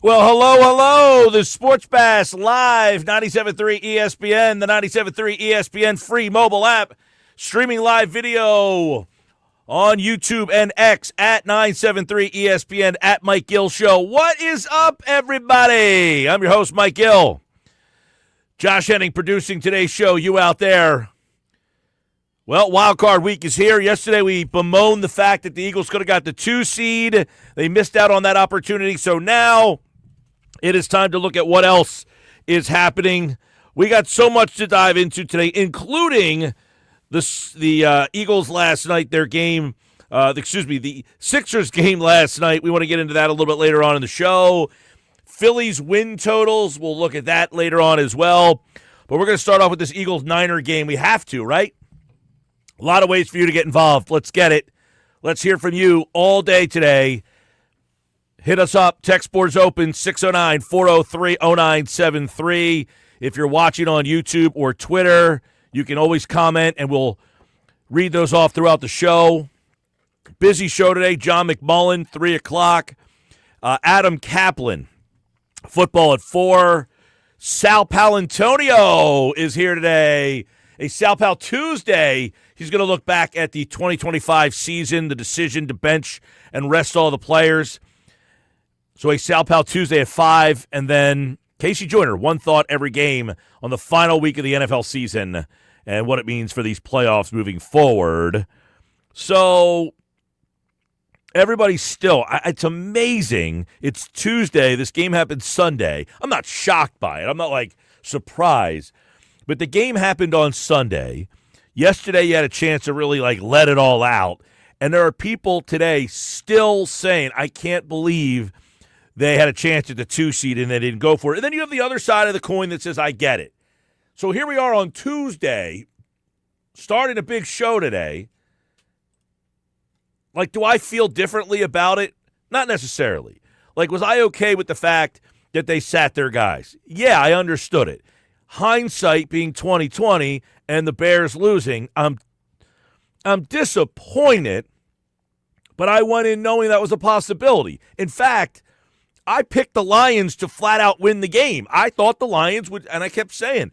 Well, hello. The Sports Bass live, 97.3 ESPN, the 97.3 ESPN free mobile app, streaming live video on YouTube and X at 973 ESPN at Mike Gill Show. What is up, everybody? I'm your host, Mike Gill. Josh Henning producing today's show. You out there. Well, Wild Card Week is here. Yesterday we bemoaned the fact that the Eagles could have got the 2 seed. They missed out on that opportunity. So now it is time to look at what else is happening. We got so much to dive into today, including the Eagles last night, their game, the Sixers game last night. We want to get into that a little bit later on in the show. Phillies win totals. We'll look at that later on as well. But we're going to start off with this Eagles-Niner game. We have to, right? A lot of ways for you to get involved. Let's get it. Let's hear from you all day today. Hit us up. Text board's open, 609-403-0973. If you're watching on YouTube or Twitter, you can always comment, and we'll read those off throughout the show. Busy show today. John McMullen, 3 o'clock. Adam Caplan, football at 4. Sal Paolantonio is here today. A Sal Pal Tuesday. He's going to look back at the 2025 season, the decision to bench and rest all the players. So a Sal Pal Tuesday at 5, and then Casey Joyner, one thought every game on the final week of the NFL season and what it means for these playoffs moving forward. So everybody's still, it's amazing. It's Tuesday. This game happened Sunday. I'm not shocked by it. I'm not surprised. But the game happened on Sunday. Yesterday, you had a chance to really let it all out. And there are people today still saying, I can't believe they had a chance at the 2 seed and they didn't go for it. And then you have the other side of the coin that says, I get it. So here we are on Tuesday, starting a big show today. Do I feel differently about it? Not necessarily. Was I okay with the fact that they sat their guys? Yeah, I understood it. Hindsight being 2020 and the Bears losing, I'm disappointed, but I went in knowing that was a possibility. In fact, I picked the Lions to flat out win the game. I thought the Lions would, and I kept saying,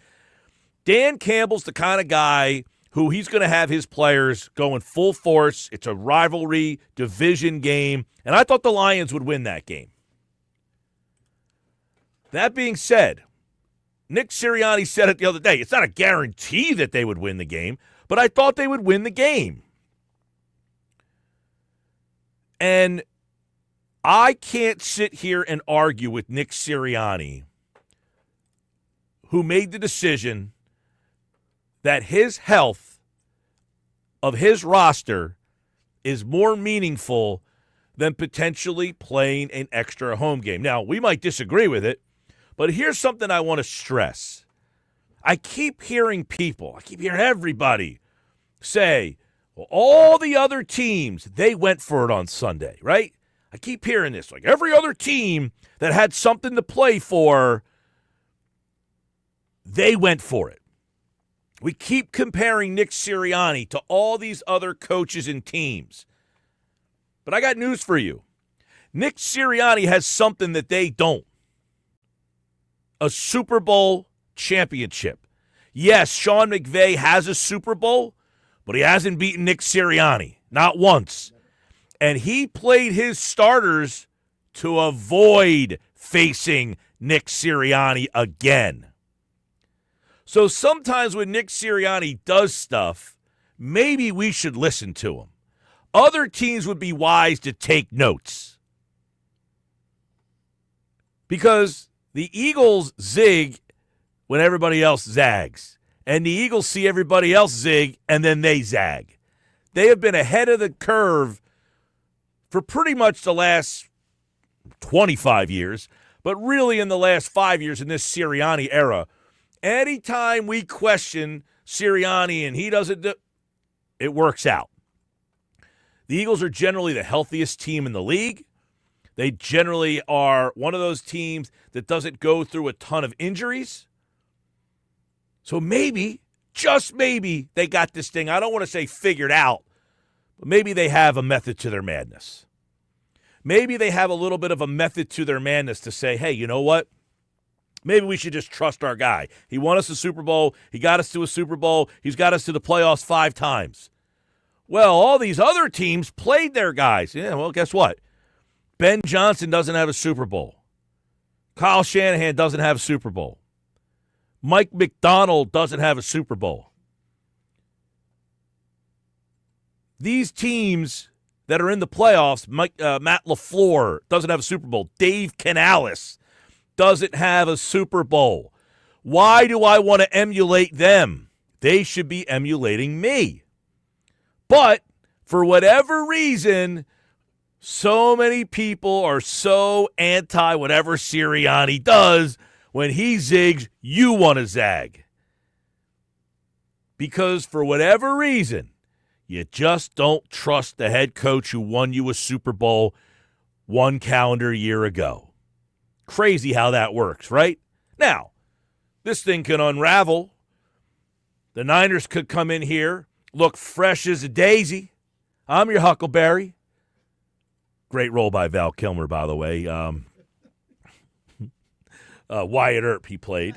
Dan Campbell's the kind of guy who he's going to have his players going full force. It's a rivalry division game, and I thought the Lions would win that game. That being said, Nick Sirianni said it the other day. It's not a guarantee that they would win the game, but I thought they would win the game. And I can't sit here and argue with Nick Sirianni, who made the decision that his health of his roster is more meaningful than potentially playing an extra home game. Now, we might disagree with it, but here's something I want to stress. I keep hearing everybody say, well, all the other teams, they went for it on Sunday, right? I keep hearing this. Every other team that had something to play for, they went for it. We keep comparing Nick Sirianni to all these other coaches and teams. But I got news for you. Nick Sirianni has something that they don't. A Super Bowl championship. Yes, Sean McVay has a Super Bowl, but he hasn't beaten Nick Sirianni. Not once. And he played his starters to avoid facing Nick Sirianni again. So sometimes when Nick Sirianni does stuff, maybe we should listen to him. Other teams would be wise to take notes. Because the Eagles zig when everybody else zags. And the Eagles see everybody else zig, and then they zag. They have been ahead of the curve for pretty much the last 25 years, but really in the last 5 years in this Sirianni era. Anytime we question Sirianni and he doesn't do it, works out. The Eagles are generally the healthiest team in the league. They generally are one of those teams that doesn't go through a ton of injuries. So maybe, just maybe, they got this thing, I don't want to say figured out, but maybe they have a method to their madness. maybe they have a little bit of a method to their madness to say, hey, you know what? Maybe we should just trust our guy. He won us a Super Bowl. He got us to a Super Bowl. He's got us to the playoffs 5 times. Well, all these other teams played their guys. Yeah, well, guess what? Ben Johnson doesn't have a Super Bowl. Kyle Shanahan doesn't have a Super Bowl. Mike McDonald doesn't have a Super Bowl. These teams that are in the playoffs, Matt LaFleur doesn't have a Super Bowl. Dave Canales doesn't have a Super Bowl. Why do I want to emulate them? They should be emulating me. But for whatever reason, so many people are so anti whatever Sirianni does. When he zigs, you want to zag. Because for whatever reason, you just don't trust the head coach who won you a Super Bowl 1 calendar year ago. Crazy how that works, right? Now, this thing can unravel. The Niners could come in here, look fresh as a daisy. I'm your Huckleberry. Great role by Val Kilmer, by the way. Wyatt Earp, he played.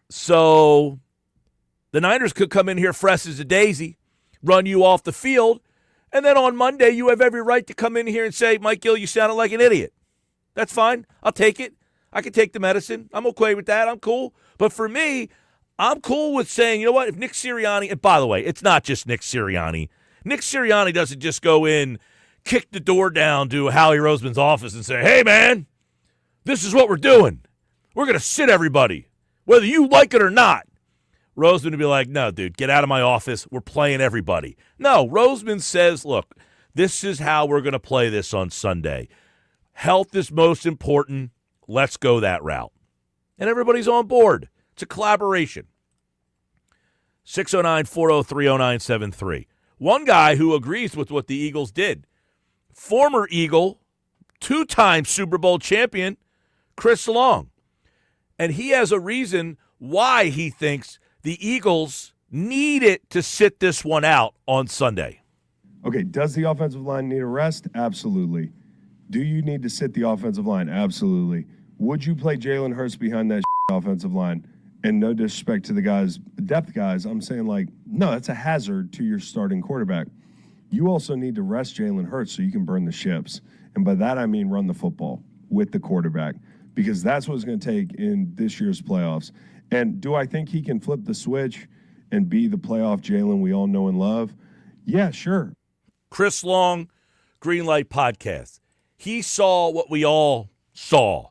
So the Niners could come in here fresh as a daisy, run you off the field, and then on Monday you have every right to come in here and say, Mike Gill, you sounded like an idiot. That's fine. I'll take it. I can take the medicine. I'm okay with that. I'm cool. But for me, I'm cool with saying, you know what, if Nick Sirianni, and by the way, it's not just Nick Sirianni. Nick Sirianni doesn't just go in, kick the door down to Howie Roseman's office and say, hey, man, this is what we're doing. We're going to sit everybody, whether you like it or not. Roseman would be like, no, dude, get out of my office. We're playing everybody. No, Roseman says, look, this is how we're going to play this on Sunday. Health is most important. Let's go that route. And everybody's on board. It's a collaboration. 609-403-0973. One guy who agrees with what the Eagles did. Former Eagle, 2-time Super Bowl champion, Chris Long. And he has a reason why he thinks the Eagles need it to sit this one out on Sunday. Okay, does the offensive line need a rest? Absolutely. Do you need to sit the offensive line? Absolutely. Would you play Jalen Hurts behind that offensive line? And no disrespect to the guys, depth guys, I'm saying, like, no, that's a hazard to your starting quarterback. You also need to rest Jalen Hurts so you can burn the ships. And by that, I mean run the football with the quarterback, because that's what it's going to take in this year's playoffs. And do I think he can flip the switch and be the playoff Jalen we all know and love? Yeah, sure. Chris Long, Greenlight Podcast. He saw what we all saw.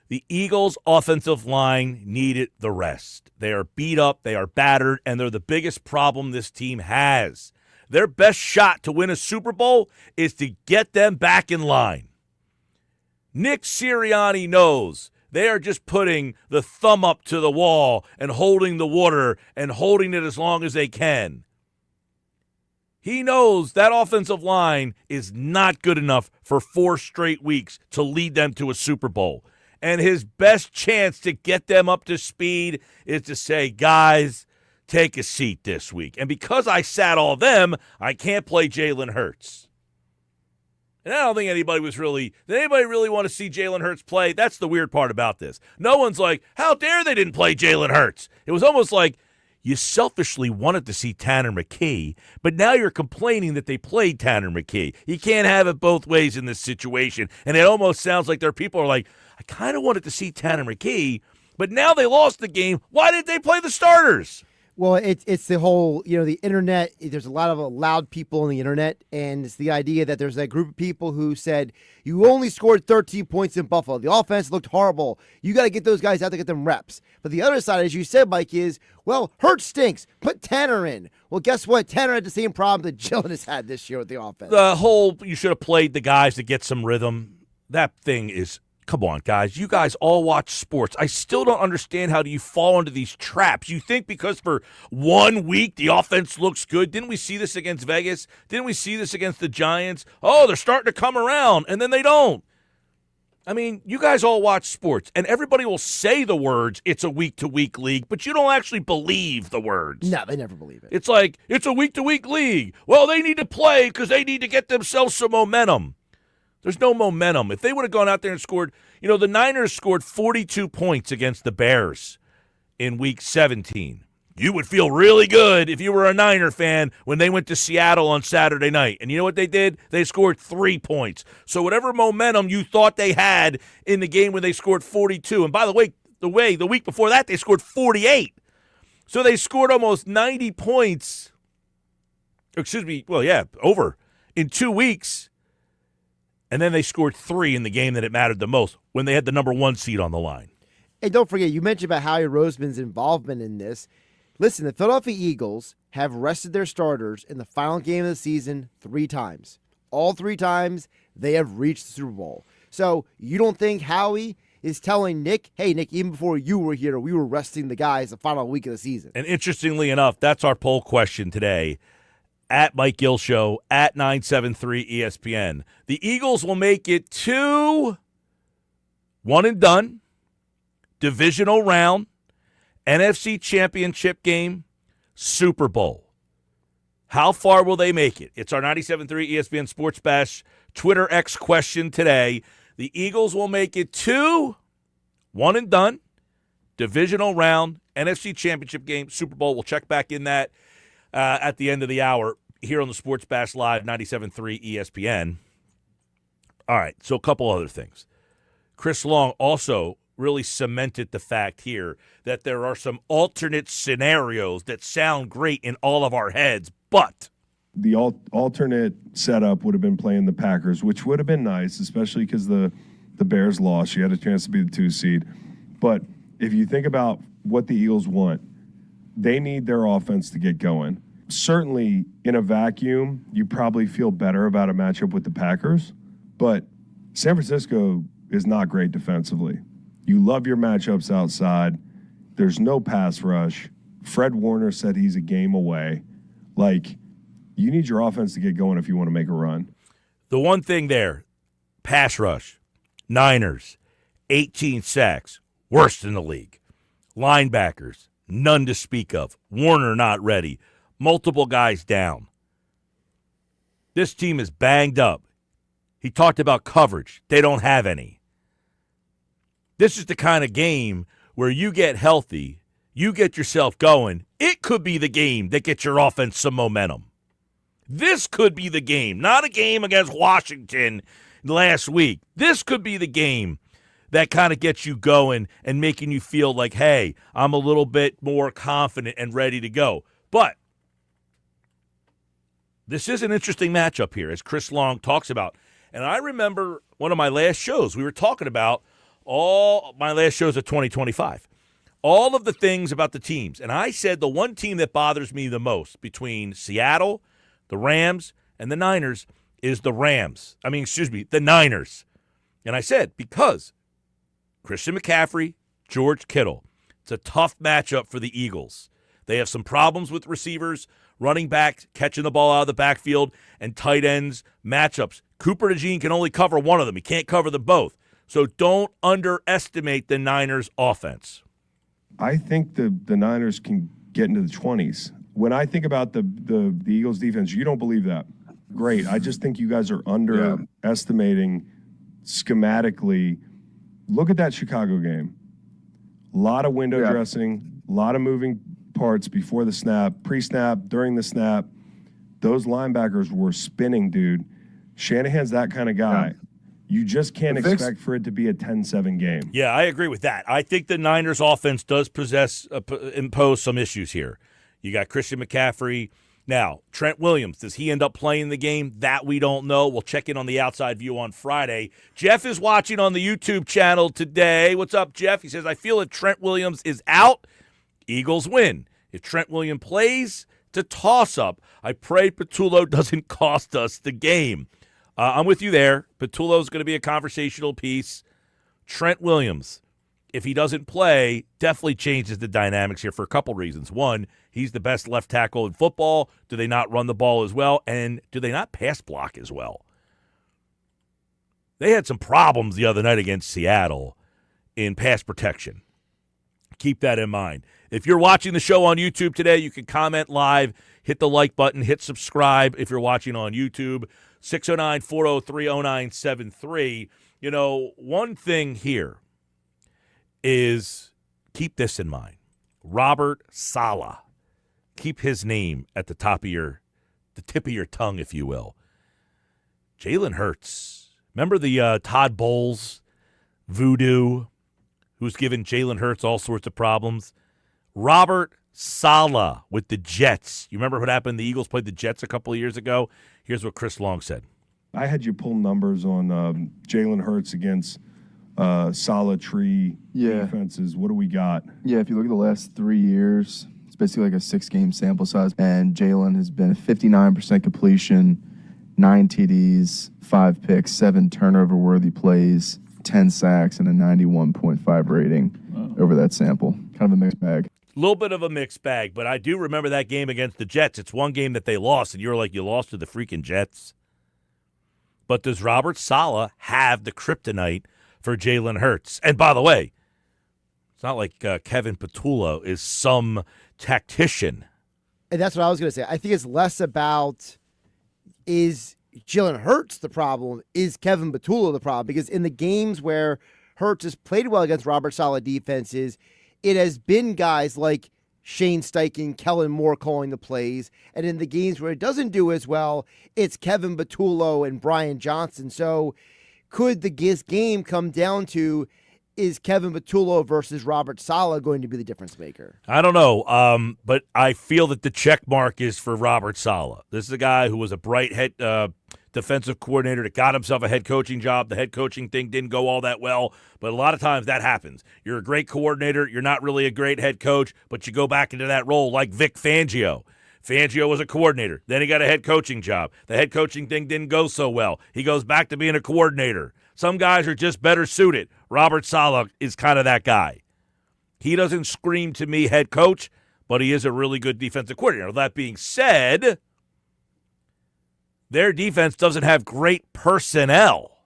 The Eagles' offensive line needed the rest. They are beat up, they are battered, and they're the biggest problem this team has. Their best shot to win a Super Bowl is to get them back in line. Nick Sirianni knows they are just putting the thumb up to the wall and holding the water and holding it as long as they can. He knows that offensive line is not good enough for 4 straight weeks to lead them to a Super Bowl. And his best chance to get them up to speed is to say, guys, take a seat this week. And because I sat all them, I can't play Jalen Hurts. And I don't think did anybody really want to see Jalen Hurts play? That's the weird part about this. No one's like, how dare they didn't play Jalen Hurts? It was almost like you selfishly wanted to see Tanner McKee, but now you're complaining that they played Tanner McKee. You can't have it both ways in this situation. And it almost sounds like there are people who are like, I kind of wanted to see Tanner McKee, but now they lost the game. Why didn't they play the starters? Well, it's the whole, the internet. There's a lot of loud people on the internet, and it's the idea that there's that group of people who said, you only scored 13 points in Buffalo. The offense looked horrible. You got to get those guys out to get them reps. But the other side, as you said, Mike, is, well, Hurts stinks. Put Tanner in. Well, guess what? Tanner had the same problem that Jalen has had this year with the offense. The whole, you should have played the guys to get some rhythm. That thing is, come on, guys. You guys all watch sports. I still don't understand how do you fall into these traps. You think because for 1 week the offense looks good. Didn't we see this against Vegas? Didn't we see this against the Giants? Oh, they're starting to come around, and then they don't. I mean, you guys all watch sports, and everybody will say the words, it's a week-to-week league, but you don't actually believe the words. No, they never believe it. It's like, it's a week-to-week league. Well, they need to play because they need to get themselves some momentum. There's no momentum. If they would have gone out there and scored, the Niners scored 42 points against the Bears in Week 17. You would feel really good if you were a Niner fan when they went to Seattle on Saturday night. And you know what they did? They scored 3 points. So whatever momentum you thought they had in the game when they scored 42, and by the way, the week before that, they scored 48. So they scored almost 90 points. Over in 2 weeks. And then they scored 3 in the game that it mattered the most when they had the number 1 seed on the line. And don't forget, you mentioned about Howie Roseman's involvement in this. Listen, the Philadelphia Eagles have rested their starters in the final game of the season 3 times. All 3 times, they have reached the Super Bowl. So you don't think Howie is telling Nick, hey, Nick, even before you were here, we were resting the guys the final week of the season. And interestingly enough, that's our poll question today. At Mike Gill Show, at 973 ESPN. The Eagles will make it to 1 and done, divisional round, NFC Championship game, Super Bowl. How far will they make it? It's our 97.3 ESPN Sports Bash Twitter X question today. The Eagles will make it to 1 and done, divisional round, NFC Championship game, Super Bowl. We'll check back in that at the end of the hour here on the Sports Bash Live, 97.3 ESPN. All right, so a couple other things. Chris Long also really cemented the fact here that there are some alternate scenarios that sound great in all of our heads, but The alternate setup would have been playing the Packers, which would have been nice, especially because the Bears lost. You had a chance to be the 2 seed. But if you think about what the Eagles want, they need their offense to get going. Certainly, in a vacuum, you probably feel better about a matchup with the Packers, but San Francisco is not great defensively. You love your matchups outside. There's no pass rush. Fred Warner said he's a game away. You need your offense to get going if you want to make a run. The one thing there, pass rush, Niners, 18 sacks, worst in the league. Linebackers, none to speak of. Warner not ready. Multiple guys down. This team is banged up. He talked about coverage. They don't have any. This is the kind of game where you get healthy, you get yourself going. It could be the game that gets your offense some momentum. This could be the game, not a game against Washington last week. This could be the game that kind of gets you going and making you feel like, hey, I'm a little bit more confident and ready to go. But this is an interesting matchup here, as Chris Long talks about. And I remember one of my last shows, we were talking about all my last shows of 2025, all of the things about the teams. And I said the one team that bothers me the most between Seattle, the Rams, and the Niners is the Niners. And I said, because Christian McCaffrey, George Kittle, it's a tough matchup for the Eagles. They have some problems with receivers, running backs, catching the ball out of the backfield, and tight ends matchups. Cooper DeJean can only cover one of them. He can't cover them both. So don't underestimate the Niners' offense. I think the Niners can get into the 20s. When I think about the Eagles' defense, you don't believe that. Great. I just think you guys are underestimating schematically. Look at that Chicago game. A lot of window dressing, a lot of moving parts before the snap, pre-snap, during the snap. Those linebackers were spinning, dude. Shanahan's that kind of guy. Yeah. You just can't expect for it to be a 10-7 game. Yeah, I agree with that. I think the Niners' offense does impose some issues here. You got Christian McCaffrey. Now, Trent Williams, does he end up playing the game? That we don't know. We'll check in on the Outside View on Friday. Jeff is watching on the YouTube channel today. What's up, Jeff? He says, I feel if Trent Williams is out, Eagles win. If Trent Williams plays, it's a toss-up. I pray Patullo doesn't cost us the game. I'm with you there. Patullo's going to be a conversational piece. Trent Williams, if he doesn't play, definitely changes the dynamics here for a couple reasons. One, he's the best left tackle in football. Do they not run the ball as well? And do they not pass block as well? They had some problems the other night against Seattle in pass protection. Keep that in mind. If you're watching the show on YouTube today, you can comment live, hit the like button, hit subscribe if you're watching on YouTube. 609-403-0973. You know, one thing here is keep this in mind. Robert Saleh. Keep his name at the tip of your tongue, if you will. Jalen Hurts. Remember the Todd Bowles voodoo who's given Jalen Hurts all sorts of problems? Robert Saleh with the Jets. You remember what happened? The Eagles played the Jets a couple of years ago. Here's what Chris Long said. I had you pull numbers on Jalen Hurts against solid tree defenses. What do we got? Yeah, if you look at the last 3 years, it's basically like a 6-game sample size. And Jalen has been 59% completion, 9 TDs, 5 picks, 7 turnover-worthy plays, 10 sacks, and a 91.5 rating over that sample. Kind of a mixed bag. A little bit of a mixed bag, but I do remember that game against the Jets. It's one game that they lost, and you were like, you lost to the freaking Jets. But does Robert Saleh have the kryptonite for Jalen Hurts? And by the way, it's not like Kevin Patullo is some tactician. And that's what I was going to say. I think it's less about is Jalen Hurts the problem, is Kevin Patullo the problem? Because in the games where Hurts has played well against Robert Saleh defenses, it has been guys like Shane Steichen, Kellen Moore calling the plays. And in the games where it doesn't do as well, it's Kevin Patullo and Brian Johnson. So could the game come down to, is Kevin Patullo versus Robert Saleh going to be the difference maker? I don't know, but I feel that the check mark is for Robert Saleh. This is a guy who was a bright head defensive coordinator that got himself a head coaching job. The head coaching thing didn't go all that well, but a lot of times that happens. You're a great coordinator. You're not really a great head coach, but you go back into that role like Vic Fangio. Fangio was a coordinator. Then he got a head coaching job. The head coaching thing didn't go so well. He goes back to being a coordinator. Some guys are just better suited. Robert Saleh is kind of that guy. He doesn't scream to me head coach, but he is a really good defensive coordinator. That being said, their defense doesn't have great personnel.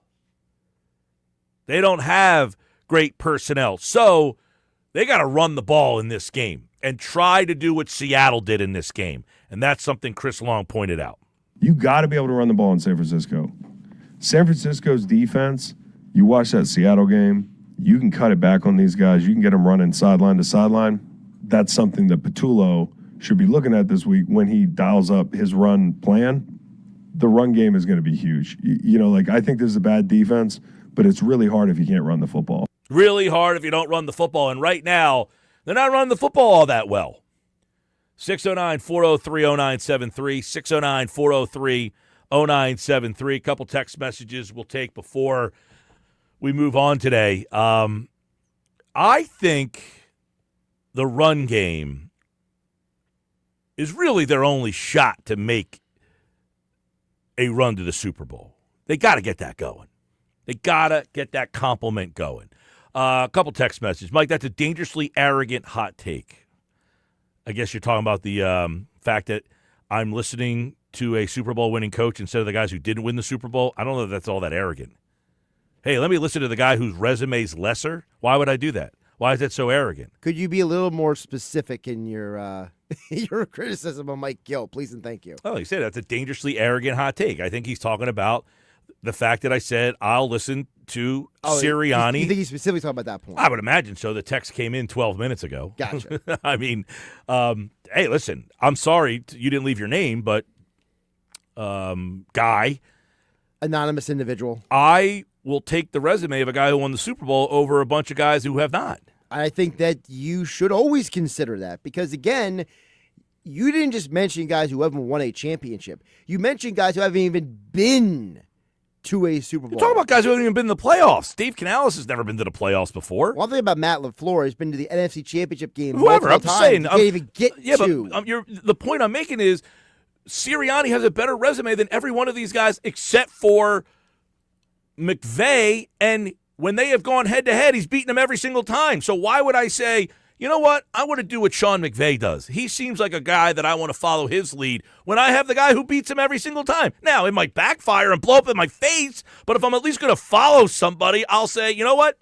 They don't have great personnel. So they got to run the ball in this game and try to do what Seattle did in this game. And that's something Chris Long pointed out. You got to be able to run the ball in San Francisco. San Francisco's defense, you watch that Seattle game, you can cut it back on these guys. You can get them running sideline to sideline. That's something that Patullo should be looking at this week when he dials up his run plan. The run game is going to be huge. You know, like, I think this is a bad defense, but it's really hard if you can't run the football. Really hard if you don't run the football. And right now, they're not running the football all that well. 609-403-0973, 609-403-0973. A couple text messages we'll take before we move on today. I think the run game is really their only shot to make a run to the Super Bowl. They got to get that going. They got to get that compliment going. A couple text messages. Mike, that's a dangerously arrogant hot take. I guess you're talking about the fact that I'm listening to a Super Bowl winning coach instead of the guys who didn't win the Super Bowl. I don't know if that's all that arrogant. Hey, let me listen to the guy whose resume is lesser. Why would I do that? Why is that so arrogant? Could you be a little more specific in your your criticism of Mike Gill, please and thank you? Well, like I said, that's a dangerously arrogant hot take. I think he's talking about the fact that I said I'll listen to Sirianni. You think he's specifically talking about that point? I would imagine so. The text came in 12 minutes ago. Gotcha. I mean, hey, listen, I'm sorry you didn't leave your name, but guy. Anonymous individual. I will take the resume of a guy who won the Super Bowl over a bunch of guys who have not. I think that you should always consider that because, again, you didn't just mention guys who haven't won a championship. You mentioned guys who haven't even been to a Super Bowl. You're talking about guys who haven't even been in the playoffs. Steve Canales has never been to the playoffs before. One thing about Matt LaFleur, he's been to the NFC Championship game Whoever, I'm just saying. You can't even get to. But the point I'm making is Sirianni has a better resume than every one of these guys except for McVay, and when they have gone head-to-head, he's beaten them every single time. So why would I say, you know what, I want to do what Sean McVay does. He seems like a guy that I want to follow his lead when I have the guy who beats him every single time. Now, it might backfire and blow up in my face, but if I'm at least going to follow somebody, I'll say, you know what,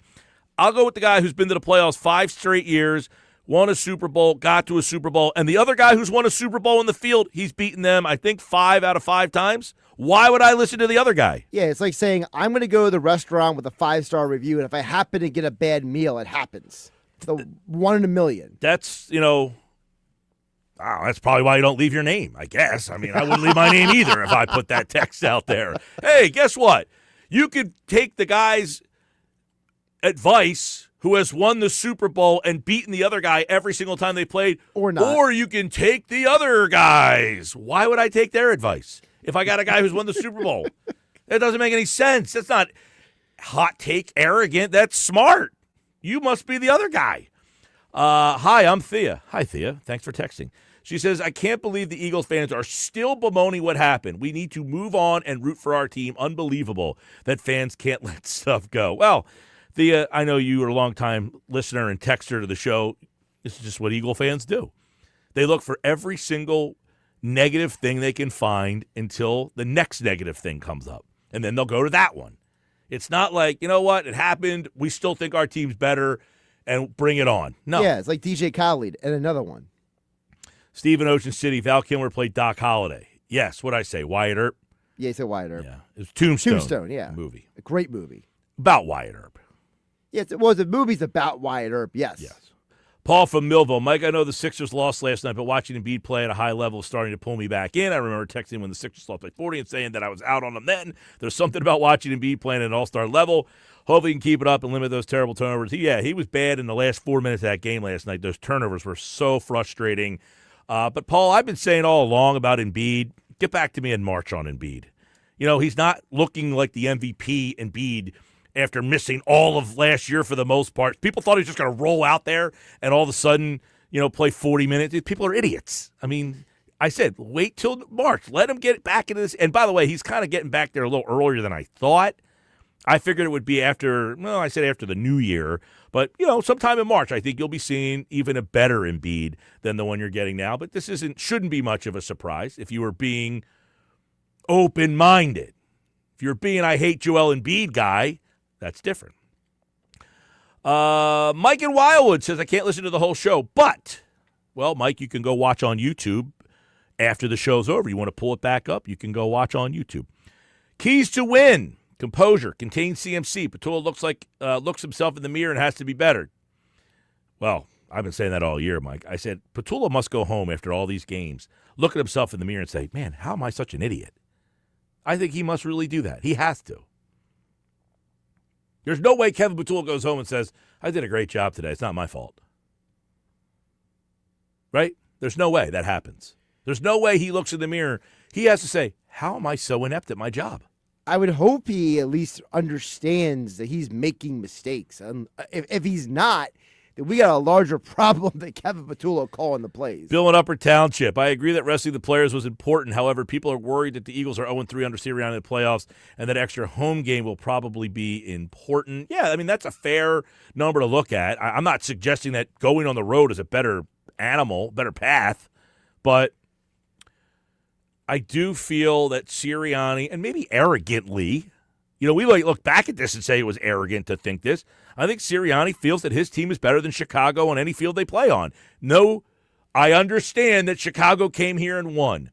I'll go with the guy who's been to the playoffs 5 straight years, won a Super Bowl, got to a Super Bowl, and the other guy who's won a Super Bowl in the field, he's beaten them, I think, 5 out of 5 times. Why would I listen to the other guy? Yeah, it's like saying, I'm going to go to the restaurant with a 5-star review, and if I happen to get a bad meal, it happens. The 1 in a million. That's, that's probably why you don't leave your name, I guess. I mean, I wouldn't leave my name either if I put that text out there. Hey, guess what? You could take the guy's advice who has won the Super Bowl and beaten the other guy every single time they played. Or not. Or you can take the other guys. Why would I take their advice if I got a guy who's won the Super Bowl? That doesn't make any sense. That's not hot take arrogant. That's smart. You must be the other guy. Hi, I'm Thea. Hi, Thea. Thanks for texting. She says, I can't believe the Eagles fans are still bemoaning what happened. We need to move on and root for our team. Unbelievable that fans can't let stuff go. Well, Thea, I know you are a longtime listener and texter to the show. This is just what Eagle fans do. They look for every single negative thing they can find until the next negative thing comes up, and then they'll go to that one. It's not like, you know what, it happened, we still think our team's better, and bring it on. No. Yeah, it's like DJ Khaled and another one. Steve in Ocean City, Val Kilmer played Doc Holliday. Yes, what'd I say, Wyatt Earp? Yeah, he said Wyatt Earp. Yeah, it was Tombstone. Tombstone, yeah. Movie. A great movie. About Wyatt Earp. Yes, it was. The movie's about Wyatt Earp, yes. Yes. Paul from Millville. Mike, I know the Sixers lost last night, but watching Embiid play at a high level is starting to pull me back in. I remember texting when the Sixers lost by 40 and saying that I was out on them then. There's something about watching Embiid playing at an all-star level. Hopefully he can keep it up and limit those terrible turnovers. He was bad in the last 4 minutes of that game last night. Those turnovers were so frustrating. But, Paul, I've been saying all along about Embiid, get back to me in March on Embiid. He's not looking like the MVP Embiid after missing all of last year for the most part. People thought he was just going to roll out there and all of a sudden, play 40 minutes. People are idiots. I mean, I said, wait till March. Let him get back into this. And by the way, he's kind of getting back there a little earlier than I thought. I figured it would be after the new year. But, sometime in March, I think you'll be seeing even a better Embiid than the one you're getting now. But this shouldn't be much of a surprise if you were being open-minded. If you're being I hate Joel Embiid guy, that's different. Mike in Wildwood says, I can't listen to the whole show, but, well, Mike, you can go watch on YouTube after the show's over. You want to pull it back up, you can go watch on YouTube. Keys to win. Composure. Contain CMC. Patullo looks himself in the mirror and has to be better. Well, I've been saying that all year, Mike. I said, Patullo must go home after all these games, look at himself in the mirror and say, man, how am I such an idiot? I think he must really do that. He has to. There's no way Kevin Patullo goes home and says, I did a great job today. It's not my fault. Right? There's no way that happens. There's no way he looks in the mirror. He has to say, how am I so inept at my job? I would hope he at least understands that he's making mistakes. If he's not, then we got a larger problem than Kevin Patullo calling the plays. Bill in Upper Township. I agree that resting the players was important. However, people are worried that the Eagles are 0-3 under Sirianni in the playoffs, and that extra home game will probably be important. Yeah, I mean, that's a fair number to look at. I'm not suggesting that going on the road is a better path, but I do feel that Sirianni, and maybe arrogantly, we look back at this and say it was arrogant to think this. I think Sirianni feels that his team is better than Chicago on any field they play on. No, I understand that Chicago came here and won.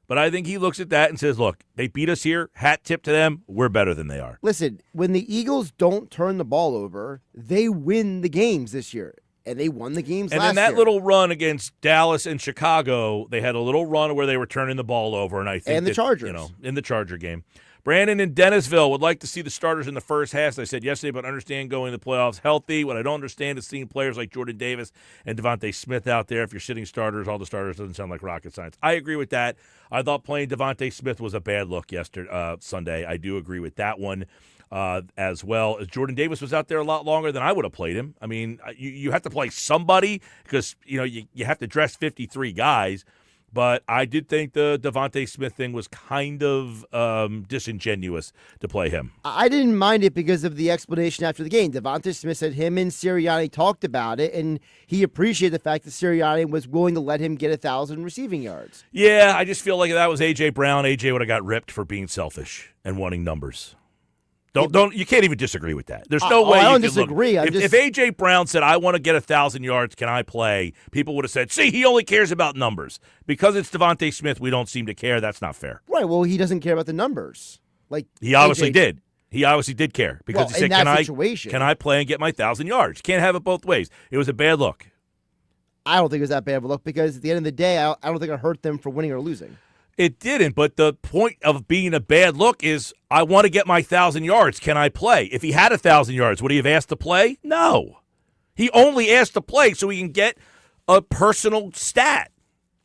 But I think he looks at that and says, look, they beat us here, hat tip to them, we're better than they are. Listen, when the Eagles don't turn the ball over, they win the games this year. And they won the games last year. And in that little run against Dallas and Chicago, they had a little run where they were turning the ball over. And I think the Chargers. In the Charger game. Brandon in Dennisville would like to see the starters in the first half, as I said yesterday, but understand going to the playoffs healthy. What I don't understand is seeing players like Jordan Davis and Devontae Smith out there. If you're sitting starters, all the starters, doesn't sound like rocket science. I agree with that. I thought playing Devontae Smith was a bad look Sunday. I do agree with that one. As well as Jordan Davis was out there a lot longer than I would have played him. I mean, you have to play somebody because, you have to dress 53 guys. But I did think the Devontae Smith thing was kind of disingenuous to play him. I didn't mind it because of the explanation after the game. Devontae Smith said him and Sirianni talked about it, and he appreciated the fact that Sirianni was willing to let him get 1,000 receiving yards. Yeah, I just feel like if that was A.J. Brown, A.J. would have got ripped for being selfish and wanting numbers. Don't you can't even disagree with that. There's no way I you don't can disagree. Look. If A.J. Brown said, I want to get 1,000 yards, can I play? People would have said, see, he only cares about numbers. Because it's Devontae Smith, we don't seem to care. That's not fair. Right. Well, he doesn't care about the numbers. Like he obviously AJ did. He obviously did care because he said, can I play and get my 1,000 yards? Can't have it both ways. It was a bad look. I don't think it was that bad of a look because at the end of the day, I don't think it hurt them for winning or losing. It didn't, but the point of being a bad look is I want to get my 1,000 yards. Can I play? If he had 1,000 yards, would he have asked to play? No. He only asked to play so he can get a personal stat.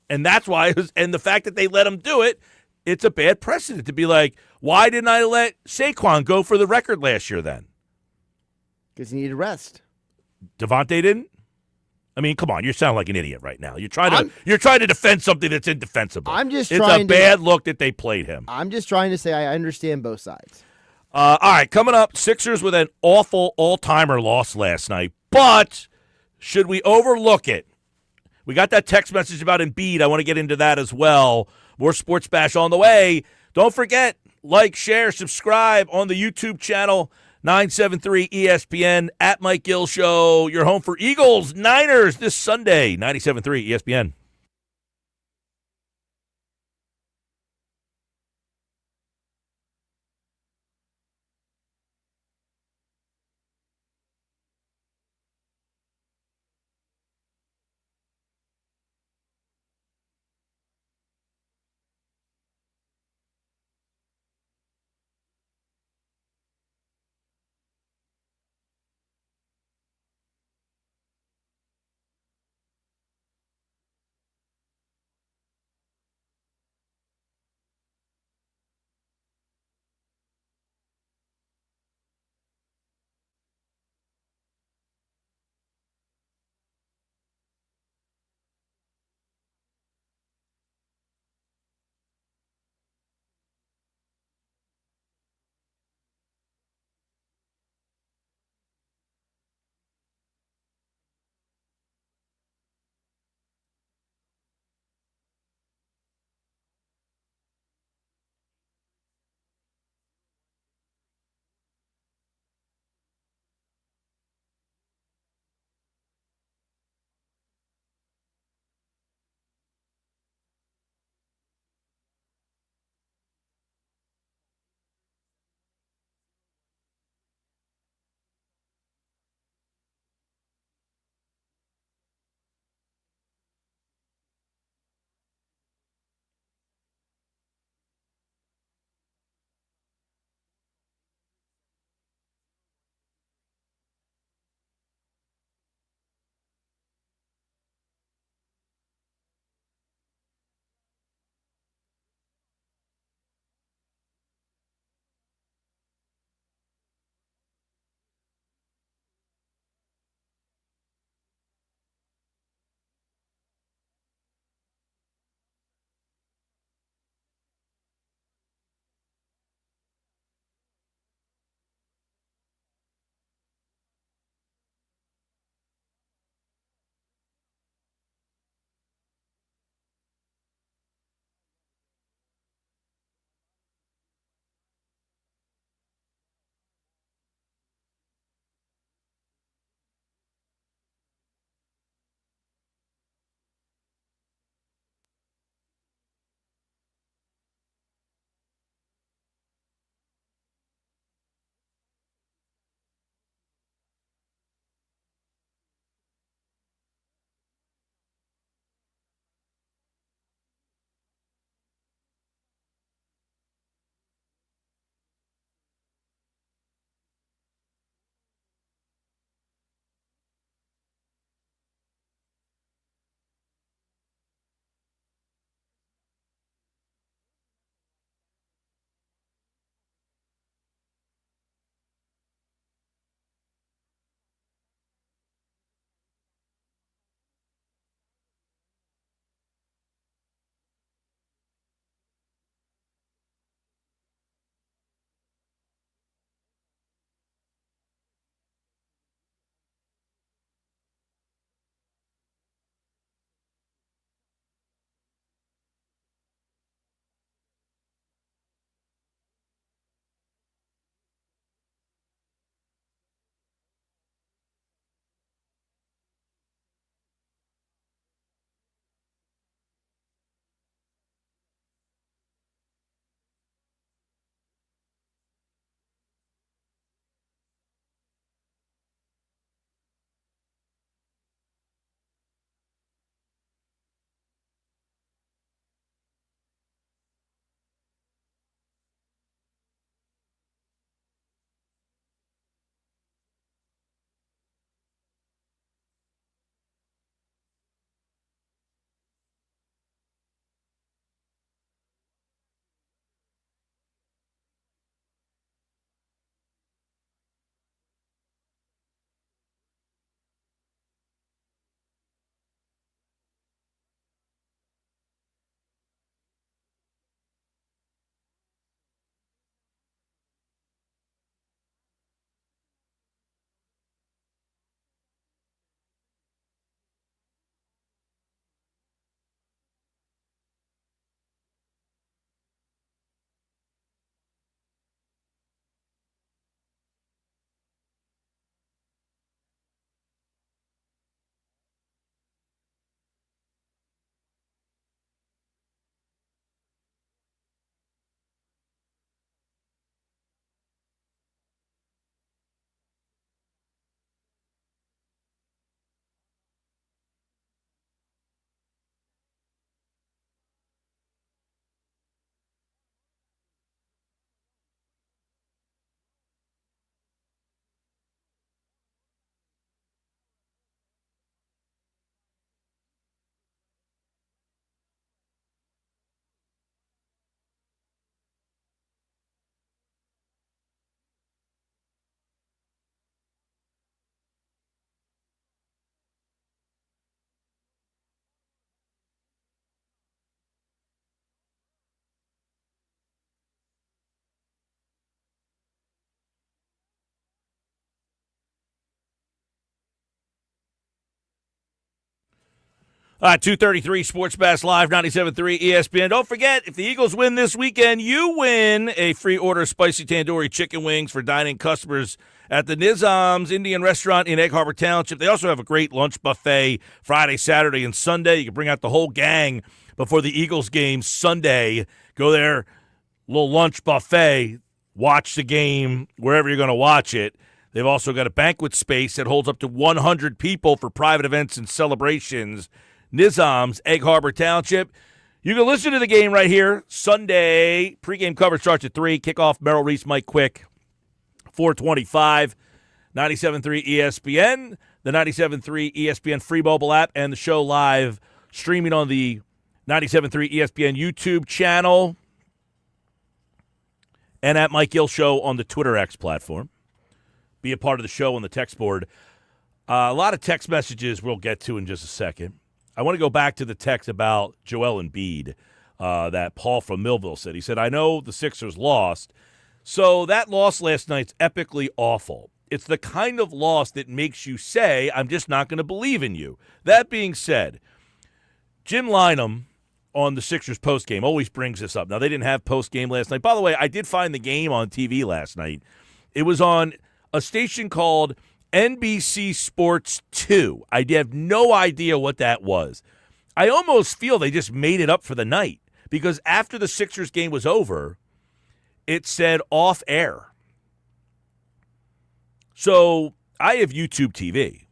And that's why and the fact that they let him do it, it's a bad precedent to be like, why didn't I let Saquon go for the record last year then? Because he needed rest. Devontae didn't? I mean, come on, you sound like an idiot right now. You're trying to defend something that's indefensible. It's a bad look that they played him. I'm just trying to say I understand both sides. All right, coming up, Sixers with an awful all-timer loss last night. But should we overlook it? We got that text message about Embiid. I want to get into that as well. More Sports Bash on the way. Don't forget, like, share, subscribe on the YouTube channel. 973 ESPN at Mike Gill Show. Your home for Eagles, Niners this Sunday. 97.3 ESPN. 2:33 Sports Bass Live, 97.3 ESPN. Don't forget, if the Eagles win this weekend, you win a free order of spicy tandoori chicken wings for dining customers at the Nizam's Indian Restaurant in Egg Harbor Township. They also have a great lunch buffet Friday, Saturday, and Sunday. You can bring out the whole gang before the Eagles game Sunday. Go there, little lunch buffet, watch the game wherever you're going to watch it. They've also got a banquet space that holds up to 100 people for private events and celebrations. Nizam's, Egg Harbor Township. You can listen to the game right here Sunday. Pregame coverage starts at 3. Kickoff, Merrill Reese, Mike Quick, 425. 97.3 ESPN, the 97.3 ESPN free mobile app, and the show live streaming on the 97.3 ESPN YouTube channel and at Mike Gill Show on the Twitter X platform. Be a part of the show on the text board. A lot of text messages we'll get to in just a second. I want to go back to the text about Joel Embiid that Paul from Millville said. He said, I know the Sixers lost, so that loss last night's epically awful. It's the kind of loss that makes you say, I'm just not going to believe in you. That being said, Jim Lynam on the Sixers postgame always brings this up. Now, they didn't have postgame last night. By the way, I did find the game on TV last night. It was on a station called NBC Sports 2. I have no idea what that was. I almost feel they just made it up for the night because after the Sixers game was over, it said off air. So I have YouTube TV,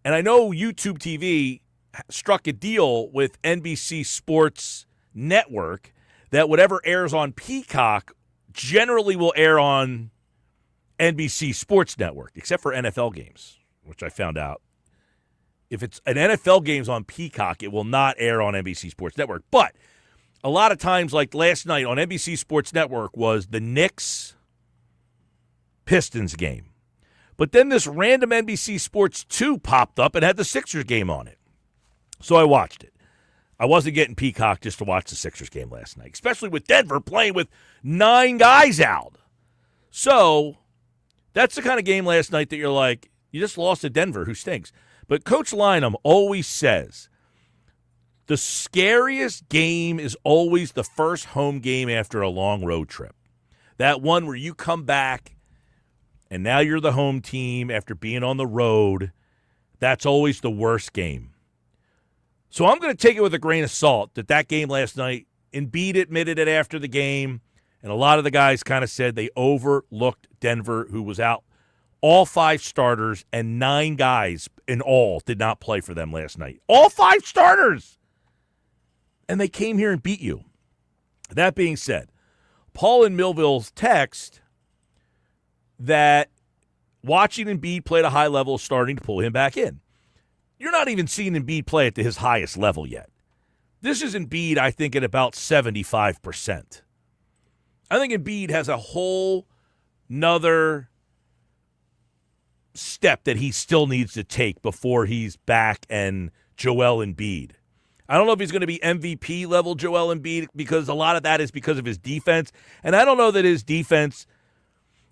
and I know YouTube TV struck a deal with NBC Sports Network that whatever airs on Peacock generally will air on NBC Sports Network, except for NFL games, which I found out. If it's an NFL game's on Peacock, it will not air on NBC Sports Network. But a lot of times, like last night on NBC Sports Network was the Knicks-Pistons game. But then this random NBC Sports 2 popped up and had the Sixers game on it. So I watched it. I wasn't getting Peacock just to watch the Sixers game last night, especially with Denver playing with 9 guys out. So that's the kind of game last night that you're like, you just lost to Denver, who stinks. But Coach Lynam always says the scariest game is always the first home game after a long road trip. That one where you come back and now you're the home team after being on the road. That's always the worst game. So I'm going to take it with a grain of salt that game last night, Embiid admitted it after the game, and a lot of the guys kind of said they overlooked Denver, who was out. All 5 starters and 9 guys in all did not play for them last night. All 5 starters! And they came here and beat you. That being said, Paul in Millville's text that watching Embiid play at a high level is starting to pull him back in. You're not even seeing Embiid play at his highest level yet. This is Embiid, I think, at about 75%. I think Embiid has a whole nother step that he still needs to take before he's back and Joel Embiid. I don't know if he's going to be MVP level Joel Embiid because a lot of that is because of his defense. And I don't know that his defense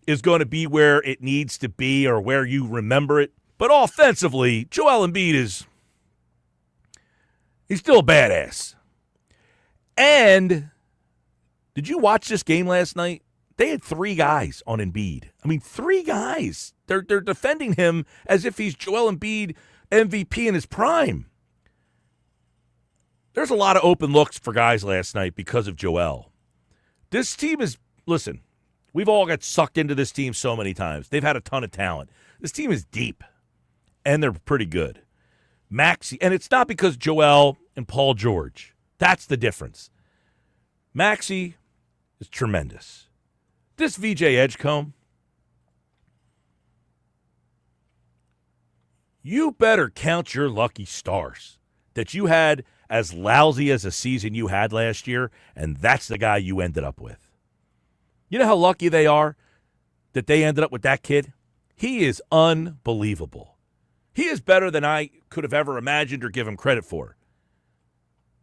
is going to be where it needs to be or where you remember it. But offensively, Joel Embiid he's still a badass. And did you watch this game last night? They had 3 guys on Embiid. I mean, 3 guys. They're defending him as if he's Joel Embiid MVP in his prime. There's a lot of open looks for guys last night because of Joel. This team is, listen, we've all got sucked into this team so many times. They've had a ton of talent. This team is deep, and they're pretty good. Maxey, and it's not because Joel and Paul George. That's the difference. Maxey is tremendous. This VJ Edgecombe, you better count your lucky stars that you had as lousy as a season you had last year, and that's the guy you ended up with. You know how lucky they are that they ended up with that kid? He is unbelievable. He is better than I could have ever imagined or give him credit for.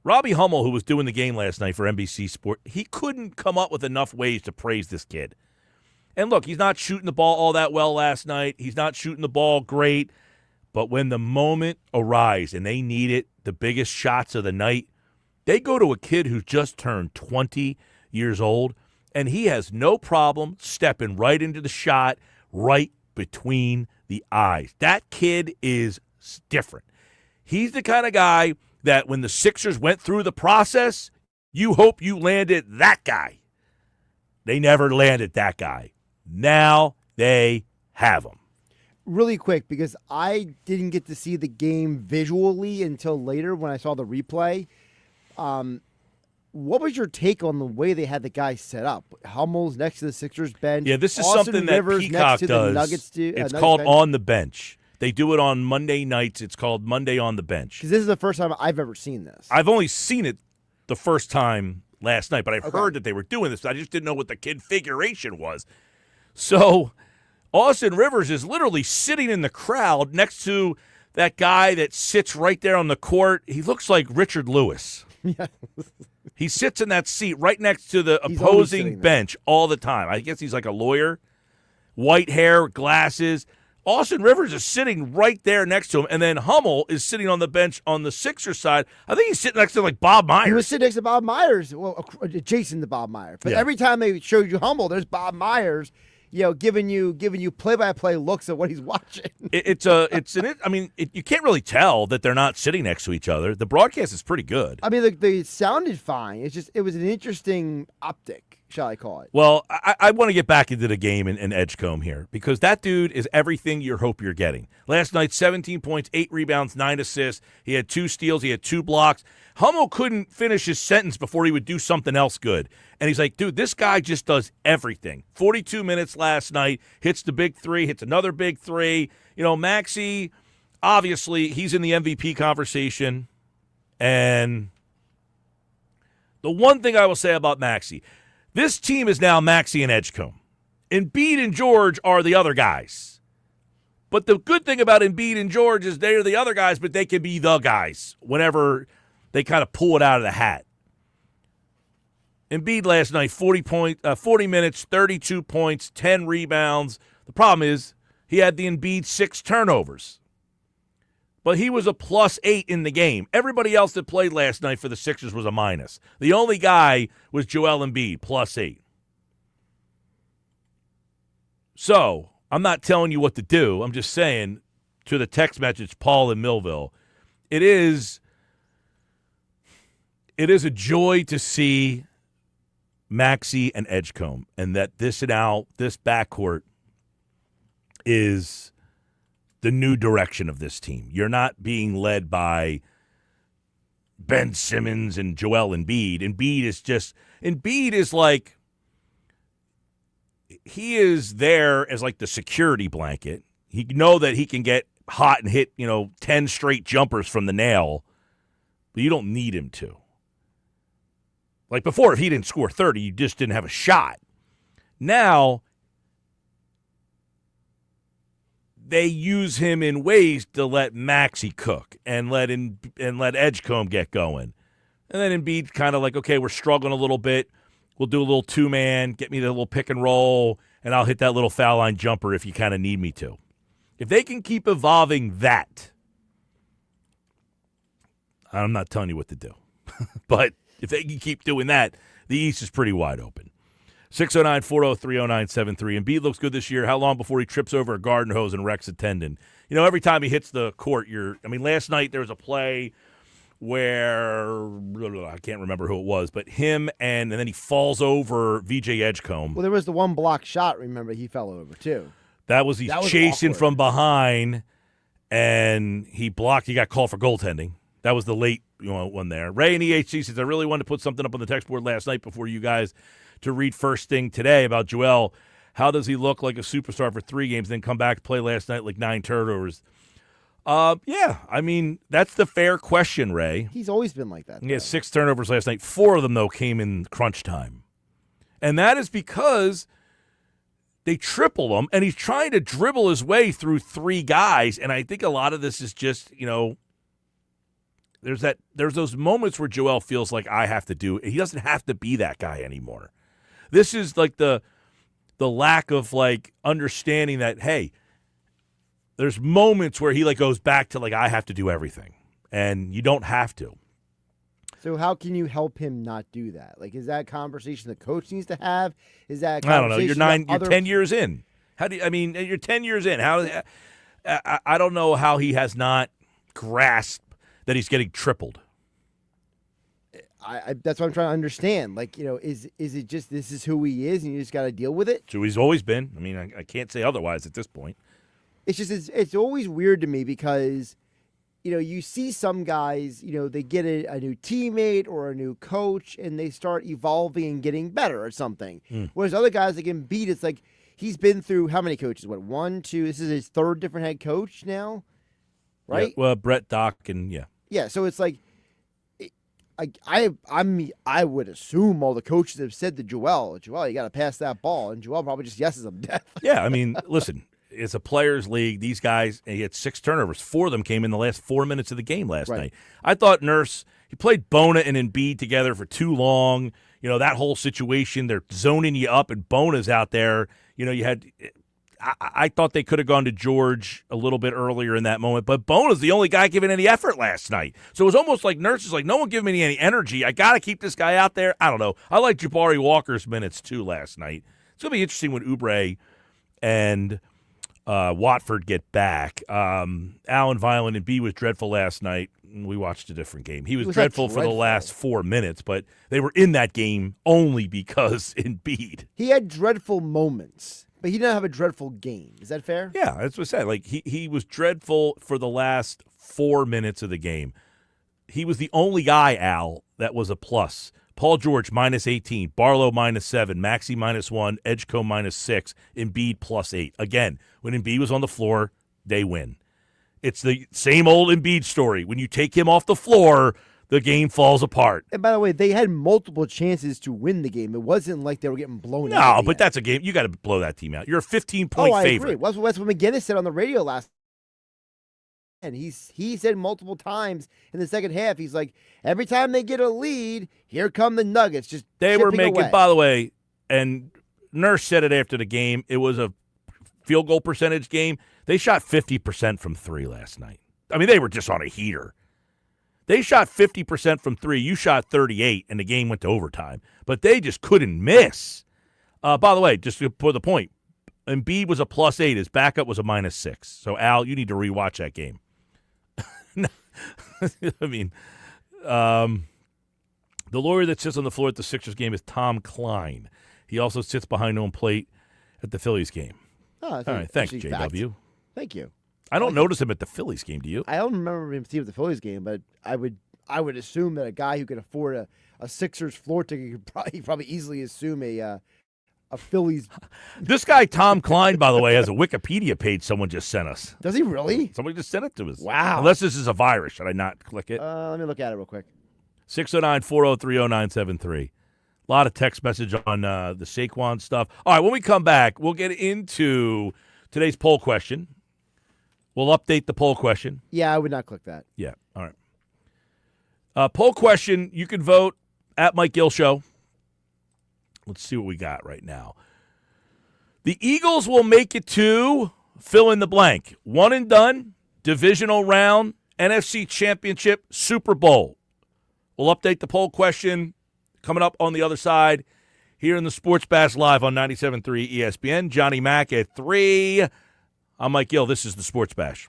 Robbie Hummel, who was doing the game last night for NBC Sport, he couldn't come up with enough ways to praise this kid. And look, he's not shooting the ball all that well last night. He's not shooting the ball great. But when the moment arrives and they need it, the biggest shots of the night, they go to a kid who's just turned 20 years old, and he has no problem stepping right into the shot right between the eyes. That kid is different. He's the kind of guy that when the Sixers went through the process, you hope you landed that guy. They never landed that guy. Now they have him. Really quick, because I didn't get to see the game visually until later when I saw the replay. What was your take on the way they had the guy set up? Hummel's next to the Sixers bench. Yeah, this is Austin something Rivers that Peacock next to does. The Nuggets It's Nuggets called bench. On the Bench. They do it on Monday nights. It's called Monday on the Bench. Because this is the first time I've ever seen this. I've only seen it the first time last night, but I've heard that they were doing this. I just didn't know what the configuration was. So Austin Rivers is literally sitting in the crowd next to that guy that sits right there on the court. He looks like Richard Lewis. Yeah. He sits in that seat right next to the He's always opposing sitting there. bench all the time. I guess he's like a lawyer. White hair, glasses. Austin Rivers is sitting right there next to him, and then Hummel is sitting on the bench on the Sixers side. I think he's sitting next to like Bob Myers. He was sitting next to Bob Myers, well, adjacent to Bob Myers. But Yeah. every time they showed you Hummel, there's Bob Myers, giving you play-by-play looks at what he's watching. You can't really tell that they're not sitting next to each other. The broadcast is pretty good. I mean, they sounded fine. It was an interesting optic, shall I call it? Well, I want to get back into the game and Edgecombe here because that dude is everything you hope you're getting. Last night, 17 points, 8 rebounds, 9 assists. He had 2 steals. He had 2 blocks. Hummel couldn't finish his sentence before he would do something else good. And he's like, dude, this guy just does everything. 42 minutes last night, hits the big 3, hits another big 3. Maxey, obviously, he's in the MVP conversation. And the one thing I will say about Maxey, this team is now Maxey and Edgecombe. Embiid and George are the other guys. But the good thing about Embiid and George is they're the other guys, but they can be the guys whenever they kind of pull it out of the hat. Embiid last night, 40 minutes, 32 points, 10 rebounds. The problem is he had the Embiid 6 turnovers. But he was a +8 in the game. Everybody else that played last night for the Sixers was a minus. The only guy was Joel Embiid, +8. So, I'm not telling you what to do. I'm just saying to the text message, Paul in Millville, it is a joy to see Maxey and Edgecombe, and that this backcourt is the new direction of this team. You're not being led by Ben Simmons and Joel Embiid. Embiid is like, he is there as like the security blanket. He know that he can get hot and hit, 10 straight jumpers from the nail, but you don't need him to. Like before, if he didn't score 30, you just didn't have a shot. Now, they use him in ways to let Maxey cook and let Edgecombe get going. And then Embiid kind of like, okay, we're struggling a little bit. We'll do a little 2-man, get me the little pick and roll, and I'll hit that little foul line jumper if you kind of need me to. If they can keep evolving that, I'm not telling you what to do. But if they can keep doing that, the East is pretty wide open. 609-403-0973. Embiid looks good this year. How long before he trips over a garden hose and wrecks a tendon? Every time he hits the court, last night there was a play where, I can't remember who it was, but him and then he falls over VJ Edgecombe. Well, there was the one block shot, remember, he fell over too. That was chasing awkward. from behind, and he blocked. He got called for goaltending. That was the late one there. Ray in EHC says, I really wanted to put something up on the text board last night before you guys to read first thing today about Joel. How does he look like a superstar for 3 games, then come back to play last night like 9 turnovers? Yeah, that's the fair question, Ray. He's always been like that. He had 6 turnovers last night. 4 of them, though, came in crunch time. And that is because they triple him, and he's trying to dribble his way through 3 guys. And I think a lot of this is just, there's those moments where Joel feels like I have to do. He doesn't have to be that guy anymore. This is like the lack of like understanding that, hey, there's moments where he like goes back to like I have to do everything, and you don't have to. So how can you help him not do that? Like, is that a conversation the coach needs to have? Is that a I don't know. conversation You're 10 years in. How do you, I mean, you're 10 years in. How? I don't know how he has not grasped that he's getting tripled. That's what I'm trying to understand. Like, is it just this is who he is, and you just got to deal with it? So he's always been. I mean, I can't say otherwise at this point. It's just it's always weird to me because, you see some guys, they get a new teammate or a new coach, and they start evolving and getting better at something. Whereas other guys that can beat, it's like he's been through how many coaches? What, 1, 2? This is his third different head coach now, right? Yeah, well, Brett, Doc, and yeah. Yeah. So it's like, I would assume all the coaches have said to Joel, you got to pass that ball, and Joel probably just yeses them death. Yeah, I mean, listen, it's a players' league. These guys, he had 6 turnovers. 4 of them came in the last 4 minutes of the game last night. I thought Nurse, he played Bona and Embiid together for too long. That whole situation, they're zoning you up, and Bona's out there. You had. I thought they could have gone to George a little bit earlier in that moment, but Bona's the only guy giving any effort last night. So it was almost like Nurse is like, no one giving me any energy. I got to keep this guy out there. I don't know. I like Jabari Walker's minutes too last night. It's going to be interesting when Oubre and Watford get back. Allen Violent and B was dreadful last night. We watched a different game. He was dreadful for the last 4 minutes, but they were in that game only because Embiid. He had dreadful moments, but he didn't have a dreadful game. Is that fair? Yeah, that's what I said. Like he was dreadful for the last 4 minutes of the game. He was the only guy, Al, that was a plus. Paul George, -18. Barlow, -7. Maxey, -1. Edgecombe, -6. Embiid, +8. Again, when Embiid was on the floor, they win. It's the same old Embiid story. When you take him off the floor, the game falls apart. And by the way, they had multiple chances to win the game. It wasn't like they were getting blown out. No, but that's a game. You got to blow that team out. You're a 15-point favorite. I agree. That's what McGinnis said on the radio last. And he said multiple times in the second half, he's like, every time they get a lead, here come the Nuggets. Just they were making, away. By the way, and Nurse said it after the game, it was a field goal percentage game. They shot 50% from 3 last night. I mean, they were just on a heater. They shot 50% from 3. You shot 38, and the game went to overtime. But they just couldn't miss. By the way, just to put the point, Embiid was a +8. His backup was a -6. So, Al, you need to rewatch that game. I mean, the lawyer that sits on the floor at the Sixers game is Tom Klein. He also sits behind home plate at the Phillies game. Oh, all right, thanks, JW. Fact. Thank you. I don't notice him at the Phillies game. Do you? I don't remember him seeing the Phillies game, but I would assume that a guy who can afford a Sixers floor ticket could probably easily assume a Phillies. This guy Tom Klein, by the way, has a Wikipedia page someone just sent us. Does he really? Somebody just sent it to us. Wow. Unless this is a virus. Should I not click it? Let me look at it real quick. 609-403-0973. A lot of text message on the Saquon stuff. All right, when we come back, we'll get into today's poll question. We'll update the poll question. Yeah, I would not click that. Yeah, all right. Poll question, you can vote at Mike Gill Show. Let's see what we got right now. The Eagles will make it to fill in the blank. One and done, divisional round, NFC Championship, Super Bowl. We'll update the poll question coming up on the other side here in the Sports Bash Live on 97.3 ESPN. Johnny Mack at 3. I'm Mike Gill. This is the Sports Bash.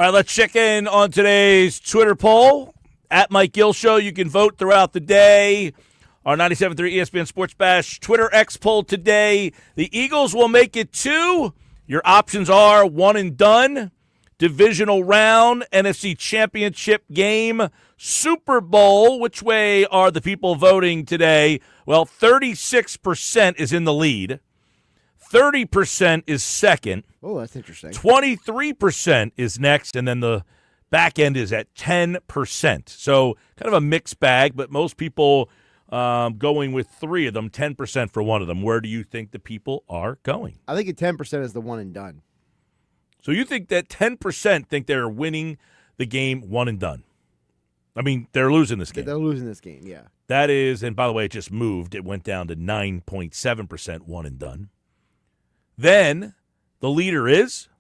All right, let's check in on today's Twitter poll. At Mike Gill Show, you can vote throughout the day. Our 97.3 ESPN Sports Bash Twitter X poll today. The Eagles will make it 2. Your options are 1 and done, divisional round, NFC Championship game, Super Bowl. Which way are the people voting today? Well, 36% is in the lead. 30% is second. Oh, that's interesting. 23% is next, and then the back end is at 10%. So kind of a mixed bag, but most people going with 3 of them, 10% for one of them. Where do you think the people are going? I think 10% is the one and done. So you think that 10% think they're winning the game one and done? I mean, they're losing this game. They're losing this game, yeah. That is, and by the way, it just moved. It went down to 9.7% one and done. Then the leader is?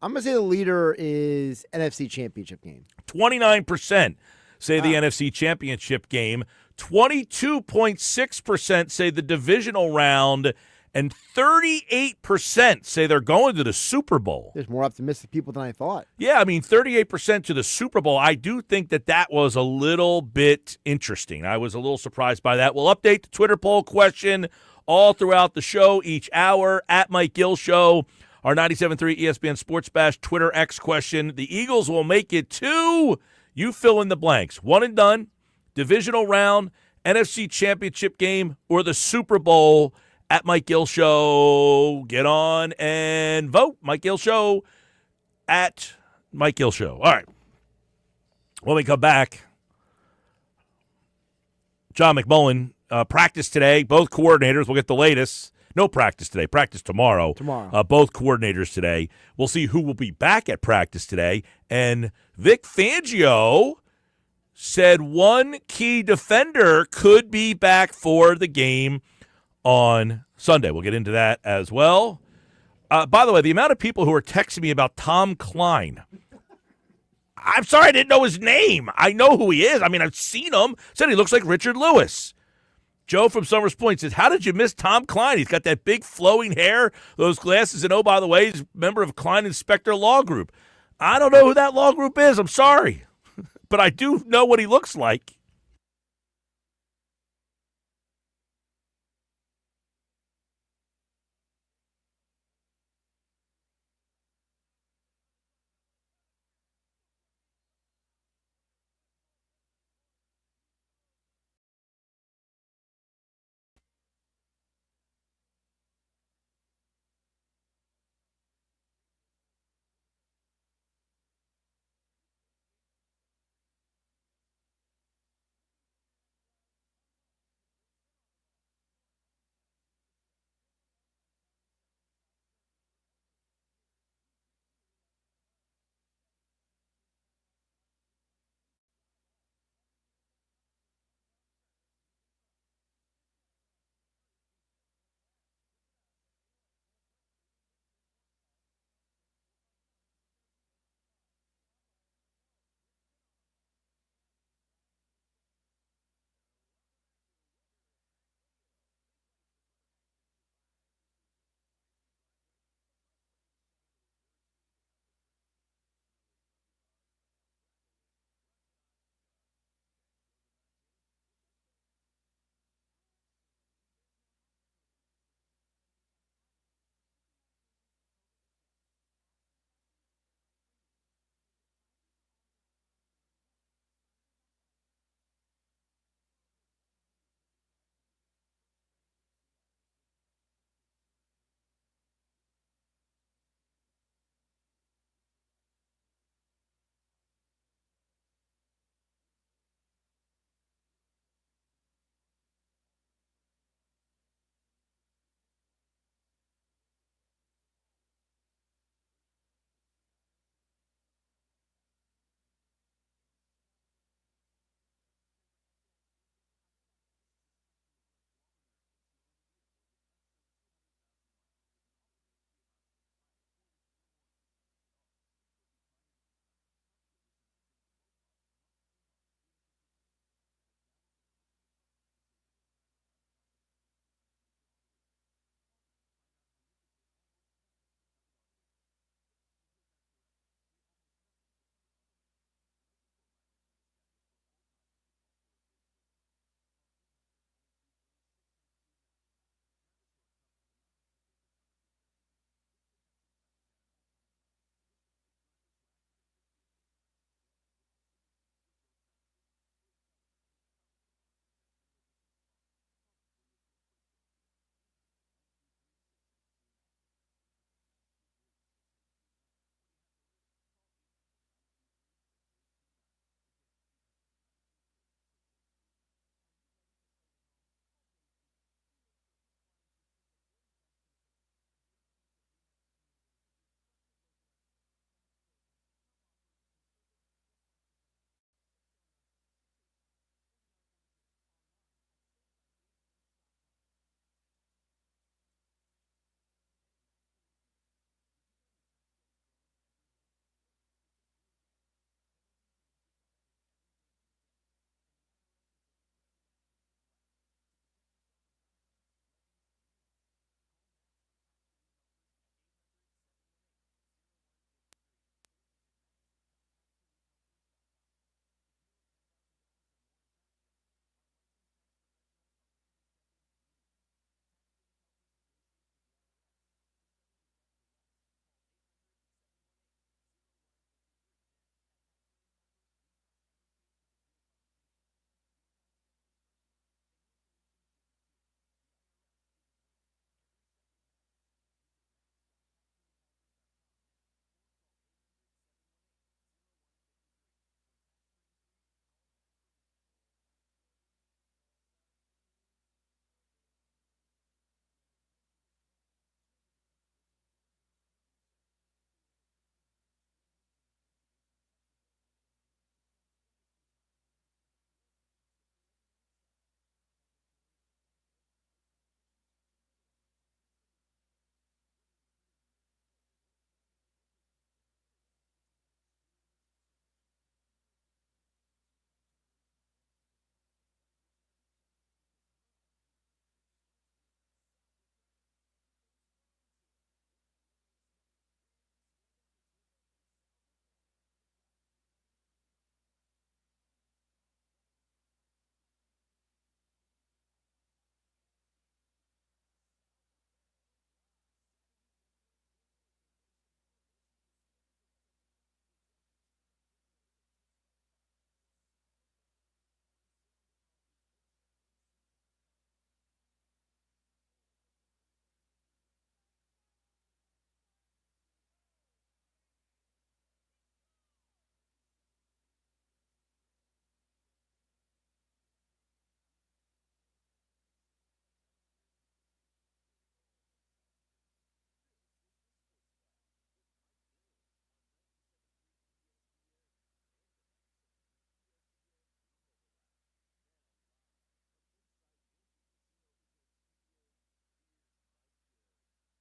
I'm going to say the leader is NFC Championship game. 29% say the NFC Championship game. 22.6% say the divisional round. And 38% say they're going to the Super Bowl. There's more optimistic people than I thought. Yeah, I mean, 38% to the Super Bowl. I do think that was a little bit interesting. I was a little surprised by that. We'll update the Twitter poll question all throughout the show, each hour, at Mike Gill Show. Our 97.3 ESPN Sports Bash Twitter X question. The Eagles will make it 2. You fill in the blanks. 1 and done, divisional round, NFC Championship game, or the Super Bowl. At Mike Gill Show. Get on and vote. Mike Gill Show at Mike Gill Show. All right. When we come back, John McMullen, practice today. Both coordinators will get the latest. No practice today. Practice tomorrow. Both coordinators today. We'll see who will be back at practice today. And Vic Fangio said one key defender could be back for the game on Sunday. We'll get into that as well. By the way, the amount of people who are texting me about Tom Klein. I'm sorry I didn't know his name. I know who he is. I mean, I've seen him. Said he looks like Richard Lewis. Joe from Summers Point says, how did you miss Tom Klein? He's got that big flowing hair, those glasses, and oh, by the way, he's a member of Klein Inspector Law Group. I don't know who that law group is. I'm sorry. But I do know what he looks like.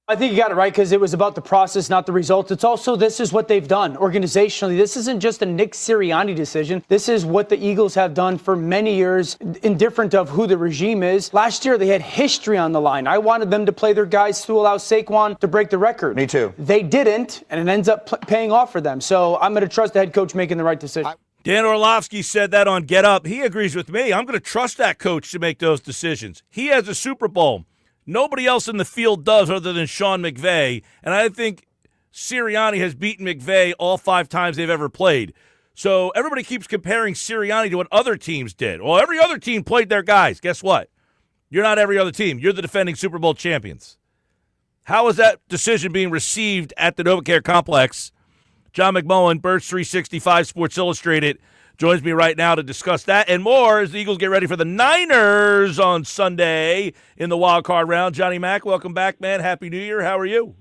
I think you got it right because it was about the process, not the results. It's also this is what they've done organizationally. This isn't just a Nick Sirianni decision. This is what the Eagles have done for many years, indifferent of who the regime is. Last year, they had history on the line. I wanted them to play their guys to allow Saquon to break the record. Me too. They didn't, and it ends up paying off for them. So I'm going to trust the head coach making the right decision. Dan Orlovsky said that on Get Up. He agrees with me. I'm going to trust that coach to make those decisions. He has a Super Bowl. Nobody else in the field does other than Sean McVay. And I think Sirianni has beaten McVay all 5 times they've ever played. So everybody keeps comparing Sirianni to what other teams did. Well, every other team played their guys. Guess what? You're not every other team. You're the defending Super Bowl champions. How is that decision being received at the NovaCare Complex? John McMullen, Birds 365, Sports Illustrated, joins me right now to discuss that and more as the Eagles get ready for the Niners on Sunday in the wild card round. Johnny Mack, welcome back, man. Happy New Year. How are you?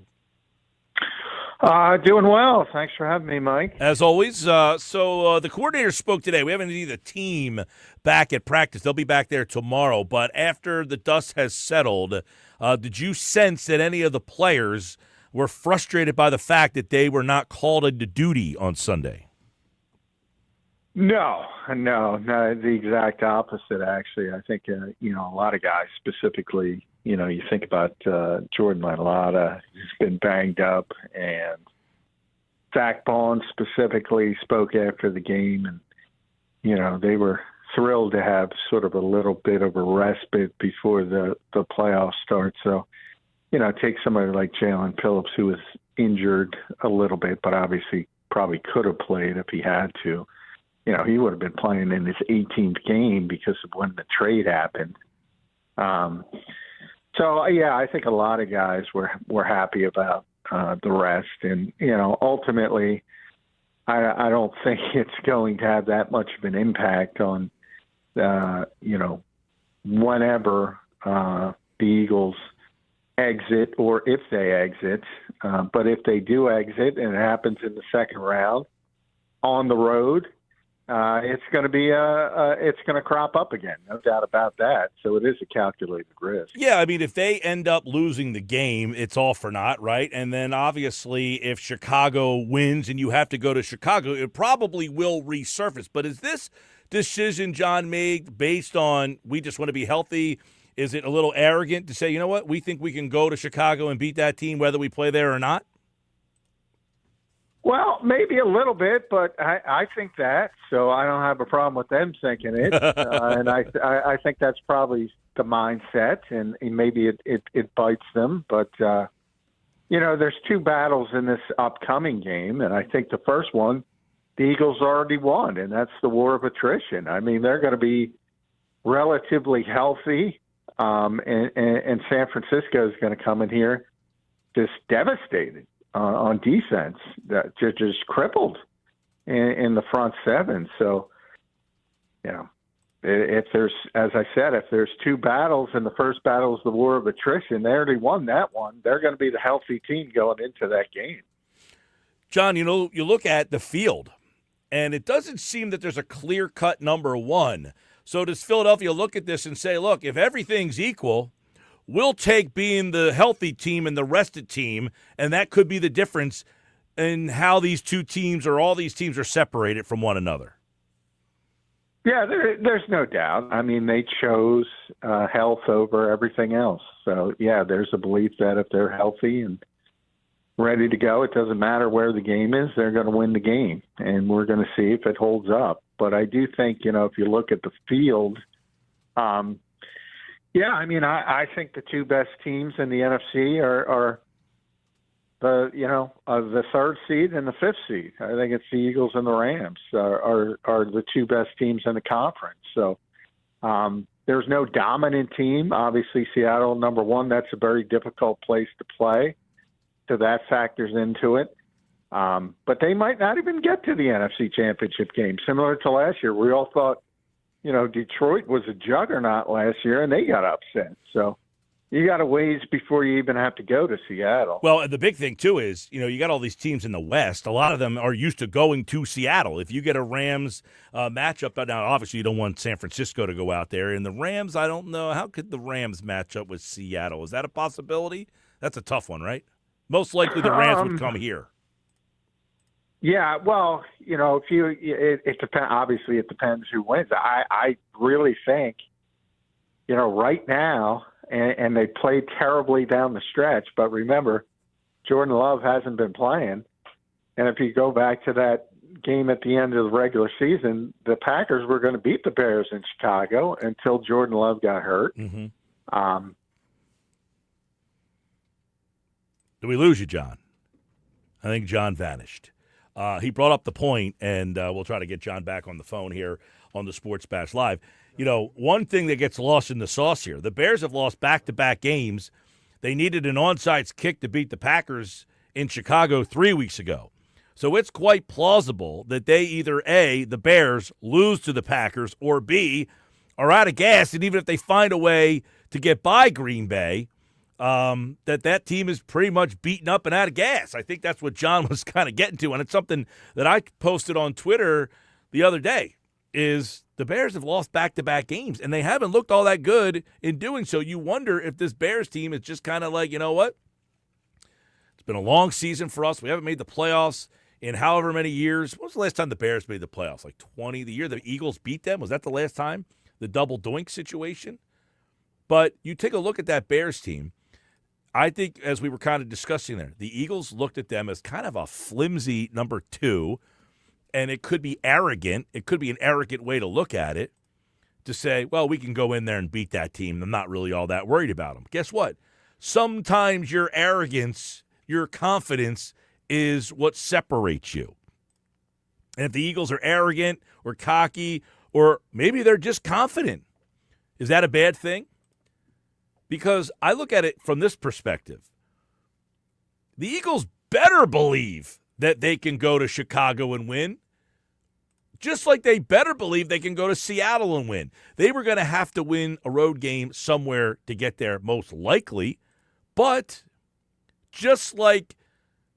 Doing well. Thanks for having me, Mike. As always. So the coordinator spoke today. We haven't seen the team back at practice. They'll be back there tomorrow. But after the dust has settled, did you sense that any of the players were frustrated by the fact that they were not called into duty on Sunday? No, the exact opposite, actually. I think, a lot of guys, specifically, you think about Jordan Mailata, who's been banged up, and Zach Bond specifically spoke after the game, and, they were thrilled to have sort of a little bit of a respite before the playoffs start. So, take somebody like Jalen Phillips, who was injured a little bit, but obviously probably could have played if he had to. He would have been playing in his 18th game because of when the trade happened. I think a lot of guys were happy about the rest. And, ultimately, I don't think it's going to have that much of an impact on, whenever the Eagles exit or if they exit. But if they do exit and it happens in the second round on the road, it's going to be it's going to crop up again, no doubt about that. So it is a calculated risk. Yeah, I mean, if they end up losing the game, it's all for naught, right? And then obviously, if Chicago wins and you have to go to Chicago, it probably will resurface. But is this decision John made based on we just want to be healthy? Is it a little arrogant to say, you know what, we think we can go to Chicago and beat that team whether we play there or not? Well, maybe a little bit, but I think that, so I don't have a problem with them thinking it. And I think that's probably the mindset, and maybe it bites them. But, there's 2 battles in this upcoming game, and I think the first one, the Eagles already won, and that's the war of attrition. I mean, they're going to be relatively healthy, and San Francisco is going to come in here just devastated. On defense, that just crippled in the front 7. So, if there's, as I said, if there's 2 battles and the first battle is the war of attrition, they already won that one. They're going to be the healthy team going into that game. John, you look at the field, and it doesn't seem that there's a clear-cut number 1. So does Philadelphia look at this and say, look, if everything's equal, we'll take being the healthy team and the rested team, and that could be the difference in how these 2 teams or all these teams are separated from one another? Yeah, there's no doubt. I mean, they chose health over everything else. So, yeah, there's a belief that if they're healthy and ready to go, it doesn't matter where the game is, they're going to win the game, and we're going to see if it holds up. But I do think, if you look at the field, yeah, I mean, I think the 2 best teams in the NFC are the 3rd seed and the 5th seed. I think it's the Eagles and the Rams are the 2 best teams in the conference. So there's no dominant team. Obviously, Seattle, number 1, that's a very difficult place to play. So that factors into it. But they might not even get to the NFC Championship game, similar to last year. We all thought, Detroit was a juggernaut last year, and they got upset. So you got a ways before you even have to go to Seattle. Well, and the big thing, too, is, you got all these teams in the West. A lot of them are used to going to Seattle. If you get a Rams matchup, now, obviously, you don't want San Francisco to go out there. And the Rams, I don't know. How could the Rams match up with Seattle? Is that a possibility? That's a tough one, right? Most likely the Rams would come here. Yeah, well, if it depends. Obviously, it depends who wins. I really think, right now, and they played terribly down the stretch. But remember, Jordan Love hasn't been playing, and if you go back to that game at the end of the regular season, the Packers were going to beat the Bears in Chicago until Jordan Love got hurt. Mm-hmm. Did we lose you, John? I think John vanished. He brought up the point, and we'll try to get John back on the phone here on the Sports Bash Live. One thing that gets lost in the sauce here, the Bears have lost back-to-back games. They needed an onside kick to beat the Packers in Chicago 3 weeks ago. So it's quite plausible that they either, A, the Bears, lose to the Packers, or B, are out of gas, and even if they find a way to get by Green Bay, that team is pretty much beaten up and out of gas. I think that's what John was kind of getting to, and it's something that I posted on Twitter the other day, is the Bears have lost back-to-back games, and they haven't looked all that good in doing so. You wonder if this Bears team is just kind of like, you know what? It's been a long season for us. We haven't made the playoffs in however many years. When was the last time the Bears made the playoffs? Like 20? The year the Eagles beat them? Was that the last time? The double doink situation? But you take a look at that Bears team. I think, as we were kind of discussing there, the Eagles looked at them as kind of a flimsy number 2, and it could be arrogant. It could be an arrogant way to look at it, to say, well, we can go in there and beat that team. I'm not really all that worried about them. Guess what? Sometimes your arrogance, your confidence is what separates you. And if the Eagles are arrogant or cocky, or maybe they're just confident, is that a bad thing? Because I look at it from this perspective. The Eagles better believe that they can go to Chicago and win, just like they better believe they can go to Seattle and win. They were going to have to win a road game somewhere to get there, most likely. But just like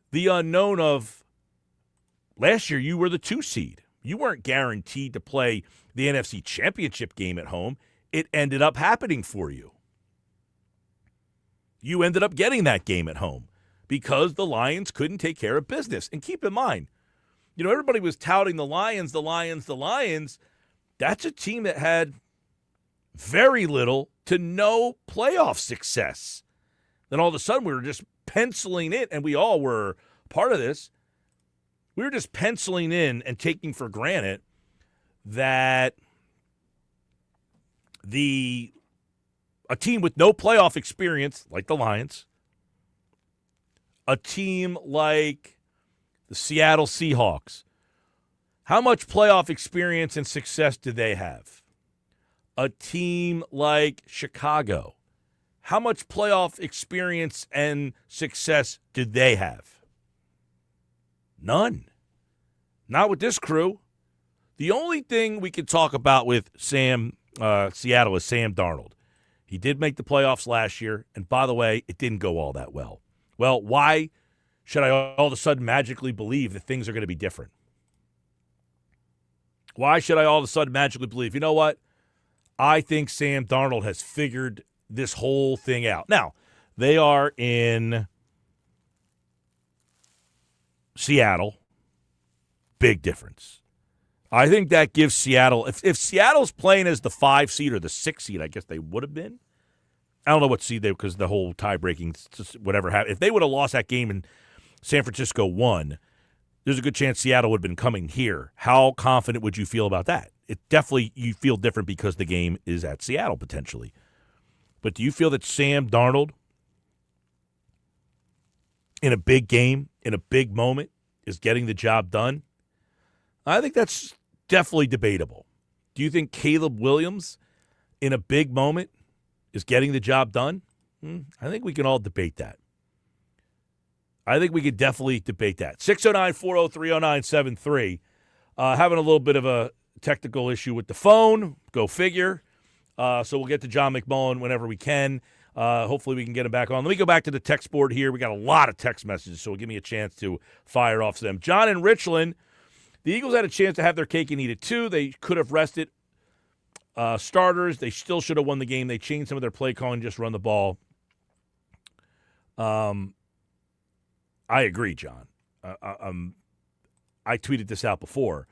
the unknown of last year, you were the 2 seed. You weren't guaranteed to play the NFC Championship game at home. It ended up happening for you. You ended up getting that game at home because the Lions couldn't take care of business. And keep in mind, everybody was touting the Lions. That's a team that had very little to no playoff success. Then all of a sudden we were just penciling in, and we all were part of this. We were just penciling in and taking for granted that a team with no playoff experience, like the Lions, a team like the Seattle Seahawks, how much playoff experience and success do they have? A team like Chicago, how much playoff experience and success did they have? None. Not with this crew. The only thing we could talk about with Seattle is Sam Darnold. He did make the playoffs last year, and by the way, it didn't go all that well. Well, why should I all of a sudden magically believe that things are going to be different? Why should I all of a sudden magically believe, you know what? I think Sam Darnold has figured this whole thing out. Now, they are in Seattle. Big difference. I think that gives Seattle, if Seattle's playing as the 5 seed or the 6 seed, I guess they would have been. I don't know what seed they, because the whole tie-breaking, whatever happened. If they would have lost that game and San Francisco won, there's a good chance Seattle would have been coming here. How confident would you feel about that? It definitely, you feel different because the game is at Seattle potentially. But do you feel that Sam Darnold, in a big game, in a big moment, is getting the job done? I think that's definitely debatable. Do you think Caleb Williams, in a big moment, is getting the job done? I think we can all debate that. I think we could definitely debate that. 609-403-0973. Having a little bit of a technical issue with the phone. Go figure. So we'll get to John McMullen whenever we can. Hopefully we can get him back on. Let me go back to the text board here. We got a lot of text messages, so give me a chance to fire off them. John in Richland. The Eagles had a chance to have their cake and eat it too. They could have rested starters. They still should have won the game. They changed some of their play calling, just run the ball. I agree, John. I tweeted this out before.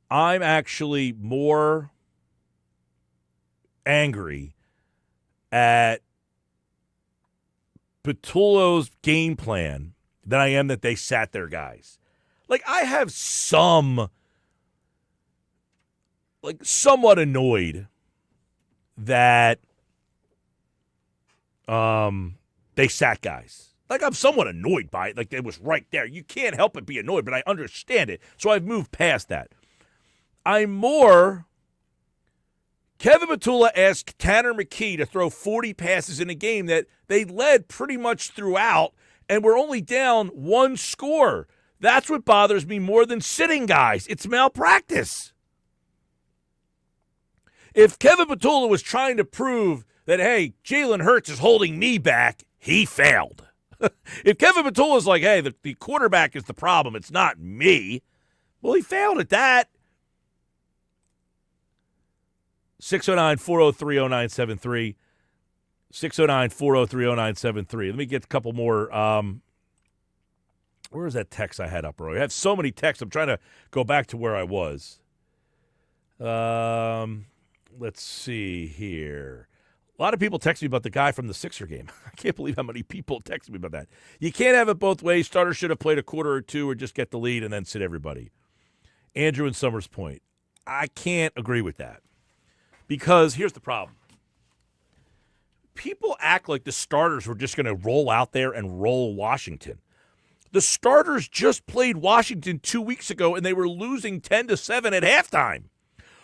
I'm actually more angry at Patullo's game plan than I am that they sat their guys. Like, I have somewhat annoyed that they sat guys. Like, I'm somewhat annoyed by it. Like, it was right there. You can't help but be annoyed, but I understand it. So I've moved past that. I'm more Kevin Patullo asked Tanner McKee to throw 40 passes in a game that they led pretty much throughout and were only down one score. That's what bothers me more than sitting guys. It's malpractice. If Kevin Patullo was trying to prove that, hey, Jalen Hurts is holding me back, he failed. If Kevin Patullo is like, hey, the quarterback is the problem, it's not me, well, he failed at that. 609-403-0973. 609-403-0973. Let me get a couple more. Where was that text I had up earlier? I have so many texts. I'm trying to go back to where I was. Let's see here. A lot of people text me about the guy from the Sixer game. I can't believe how many people text me about that. You can't have it both ways. Starters should have played a quarter or two or just get the lead and then sit everybody. Andrew and Summers Point. I can't agree with that. Because here's the problem. People act like the starters were just going to roll out there and roll Washington. The starters just played Washington 2 weeks ago, and they were losing 10-7 at halftime.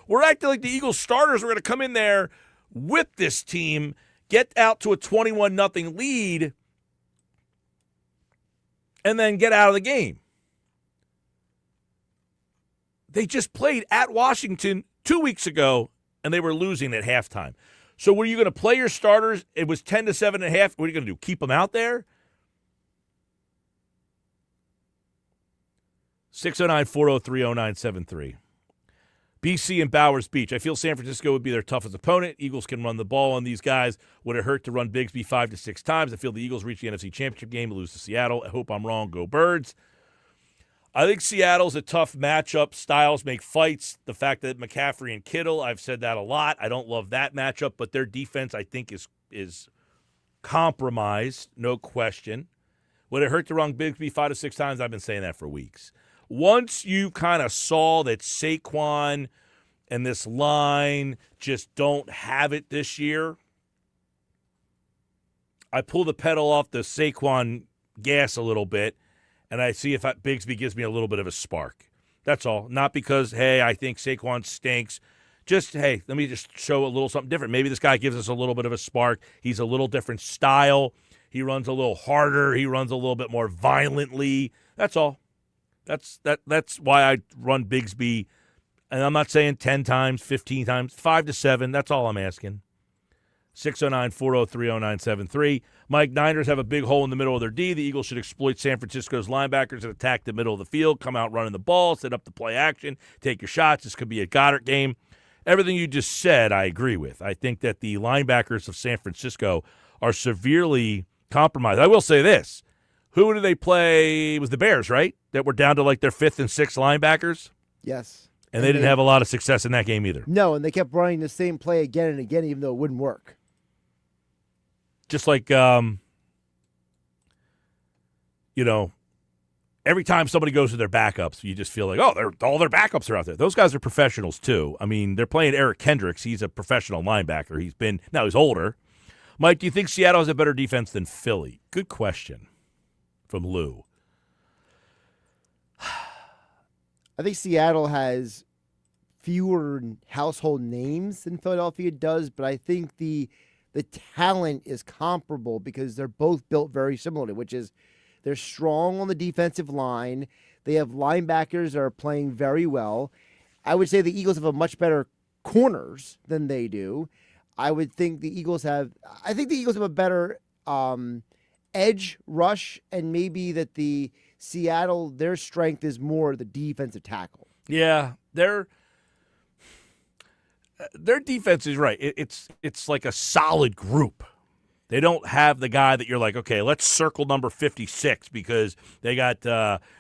We're acting like the Eagles starters are going to come in there with this team, get out to a 21-0 lead, and then get out of the game. They just played at Washington 2 weeks ago, and they were losing at halftime. So were you going to play your starters? It was 10-7 at half. What are you going to do, keep them out there? 609-403-0973. BC and Bowers Beach. I feel San Francisco would be their toughest opponent. Eagles can run the ball on these guys. Would it hurt to run Bigsby 5 to 6 times? I feel the Eagles reach the NFC Championship game and lose to Seattle. I hope I'm wrong. Go Birds. I think Seattle's a tough matchup. Styles make fights. The fact that McCaffrey and Kittle, I've said that a lot. I don't love that matchup, but their defense, I think, is compromised, no question. Would it hurt to run Bigsby 5 to 6 times? I've been saying that for weeks. Once you kind of saw that Saquon and this line just don't have it this year, I pull the pedal off the Saquon gas a little bit, and I see if Bigsby gives me a little bit of a spark. That's all. Not because, hey, I think Saquon stinks. Just, hey, let me just show a little something different. Maybe this guy gives us a little bit of a spark. He's a little different style. He runs a little harder. He runs a little bit more violently. That's all. That's why I run Bigsby, and I'm not saying 10 times, 15 times, 5 to 7. That's all I'm asking. 609-403-0973. Mike, Niners have a big hole in the middle of their D. The Eagles should exploit San Francisco's linebackers and attack the middle of the field, come out running the ball, set up the play action, take your shots. This could be a Goddard game. Everything you just said, I agree with. I think that the linebackers of San Francisco are severely compromised. I will say this. Who did they play? It was the Bears, right? That were down to like their 5th and 6th linebackers? Yes. And they didn't have a lot of success in that game either. No, and they kept running the same play again and again, even though it wouldn't work. Just like, every time somebody goes to their backups, you just feel like, oh, all their backups are out there. Those guys are professionals too. I mean, they're playing Eric Kendricks. He's a professional linebacker. He's older. Mike, do you think Seattle has a better defense than Philly? Good question from Lou. I think Seattle has fewer household names than Philadelphia does, but I think the talent is comparable because they're both built very similarly, which is they're strong on the defensive line. They have linebackers that are playing very well. I would say the Eagles have a much better corners than they do. I think the Eagles have a better edge rush, and maybe that the Seattle, their strength is more the defensive tackle. Yeah, their defense is right. It's like a solid group. They don't have the guy that you're like, okay, let's circle number 56 because they got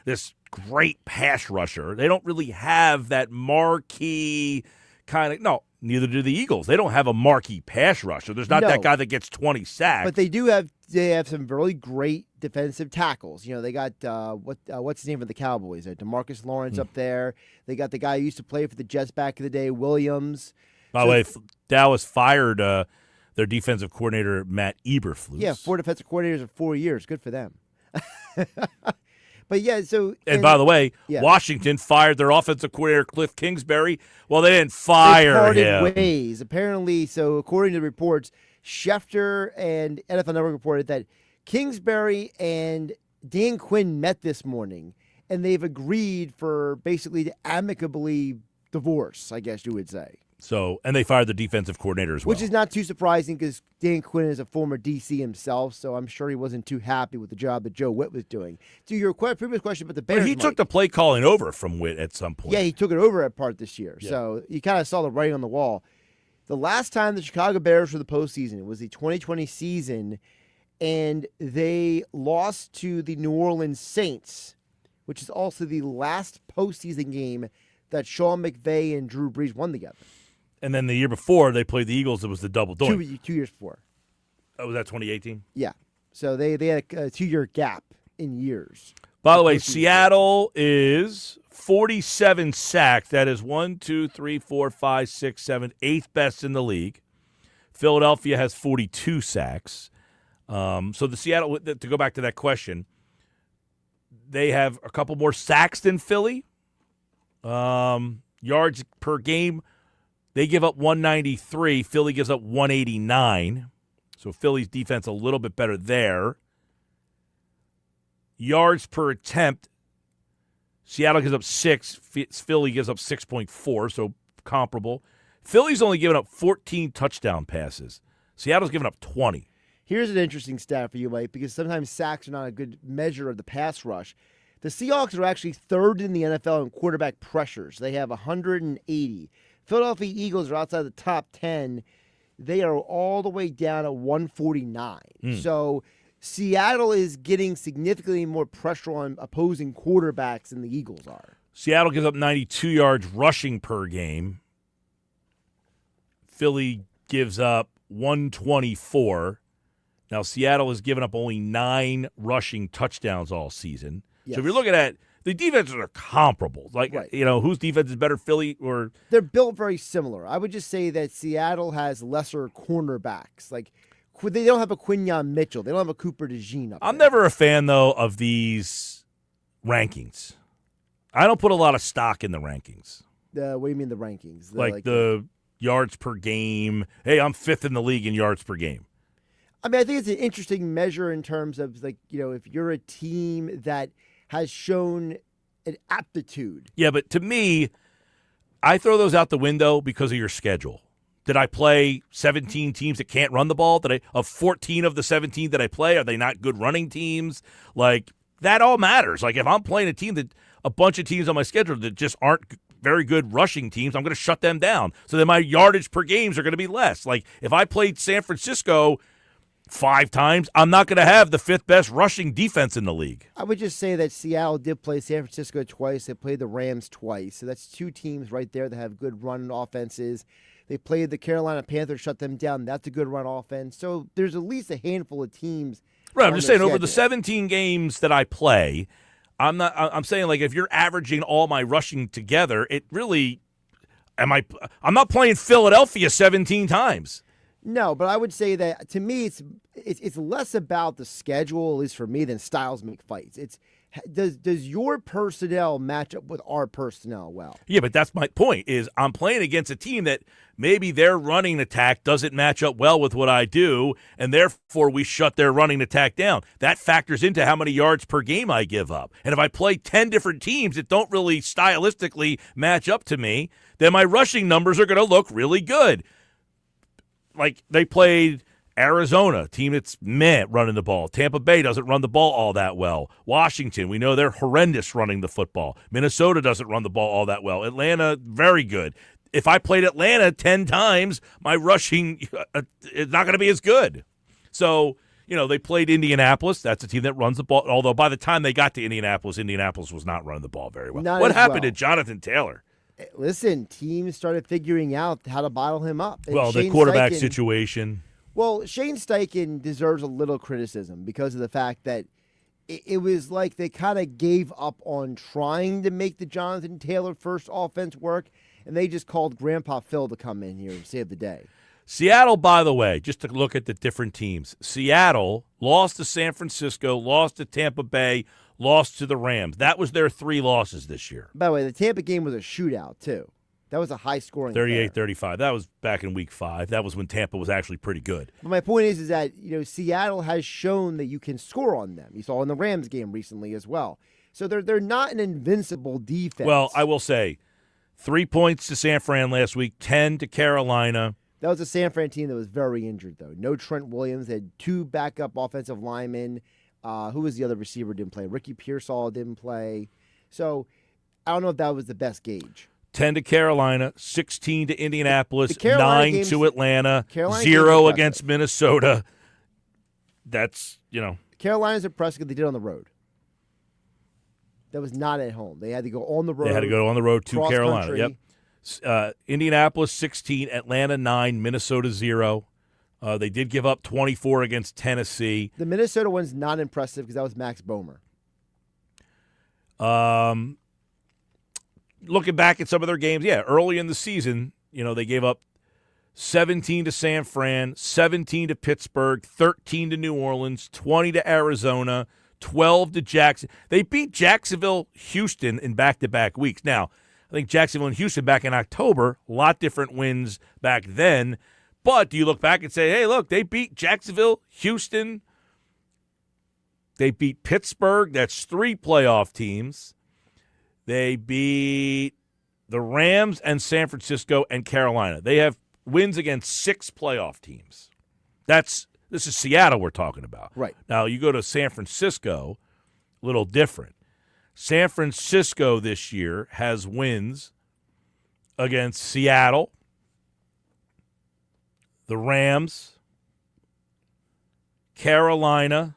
this great pass rusher. They don't really have that marquee kind of – no, neither do the Eagles. They don't have a marquee pass rusher. There's not that guy that gets 20 sacks. But they do have – they have some really great defensive tackles. You know, they got what's his name for the Cowboys? DeMarcus Lawrence up there. They got the guy who used to play for the Jets back in the day, Williams. By the way, Dallas fired their defensive coordinator, Matt Eberflus. Yeah, 4 defensive coordinators in 4 years. Good for them. But, yeah, so – And by the way, Washington fired their offensive coordinator, Cliff Kingsbury. Well, they didn't fire they him. parted ways. Apparently, so according to the reports, Schefter and NFL Network reported that Kingsbury and Dan Quinn met this morning, and they've agreed for basically to amicably divorce, I guess you would say. So, and they fired the defensive coordinator as well. Which is not too surprising because Dan Quinn is a former DC himself, so I'm sure he wasn't too happy with the job that Joe Witt was doing. To your previous question about the Bears, but he took the play calling over from Witt at some point. Yeah, he took it over at part this year. Yeah. So you kind of saw the writing on the wall. The last time the Chicago Bears were the postseason was the 2020 season, and they lost to the New Orleans Saints, which is also the last postseason game that Sean McVay and Drew Brees won together. And then the year before, they played the Eagles. It was the double doink. 2 years before. Oh, was that 2018? Yeah. So they had a 2-year gap in years. By the way, Seattle is 47 sacks. That is 1, 2, 3, 4, 5, 6, 7, 8th best in the league. Philadelphia has 42 sacks. So the Seattle, to go back to that question, they have a couple more sacks than Philly. Yards per game, they give up 193. Philly gives up 189. So Philly's defense a little bit better there. Yards per attempt, Seattle gives up 6. Philly gives up 6.4, so comparable. Philly's only given up 14 touchdown passes. Seattle's given up 20. Here's an interesting stat for you, Mike, because sometimes sacks are not a good measure of the pass rush. The Seahawks are actually 3rd in the NFL in quarterback pressures. They have 180. Philadelphia Eagles are outside the top 10. They are all the way down at 149. So Seattle is getting significantly more pressure on opposing quarterbacks than the Eagles are. Seattle gives up 92 yards rushing per game. Philly gives up 124. Now, Seattle has given up only 9 rushing touchdowns all season. Yes. So if you're looking at the defenses are comparable. Like, whose defense is better, Philly or? They're built very similar. I would just say that Seattle has lesser cornerbacks. Like, they don't have a Quinyon Mitchell. They don't have a Cooper DeJean up there. I'm never a fan, though, of these rankings. I don't put a lot of stock in the rankings. What do you mean the rankings? Like the yards per game. Hey, I'm 5th in the league in yards per game. I mean, I think it's an interesting measure in terms of, if you're a team that has shown an aptitude. Yeah, but to me, I throw those out the window because of your schedule. Did I play 17 teams that can't run the ball? Of 14 of the 17 that I play, are they not good running teams? Like, that all matters. Like, if I'm playing a bunch of teams on my schedule that just aren't very good rushing teams, I'm going to shut them down. So then my yardage per games are going to be less. Like, if I played San Francisco 5 times, I'm not going to have the 5th best rushing defense in the league. I would just say that Seattle did play San Francisco twice. They played the Rams twice. So that's 2 teams right there that have good run offenses. They played the Carolina Panthers, shut them down. That's a good run offense. So there's at least a handful of teams. Right, I'm just saying, over the 17 games that I play, I'm saying, like, if you're averaging all my rushing together, it really I'm not playing Philadelphia 17 times. No, but I would say that to me, it's less about the schedule, at least for me, than styles make fights. It's does your personnel match up with our personnel well? Yeah, but that's my point. Is I'm playing against a team that maybe their running attack doesn't match up well with what I do, and therefore we shut their running attack down. That factors into how many yards per game I give up. And if I play 10 different teams that don't really stylistically match up to me, then my rushing numbers are going to look really good. Like, they played Arizona, a team that's running the ball. Tampa Bay doesn't run the ball all that well. Washington, we know they're horrendous running the football. Minnesota doesn't run the ball all that well. Atlanta, very good. If I played Atlanta 10 times, my rushing is not going to be as good. So, they played Indianapolis. That's a team that runs the ball. Although by the time they got to Indianapolis was not running the ball very well. Not What as happened well. to Jonathan Taylor? Listen, teams started figuring out how to bottle him up. And Well, the Shane quarterback Steichen- situation. Well, Shane Steichen deserves a little criticism because of the fact that it was like they kind of gave up on trying to make the Jonathan Taylor first offense work, and they just called Grandpa Phil to come in here and save the day. Seattle, by the way, just to look at the different teams. Seattle lost to San Francisco, lost to Tampa Bay, lost to the Rams. That was their 3 losses this year. By the way, the Tampa game was a shootout, too. That was a high-scoring 38-35. That was back in Week 5. That was when Tampa was actually pretty good. But my point is that Seattle has shown that you can score on them. You saw in the Rams game recently as well. So they're not an invincible defense. Well, I will say 3 points to San Fran last week, 10 to Carolina. That was a San Fran team that was very injured, though. No Trent Williams. They had 2 backup offensive linemen. Who was the other receiver didn't play? Ricky Pearsall didn't play. So I don't know if that was the best gauge. 10 to Carolina, 16 to Indianapolis, The Carolina 9 to Atlanta, Carolina 0 game's against Minnesota. That's, Carolina's impressive because they did it on the road. That was not at home. They had to go on the road. They had to go on the road to cross Carolina. country. Yep. Indianapolis 16, Atlanta 9, Minnesota 0. They did give up 24 against Tennessee. The Minnesota one's not impressive because that was Max Bomer. Looking back at some of their games, early in the season, they gave up 17 to San Fran, 17 to Pittsburgh, 13 to New Orleans, 20 to Arizona, 12 to Jackson. They beat Jacksonville, Houston in back-to-back weeks. Now, I think Jacksonville and Houston back in October, a lot different wins back then. But do you look back and say, hey, look, they beat Jacksonville, Houston. They beat Pittsburgh. That's 3 playoff teams. They beat the Rams and San Francisco and Carolina. They have wins against 6 playoff teams. This is Seattle we're talking about. Right. Now, you go to San Francisco, a little different. San Francisco this year has wins against Seattle, the Rams, Carolina,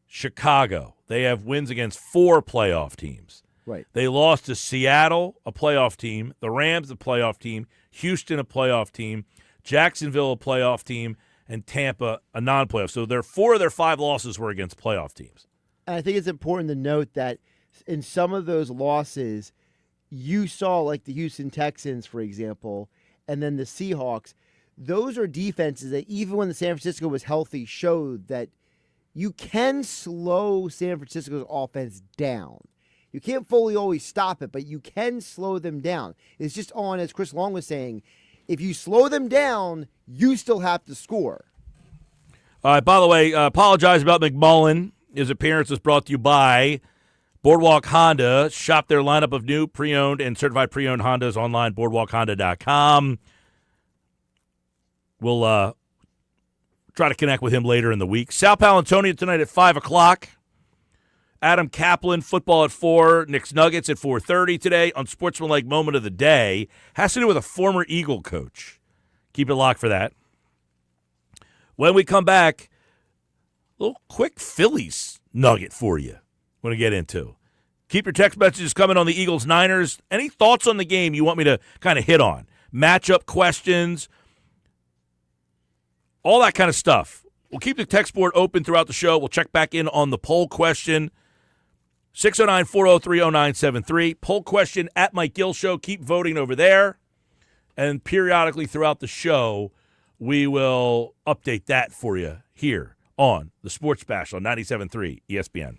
Chicago. They have wins against 4 playoff teams. Right. They lost to Seattle, a playoff team, the Rams, a playoff team, Houston, a playoff team, Jacksonville, a playoff team, and Tampa, a non-playoff. So 4 of their 5 losses were against playoff teams. And I think it's important to note that in some of those losses, you saw like the Houston Texans, for example, and then the Seahawks. Those are defenses that even when the San Francisco was healthy showed that you can slow San Francisco's offense down. You can't fully always stop it, but you can slow them down. It's just on, as Chris Long was saying, if you slow them down, you still have to score. All right, by the way, apologize about McMullen. His appearance was brought to you by Boardwalk Honda. Shop their lineup of new, pre-owned, and certified pre-owned Hondas online, boardwalkhonda.com. We'll try to connect with him later in the week. Sal Paolantonio tonight at 5 o'clock. Adam Caplan, football at 4. Knicks Nuggets at 4:30 today on Sportsmanlike Moment of the Day. Has to do with a former Eagle coach. Keep it locked for that. When we come back, a little quick Phillies nugget for you. Want to get into. Keep your text messages coming on the Eagles-Niners. Any thoughts on the game you want me to kind of hit on? Matchup questions, all that kind of stuff. We'll keep the text board open throughout the show. We'll check back in on the poll question. 609-403-0973. Poll question at Mike Gill Show. Keep voting over there. And periodically throughout the show, we will update that for you here on the Sports Bash on 97.3 ESPN.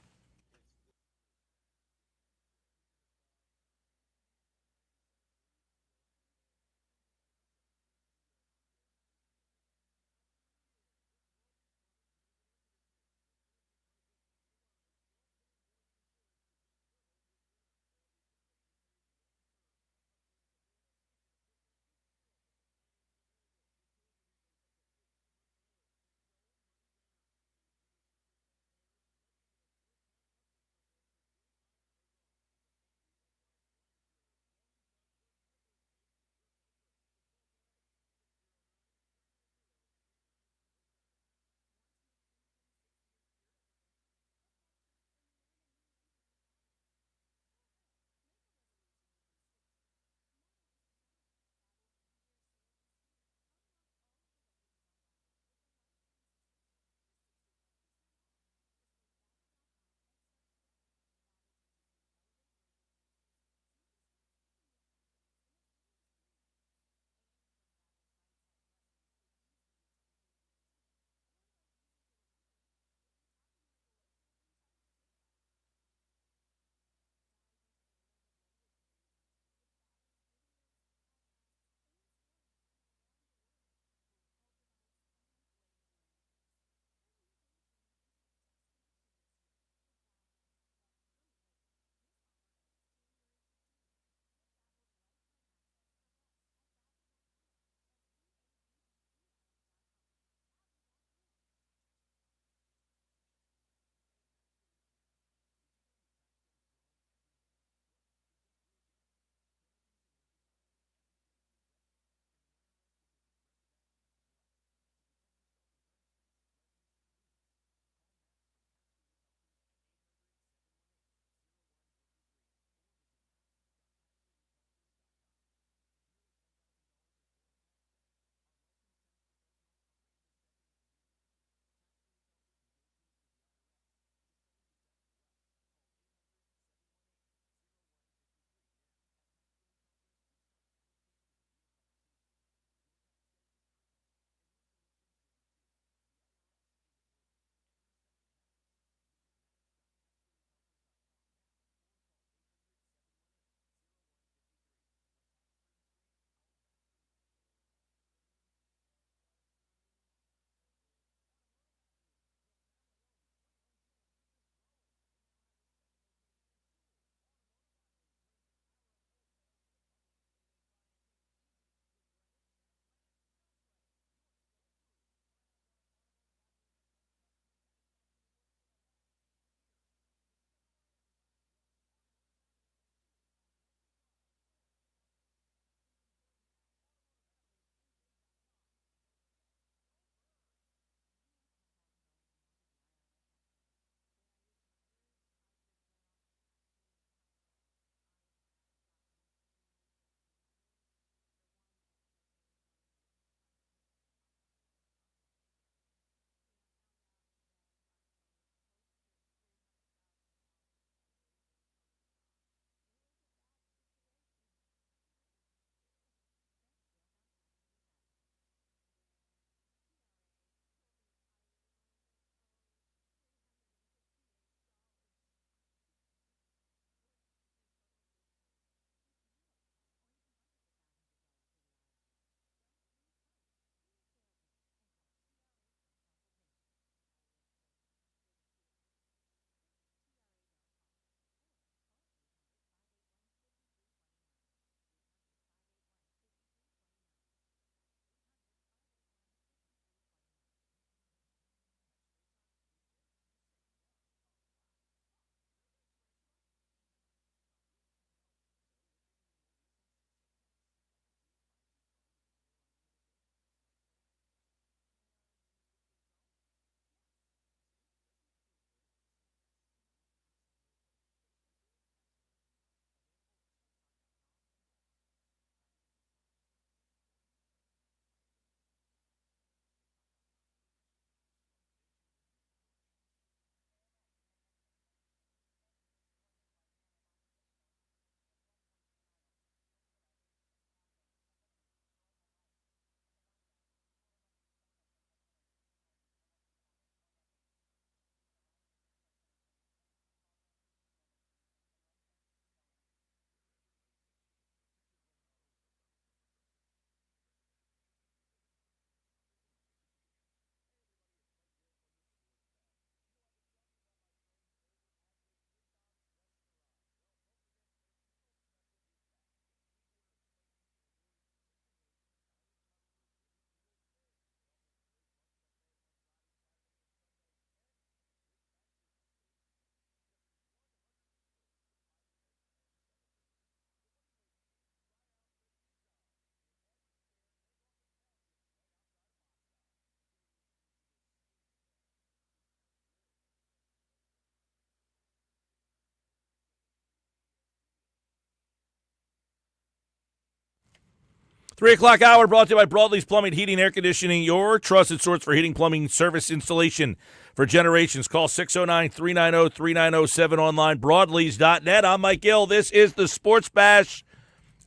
3 o'clock hour brought to you by Broadleaf's Plumbing, Heating, Air Conditioning, your trusted source for heating, plumbing, service, installation for generations. Call 609-390-3907 online, broadleafs.net. I'm Mike Gill. This is the Sports Bash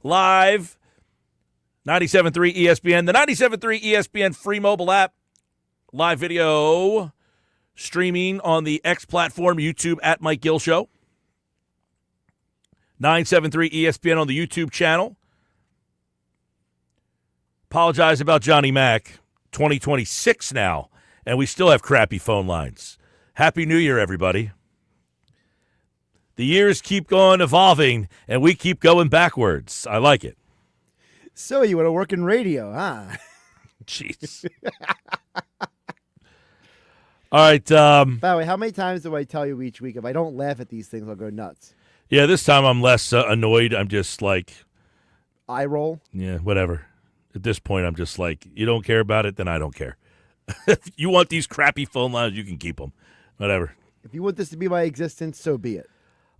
live, 97.3 ESPN, the 97.3 ESPN free mobile app, live video streaming on the X platform, YouTube at Mike Gill Show. 973 ESPN on the YouTube channel. Apologize about Johnny Mac. 2026 now, and we still have crappy phone lines. Happy New Year, everybody. The years keep going, evolving, and we keep going backwards. I like it. So you want to work in radio, huh? Jeez. All right. By the way, how many times do I tell you each week if I don't laugh at these things, I'll go nuts? Yeah, this time I'm less annoyed. I'm just like, Eye roll. yeah, whatever. At this point, I'm just like, you don't care about it, then I don't care. If you want these crappy phone lines, you can keep them. Whatever. If you want this to be my existence, so be it.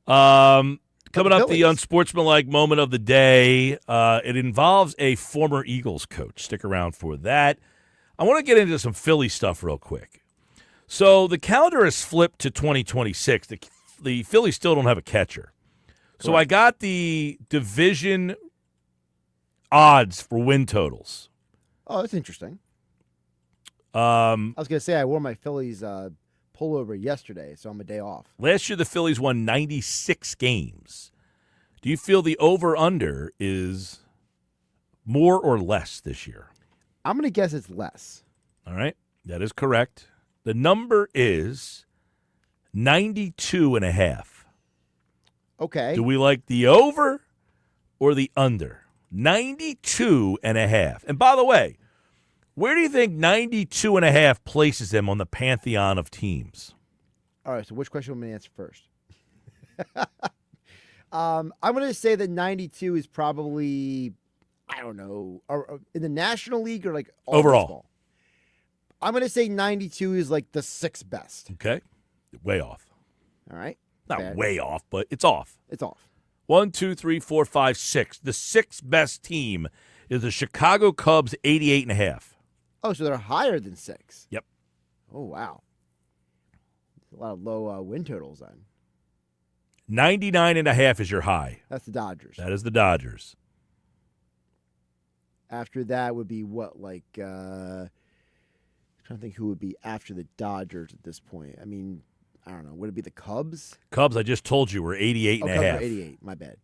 Coming up, the Phillies. unsportsmanlike moment of the day. It involves a former Eagles coach. Stick around for that. I want to get into some Philly stuff real quick. So the calendar is flipped to 2026. The Phillies still don't have a catcher. So I got the division odds for win totals. Oh, that's interesting. I was going to say I wore my Phillies pullover yesterday, so I'm a day off. Last year, the Phillies won 96 games. Do you feel the over-under is more or less this year? I'm going to guess it's less. All right. That is correct. The number is 92.5. Okay. Do we like the over or the under? 92.5. And by the way, where do you think 92.5 places them on the pantheon of teams? All right, so which question am I going to answer first? I'm going to say that 92 is probably, I don't know, in the National League or like all Overall. baseball? I'm going to say 92 is like the sixth best. Okay. Way off. All right. Not Bad. way off, but it's off. It's off. 1, 2, 3, 4, 5, 6. The sixth best team is the Chicago Cubs, 88.5. Oh, so they're higher than 6. Yep. Oh, wow. A lot of low win totals then. 99.5 is your high. That's the Dodgers. That is the Dodgers. After that would be what, like, I'm trying to think who would be after the Dodgers at this point. I mean, I don't know. Would it be the Cubs? Cubs, I just told you, were 88.5. Cubs are 88. My bad.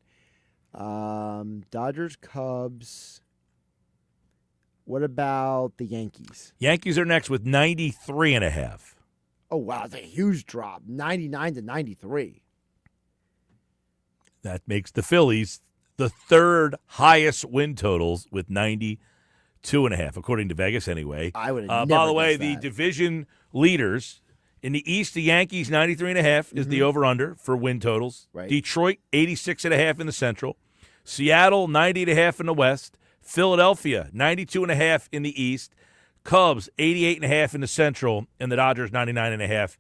Dodgers, Cubs. What about the Yankees? Yankees are next with 93.5. Oh, wow. That's a huge drop. 99 to 93. That makes the Phillies the third highest win totals with 92.5, according to Vegas anyway. I would have never By the way, guessed the that. division leaders in the East, the Yankees 93.5 is the over/under for win totals. Right. Detroit 86.5 in the Central. Seattle 90.5 in the West. Philadelphia 92.5 in the East. Cubs 88.5 in the Central, and the Dodgers 99.5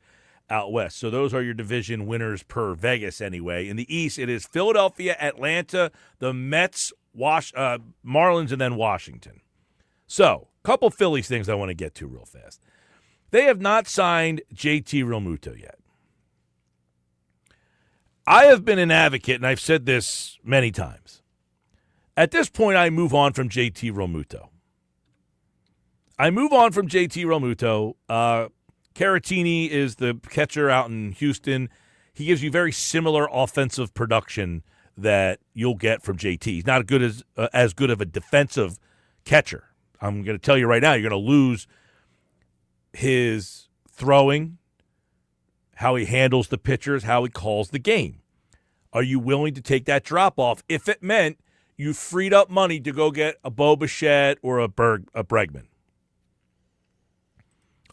out west. So those are your division winners per Vegas anyway. In the East, it is Philadelphia, Atlanta, the Mets, Marlins, and then Washington. So, couple Phillies things I want to get to real fast. They have not signed JT Realmuto yet. I have been an advocate, and I've said this many times. At this point, I move on from JT Realmuto. Caratini is the catcher out in Houston. He gives you very similar offensive production that you'll get from JT. He's not as good of a defensive catcher. I'm going to tell you right now, you're going to lose his throwing, how he handles the pitchers, how he calls the game. Are you willing to take that drop off if it meant you freed up money to go get a Bo Bichette or a Bregman?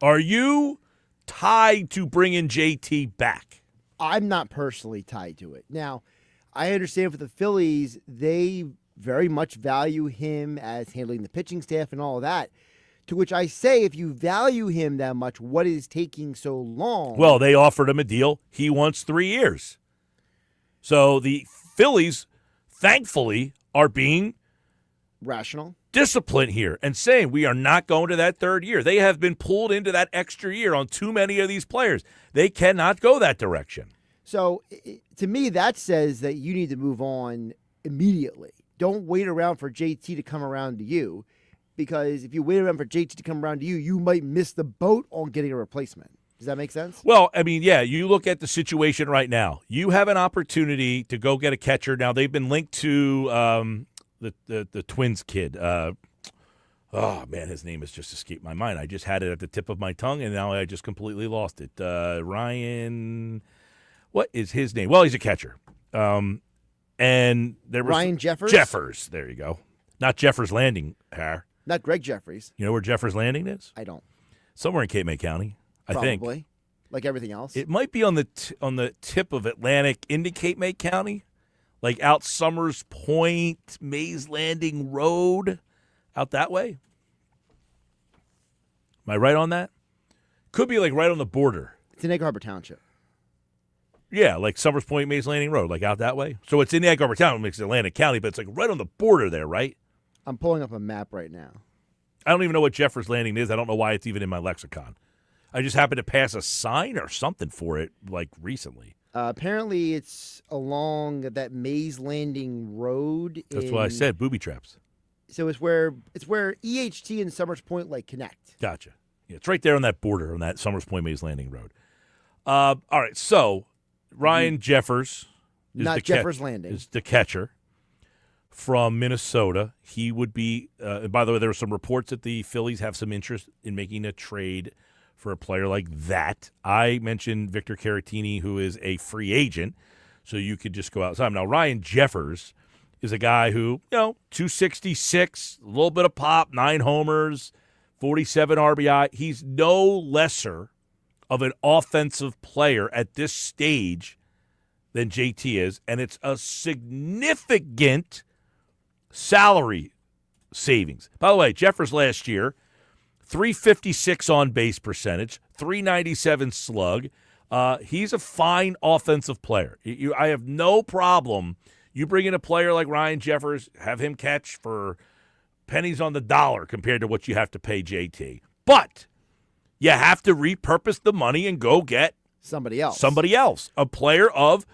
Are you tied to bringing JT back? I'm not personally tied to it. Now, I understand for the Phillies, they very much value him as handling the pitching staff and all of that. To which I say, if you value him that much, what is taking so long? Well, they offered him a deal. He wants 3 years. So the Phillies, thankfully, are being Rational. discipline here and saying we are not going to that third year. They have been pulled into that extra year on too many of these players. They cannot go that direction. So to me, that says that you need to move on immediately. Don't wait around for JT to come around to you, because if you wait around for JT to come around to you, you might miss the boat on getting a replacement. Does that make sense? Well, I mean, yeah, you look at the situation right now. You have an opportunity to go get a catcher. Now, they've been linked to the Twins kid. Oh, man, his name has just escaped my mind. I just had it at the tip of my tongue, and now I just completely lost it. Ryan, what is his name? Well, he's a catcher. And there was Ryan Jeffers? Jeffers, there you go. Not Jeffers Landing, Har. Not Greg Jeffries. You know where Jeffers Landing is? I don't. Somewhere in Cape May County, I think. Probably. Like everything else. It might be on the tip of Atlantic into Cape May County, like out Summers Point, Mays Landing Road, out that way. Am I right on that? Could be like right on the border. It's in Egg Harbor Township. Yeah, like Summers Point, Mays Landing Road, like out that way. So it's in Egg Harbor Town, makes it Atlantic County, but it's like right on the border there, right? I'm pulling up a map right now. I don't even know what Jeffers Landing is. I don't know why it's even in my lexicon. I just happened to pass a sign or something for it, like, recently. Apparently, it's along that Mays Landing Road. That's what I said, booby traps. So it's where EHT and Summers Point like connect. Gotcha. Yeah, it's right there on that border, on that Summers Point, Mays Landing Road. All right, so Ryan Jeffers is Not Jeffers Landing. Is the catcher from Minnesota. He would be, by the way, there were some reports that the Phillies have some interest in making a trade for a player like that. I mentioned Victor Caratini, who is a free agent, so you could just go outside. Now, Ryan Jeffers is a guy who, 266, a little bit of pop, 9 homers, 47 RBI. He's no lesser of an offensive player at this stage than JT is, and it's a significant salary savings. By the way, Jeffers last year, 356 on base percentage, 397 slug. He's a fine offensive player. I have no problem. You bring in a player like Ryan Jeffers, have him catch for pennies on the dollar compared to what you have to pay JT. But you have to repurpose the money and go get Somebody else. A player of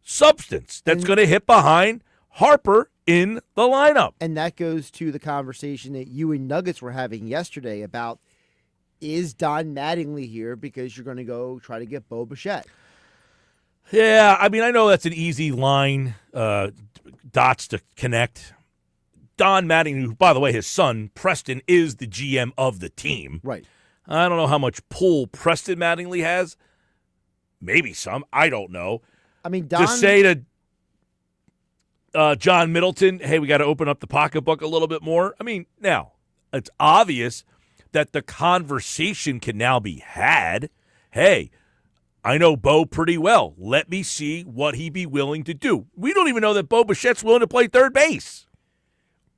substance that's going to hit behind Harper in the lineup. And that goes to the conversation that you and Nuggets were having yesterday about, is Don Mattingly here because you're going to go try to get Bo Bichette? Yeah, I mean, I know that's an easy line, dots to connect. Don Mattingly, who, by the way, his son, Preston, is the GM of the team. Right. I don't know how much pull Preston Mattingly has. Maybe some. I don't know. I mean, Don... To say to John Middleton, hey, we got to open up the pocketbook a little bit more. I mean, now, it's obvious that the conversation can now be had. Hey, I know Bo pretty well. Let me see what he'd be willing to do. We don't even know that Bo Bichette's willing to play third base.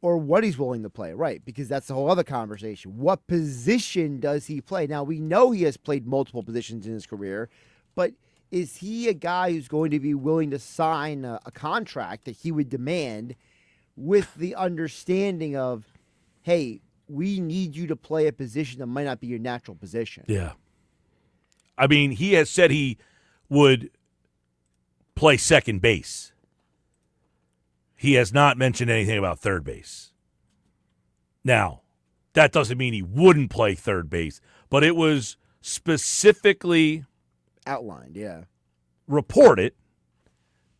Or what he's willing to play, right? Because that's the whole other conversation. What position does he play? Now, we know he has played multiple positions in his career, but is he a guy who's going to be willing to sign a contract that he would demand with the understanding of, hey, we need you to play a position that might not be your natural position? Yeah. I mean, he has said he would play second base. He has not mentioned anything about third base. Now, that doesn't mean he wouldn't play third base, but it was specifically outlined, reported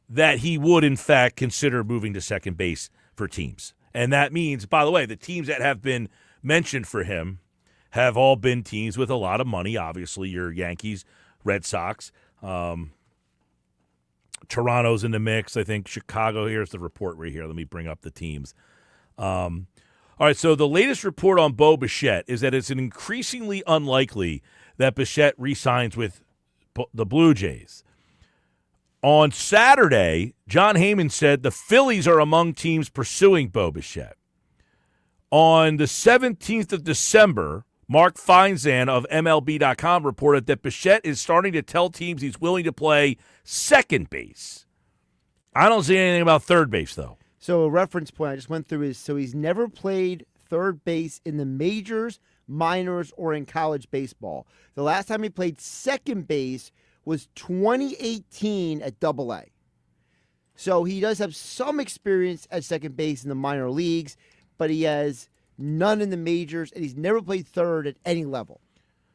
that he would, in fact, consider moving to second base for teams. And that means, by the way, the teams that have been mentioned for him have all been teams with a lot of money. Obviously, your Yankees, Red Sox, Toronto's in the mix. I think Chicago. Here's the report right here. Let me bring up the teams. All right, so the latest report on Bo Bichette is that it's an increasingly unlikely that Bichette re-signs with the Blue Jays. On Saturday, John Heyman said the Phillies are among teams pursuing Bo Bichette. On the 17th of December, Mark Feinzan of MLB.com reported that Bichette is starting to tell teams he's willing to play second base. I don't see anything about third base, though. So a reference point I just went through is so he's never played third base in the majors, minors, or in college baseball. The last time he played second base was 2018 at Double-A. So he does have some experience at second base in the minor leagues, but he has none in the majors, and he's never played third at any level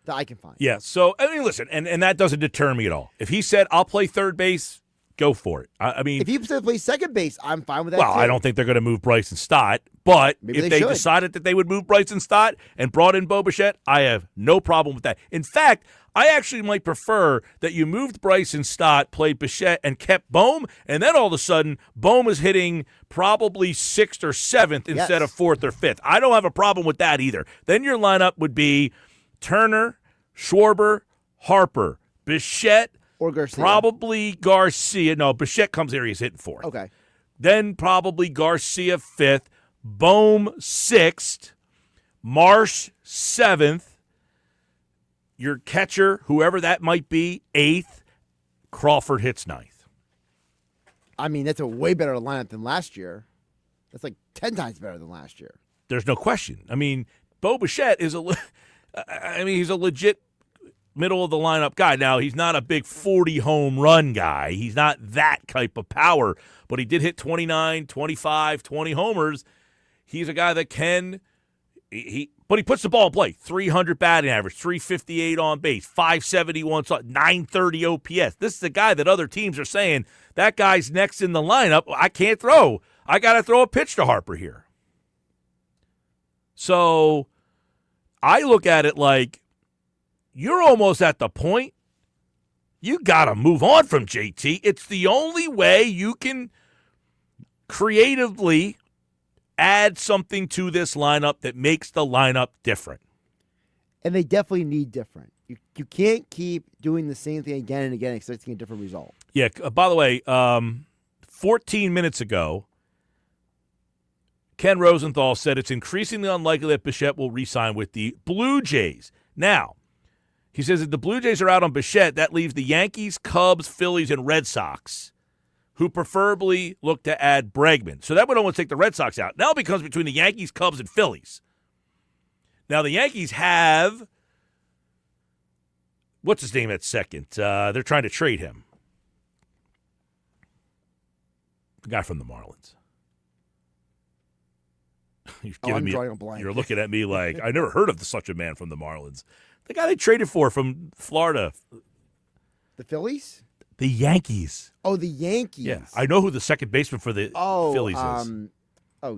that I can find. Yeah, so, I mean, listen, and that doesn't deter me at all. If he said, I'll play third base, go for it. I mean, if he plays second base, I'm fine with that. well, too. I don't think they're going to move Bryson Stott, but Maybe if they they should. decided that they would move Bryson Stott and brought in Bo Bichette, I have no problem with that. In fact, I actually might prefer that you moved Bryson Stott, played Bichette, and kept Bohm, and then all of a sudden, Bohm is hitting probably 6th or 7th instead of 4th or 5th. I don't have a problem with that either. Then your lineup would be Turner, Schwarber, Harper, Bichette, Or Garcia. probably Garcia. No, Bichette comes here, he's hitting 4th. Okay. Then probably Garcia 5th, Bohm 6th, Marsh 7th, your catcher, whoever that might be, 8th, Crawford hits 9th. I mean, that's a way better lineup than last year. That's like 10 times better than last year. There's no question. I mean, Bo Bichette is he's a legit middle of the lineup guy. Now, he's not a big 40 home run guy. He's not that type of power, but he did hit 29, 25, 20 homers. He's a guy that can but he puts the ball in play. 300 batting average, 358 on base, 571, 930 OPS. This is a guy that other teams are saying, that guy's next in the lineup. I can't throw. I got to throw a pitch to Harper here. So I look at it like you're almost at the point you got to move on from JT. It's the only way you can creatively add something to this lineup that makes the lineup different. And they definitely need different. You can't keep doing the same thing again and again expecting a different result. Yeah, by the way, 14 minutes ago, Ken Rosenthal said it's increasingly unlikely that Bichette will re-sign with the Blue Jays. Now, he says if the Blue Jays are out on Bichette, that leaves the Yankees, Cubs, Phillies, and Red Sox, who preferably look to add Bregman. So that would almost take the Red Sox out. Now it becomes between the Yankees, Cubs, and Phillies. Now the Yankees have, what's his name at second? They're trying to trade him. The guy from the Marlins. Drawing a blank. You're looking at me like, I never heard of such a man from the Marlins. The guy they traded for from Florida. The Phillies? The Yankees. Oh, the Yankees. Yeah, I know who the second baseman for the Phillies is.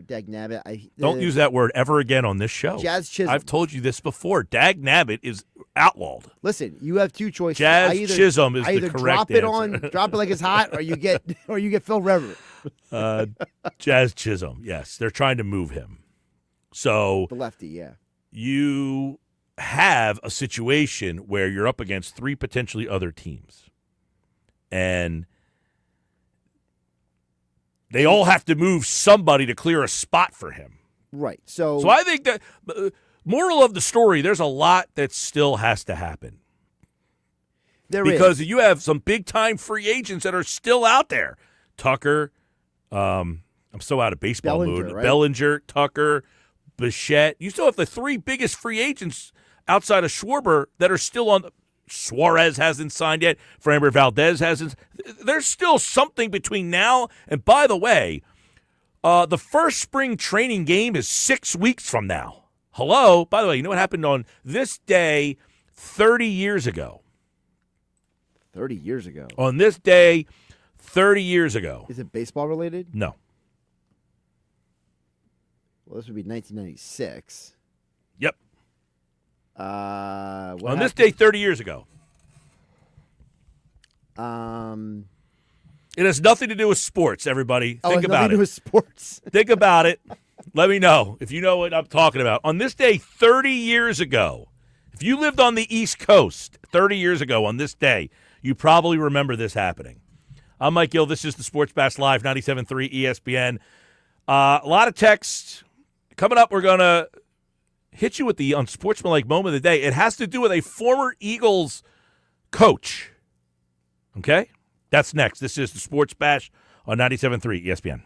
Dag Nabbit. Don't use that word ever again on this show. Jazz Chisholm. I've told you this before. Dag Nabbit is outlawed. Listen, you have two choices. Jazz Chisholm is the correct answer. Drop it like it's hot, or you get Phil Revere. Jazz Chisholm, yes. They're trying to move him. So The lefty, yeah. you have a situation where you're up against 3 potentially other teams. And they all have to move somebody to clear a spot for him. Right. So I think that moral of the story, there's a lot that still has to happen. Because you have some big-time free agents that are still out there. Tucker, I'm so out of baseball Bellinger, mood. right? Bellinger, Tucker, Bichette. You still have the 3 biggest free agents outside of Schwarber that are still on – Suarez hasn't signed yet. Framber Valdez hasn't. There's still something between now and, by the way, the first spring training game is 6 weeks from now. Hello? By the way, you know what happened on this day 30 years ago? 30 years ago. On this day 30 years ago. Is it baseball related? No. Well, this would be 1996. Yep. On this day 30 years ago. It has nothing to do with sports, everybody. Think about nothing to do it. with sports. Think about it. Let me know if you know what I'm talking about. On this day 30 years ago, if you lived on the East Coast 30 years ago on this day, you probably remember this happening. I'm Mike Gill. This is the Sports Bash Live, 97.3 ESPN. A lot of texts. Coming up, we're going to hit you with the unsportsmanlike moment of the day. It has to do with a former Eagles coach. Okay? That's next. This is the Sports Bash on 97.3 ESPN.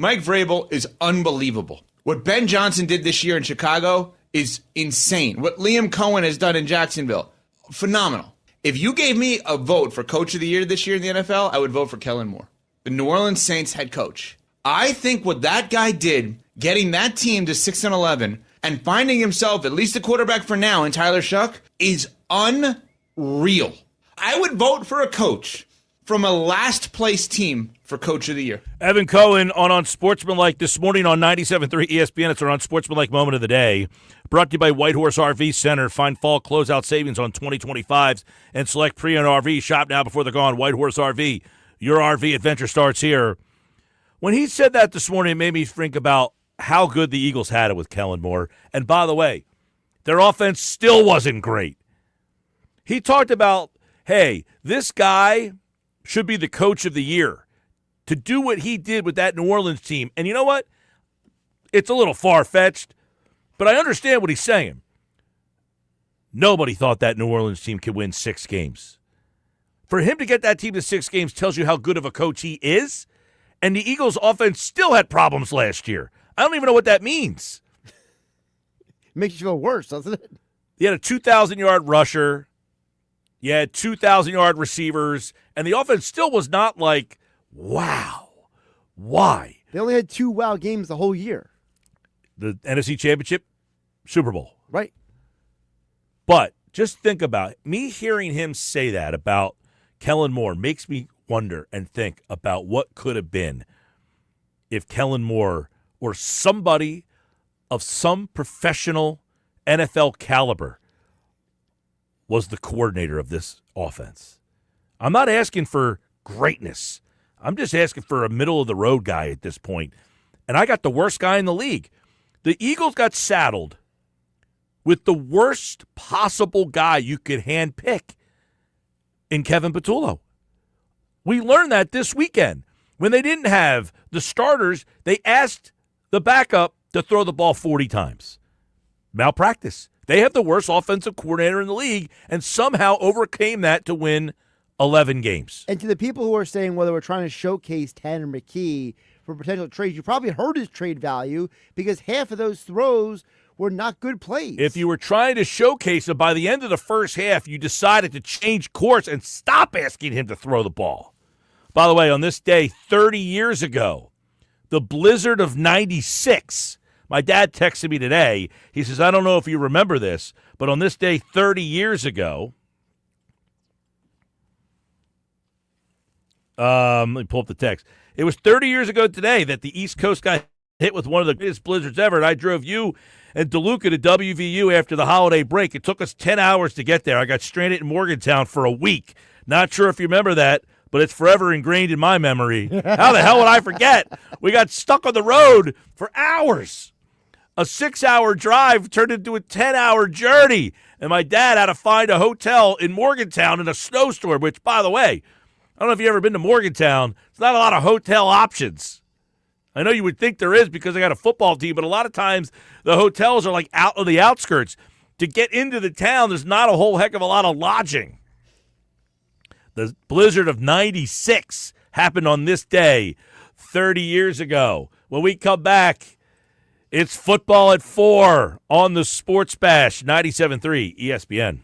Mike Vrabel is unbelievable. What Ben Johnson did this year in Chicago is insane. What Liam Cohen has done in Jacksonville, phenomenal. If you gave me a vote for Coach of the Year this year in the NFL, I would vote for Kellen Moore, the New Orleans Saints head coach. I think what that guy did, getting that team to 6-11 and finding himself at least a quarterback for now in Tyler Shuck, is unreal. I would vote for a coach from a last place team for Coach of the Year. Evan Cohen on Unsportsmanlike this morning on 97.3 ESPN. It's our Unsportsmanlike moment of the day. Brought to you by Whitehorse RV Center. Find fall closeout savings on 2025s and select pre-owned RV. Shop now before they're gone. Whitehorse RV. Your RV adventure starts here. When he said that this morning, it made me think about how good the Eagles had it with Kellen Moore. And by the way, their offense still wasn't great. He talked about, hey, this guy should be the coach of the year to do what he did with that New Orleans team. And you know what? It's a little far-fetched, but I understand what he's saying. Nobody thought that New Orleans team could win 6 games. For him to get that team to 6 games tells you how good of a coach he is, and the Eagles' offense still had problems last year. I don't even know what that means. Makes you feel worse, doesn't it? You had a 2,000-yard rusher. You had 2,000-yard receivers, and the offense still was not like, wow, why? They only had 2 wow games the whole year. The NFC Championship, Super Bowl. Right. But just think about it. Me hearing him say that about Kellen Moore makes me wonder and think about what could have been if Kellen Moore or somebody of some professional NFL caliber was the coordinator of this offense. I'm not asking for greatness. I'm just asking for a middle-of-the-road guy at this point. And I got the worst guy in the league. The Eagles got saddled with the worst possible guy you could handpick in Kevin Patullo. We learned that this weekend. When they didn't have the starters, they asked the backup to throw the ball 40 times. Malpractice. They have the worst offensive coordinator in the league and somehow overcame that to win 11 games. And to the people who are saying, well, they were trying to showcase Tanner McKee for potential trades, you probably heard his trade value because half of those throws were not good plays. If you were trying to showcase him, by the end of the first half, you decided to change course and stop asking him to throw the ball. By the way, on this day 30 years ago, the blizzard of 96, my dad texted me today. He says, I don't know if you remember this, but on this day 30 years ago, let me pull up the text. It was 30 years ago today that the East Coast got hit with one of the greatest blizzards ever, and I drove you and DeLuca to WVU after the holiday break. It took us 10 hours to get there. I got stranded in Morgantown for a week. Not sure if you remember that, but it's forever ingrained in my memory. How the hell would I forget? We got stuck on the road for hours. A 6-hour drive turned into a 10-hour journey, and my dad had to find a hotel in Morgantown in a snowstorm, which, by the way, I don't know if you've ever been to Morgantown. It's not a lot of hotel options. I know you would think there is because they got a football team, but a lot of times the hotels are like out of the outskirts. To get into the town, there's not a whole heck of a lot of lodging. The blizzard of 96 happened on this day 30 years ago. When we come back, it's football at 4 on the Sports Bash, 97.3 ESPN.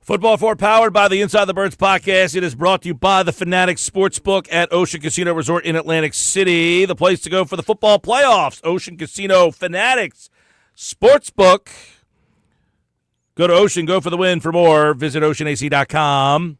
Football 4 powered by the Inside the Birds podcast. It is brought to you by the Fanatics Sportsbook at Ocean Casino Resort in Atlantic City. The place to go for the football playoffs. Ocean Casino Fanatics Sportsbook. Go to Ocean, go for the win. For more, visit oceanac.com.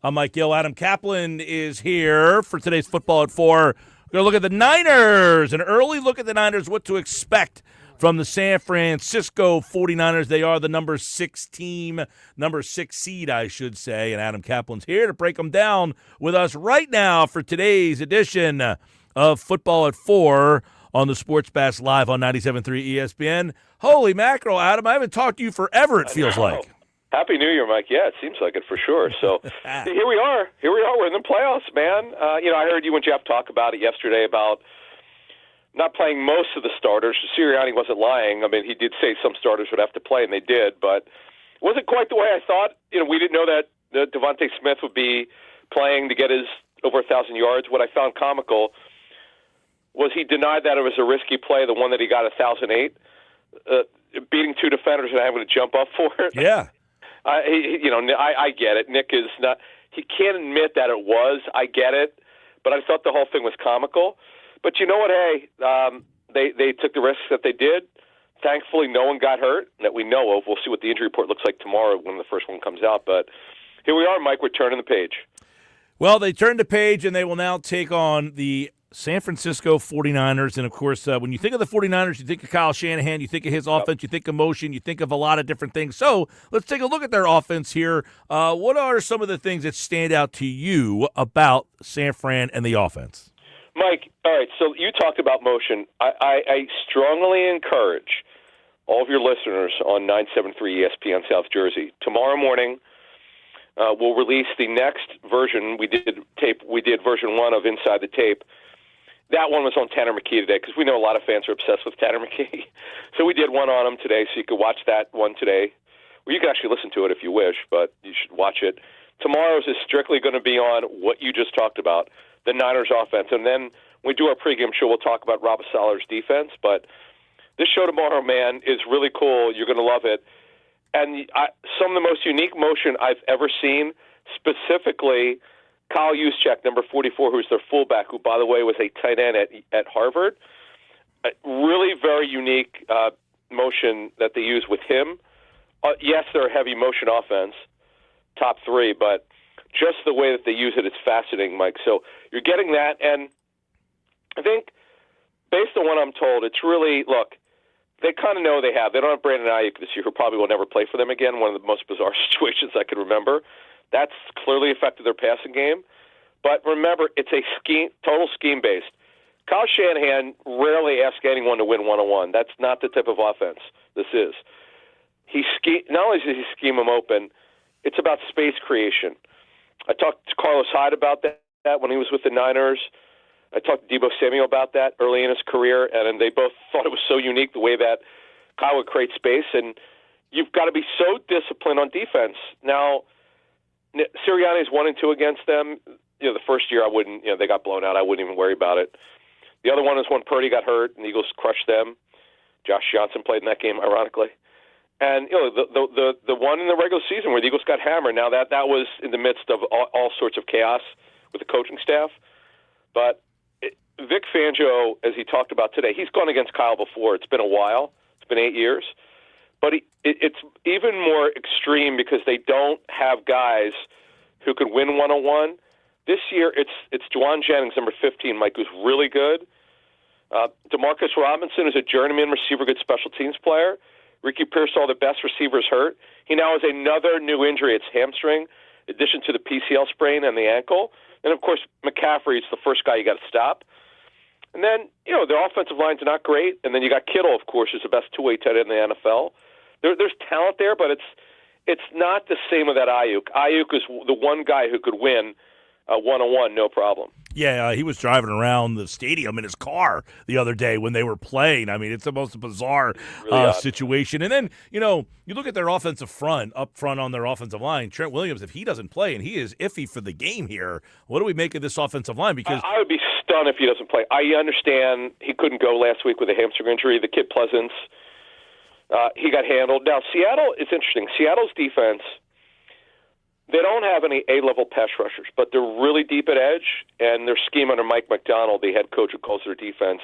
I'm Mike Gill. Adam Caplan is here for today's Football at 4. We're going to look at the Niners, an early look at the Niners, what to expect from the San Francisco 49ers. They are the number 6 team, number 6 seed, I should say. And Adam Caplan's here to break them down with us right now for today's edition of Football at 4 on the Sports Bash Live on 97.3 ESPN. Holy mackerel, Adam. I haven't talked to you forever, it feels like. Happy New Year, Mike. Yeah, it seems like it for sure. So here we are. We're in the playoffs, man. I heard you and Jeff talk about it yesterday about not playing most of the starters. Sirianni wasn't lying. I mean, he did say some starters would have to play, and they did, but it wasn't quite the way I thought. We didn't know that Devontae Smith would be playing to get his over 1,000 yards. What I found comical was he denied that it was a risky play, the one that he got 1,008, beating 2 defenders and having to jump up for it. Yeah. I get it. Nick is not. He can't admit that it was. I get it, but I thought the whole thing was comical. But you know what? Hey, they took the risks that they did. Thankfully, no one got hurt that we know of. We'll see what the injury report looks like tomorrow when the first one comes out. But here we are, Mike. We're turning the page. Well, they turned the page, and they will now take on the San Francisco 49ers. And, of course, when you think of the 49ers, you think of Kyle Shanahan, you think of his offense, you think of motion, you think of a lot of different things. So let's take a look at their offense here. What are some of the things that stand out to you about San Fran and the offense? Mike, all right, so you talked about motion. I strongly encourage all of your listeners on 973 ESPN South Jersey. Tomorrow morning, we'll release the next version. We did version 1 of Inside the Tape. That one was on Tanner McKee today because we know a lot of fans are obsessed with Tanner McKee. So we did one on him today, so you could watch that one today. Well, you can actually listen to it if you wish, but you should watch it. Tomorrow's is strictly going to be on what you just talked about, the Niners offense. And then when we do our pregame show, we'll talk about Robert Saller's defense. But this show tomorrow, man, is really cool. You're going to love it. And some of the most unique motion I've ever seen, specifically Kyle Juszczyk, number 44, who's their fullback, who, by the way, was a tight end at Harvard. Really very unique motion that they use with him. Yes, they're a heavy motion offense, top 3, but just the way that they use it is fascinating, Mike. So you're getting that, and I think based on what I'm told, it's really, look, they kind of know they don't have Brandon Ayuk this year, who probably will never play for them again, one of the most bizarre situations I could remember. That's clearly affected their passing game. But remember, it's a total scheme-based. Kyle Shanahan rarely asks anyone to win one-on-one. That's not the type of offense this is. Not only does he scheme them open, it's about space creation. I talked to Carlos Hyde about that when he was with the Niners. I talked to Deebo Samuel about that early in his career, and they both thought it was so unique the way that Kyle would create space. And you've got to be so disciplined on defense. Now, Sirianni's 1-2 against them. The first year I wouldn't. They got blown out. I wouldn't even worry about it. The other one is when Purdy got hurt and the Eagles crushed them. Josh Johnson played in that game, ironically. And the one in the regular season where the Eagles got hammered. Now that was in the midst of all sorts of chaos with the coaching staff. But Vic Fangio, as he talked about today, he's gone against Kyle before. It's been a while. It's been 8 years. But it's even more extreme because they don't have guys who could win one-on-one. This year, it's Juwan Jennings, number 15, Mike, who's really good. DeMarcus Robinson is a journeyman receiver, good special teams player. Ricky Pearsall, the best receivers, hurt. He now has another new injury. It's hamstring, in addition to the PCL sprain and the ankle. And, of course, McCaffrey is the first guy you got to stop. And then, their offensive lines are not great. And then you got Kittle, of course, who's the best two-way tight end in the NFL. There's talent there, but it's not the same with that Ayuk. Ayuk is the one guy who could win one-on-one, no problem. Yeah, he was driving around the stadium in his car the other day when they were playing. I mean, it's the most bizarre situation. And then, you look at their offensive front, up front on their offensive line. Trent Williams, if he doesn't play, and he is iffy for the game here, what do we make of this offensive line? Because I would be stunned if he doesn't play. I understand he couldn't go last week with a hamstring injury. The kid Pleasance, he got handled. Now, Seattle, it's interesting. Seattle's defense They don't have any A-level pass rushers, but they're really deep at edge, and their scheme under Mike McDonald, the head coach who calls their defense,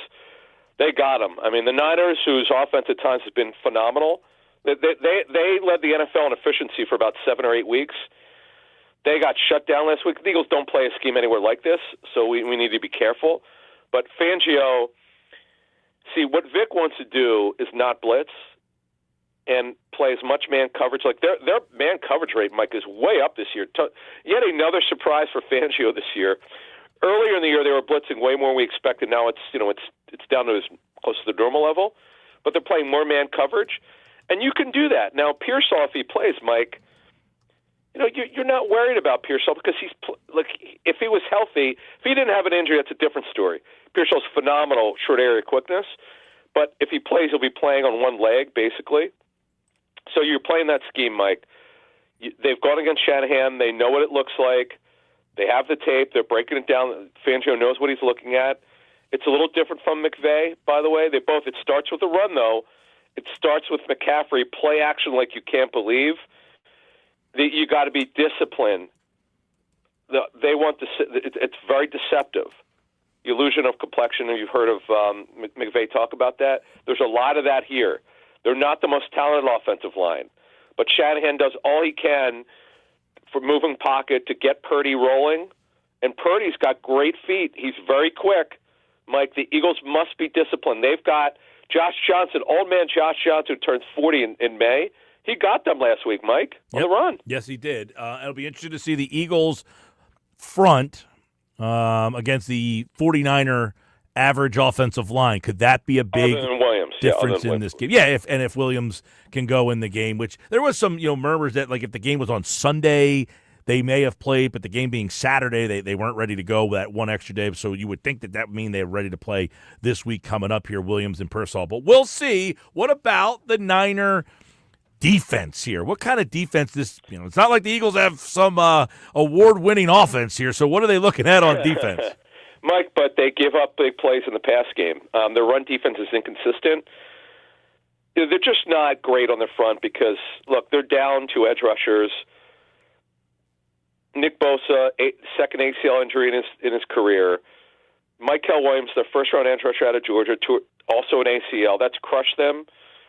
they got them. I mean, the Niners, whose offense at times has been phenomenal, they led the NFL in efficiency for about 7 or 8 weeks. They got shut down last week. The Eagles don't play a scheme anywhere like this, so we need to be careful. But Fangio, see, what Vic wants to do is not blitz and play as much man coverage. Like their man coverage rate, Mike, is way up this year. Yet another surprise for Fangio this year. Earlier in the year, they were blitzing way more than we expected. Now it's down to as close to the normal level, but they're playing more man coverage, and you can do that. Now Pearsall, if he plays, Mike, you're not worried about Pearsall because if he was healthy, if he didn't have an injury, that's a different story. Pearsall's phenomenal short area quickness, but if he plays, he'll be playing on one leg basically. So you're playing that scheme, Mike. They've gone against Shanahan. They know what it looks like. They have the tape. They're breaking it down. Fangio knows what he's looking at. It's a little different from McVay, by the way. It starts with a run, though. It starts with McCaffrey, play action like you can't believe. You got to be disciplined. It's very deceptive. The illusion of complexion, and you've heard of McVay talk about that. There's a lot of that here. They're not the most talented offensive line, but Shanahan does all he can for moving pocket to get Purdy rolling, and Purdy's got great feet. He's very quick. Mike, the Eagles must be disciplined. They've got Josh Johnson, old man Josh Johnson, who turns 40 in May. He got them last week, Mike, on the run. Yes, he did. It'll be interesting to see the Eagles front against the 49er average offensive line. Could that be a big difference in this game? Yeah, if Williams can go in the game, which there was some murmurs that if the game was on Sunday, they may have played, but the game being Saturday, they weren't ready to go that one extra day. So you would think that would mean they're ready to play this week coming up here, Williams and Pearsall. But we'll see. What about the Niner defense here? What kind of defense this? It's not like the Eagles have some award-winning offense here. So what are they looking at on defense? Mike, but they give up big plays in the pass game. Their run defense is inconsistent. They're just not great on the front because, look, they're down 2 edge rushers. Nick Bosa, second ACL injury in his career. Michael Williams, their first-round edge rusher out of Georgia, also an ACL. That's crushed them.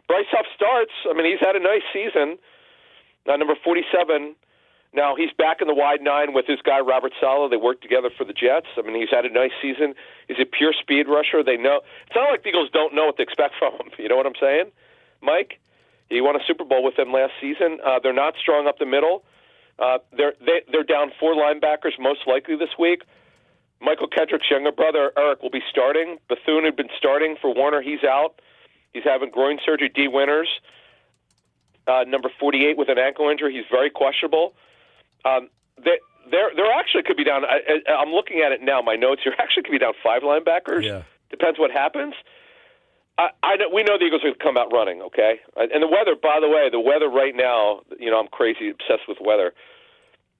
Bryce Huff starts. I mean, he's had a nice season. Number 47. Now, he's back in the wide 9 with his guy, Robert Saleh. They worked together for the Jets. I mean, he's had a nice season. He's a pure speed rusher. They know. It's not like the Eagles don't know what to expect from him. You know what I'm saying, Mike? He won a Super Bowl with them last season. They're not strong up the middle. They're down 4 linebackers most likely this week. Michael Kendrick's younger brother, Eric, will be starting. Bethune had been starting for Warner. He's out. He's having groin surgery. D. Winters, number 48, with an ankle injury. He's very questionable. There actually could be down. I'm looking at it now. My notes here actually could be down 5 linebackers. Yeah. Depends what happens. We know the Eagles are going to come out running, okay? And the weather, by the way, right now, I'm crazy obsessed with weather.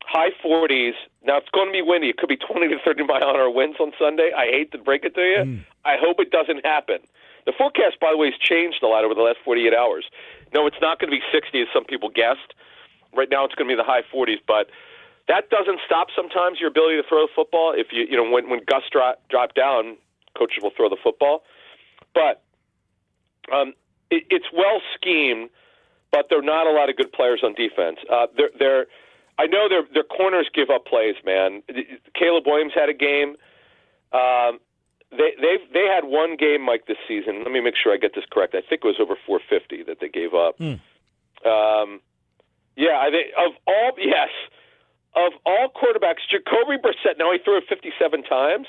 High 40s. Now, it's going to be windy. It could be 20 to 30 mile-an-hour winds on Sunday. I hate to break it to you. I hope it doesn't happen. The forecast, by the way, has changed a lot over the last 48 hours. No, it's not going to be 60 as some people guessed. Right now it's going to be the high 40s, but that doesn't stop sometimes your ability to throw the football. If when gusts drop down, coaches will throw the football. But it's well schemed, but there are not a lot of good players on defense. I know their corners give up plays, man. Caleb Williams had a game. They had one game, Mike, this season. Let me make sure I get this correct. I think it was over 450 that they gave up. Of all quarterbacks, Jacoby Brissett. Now he threw it 57 times,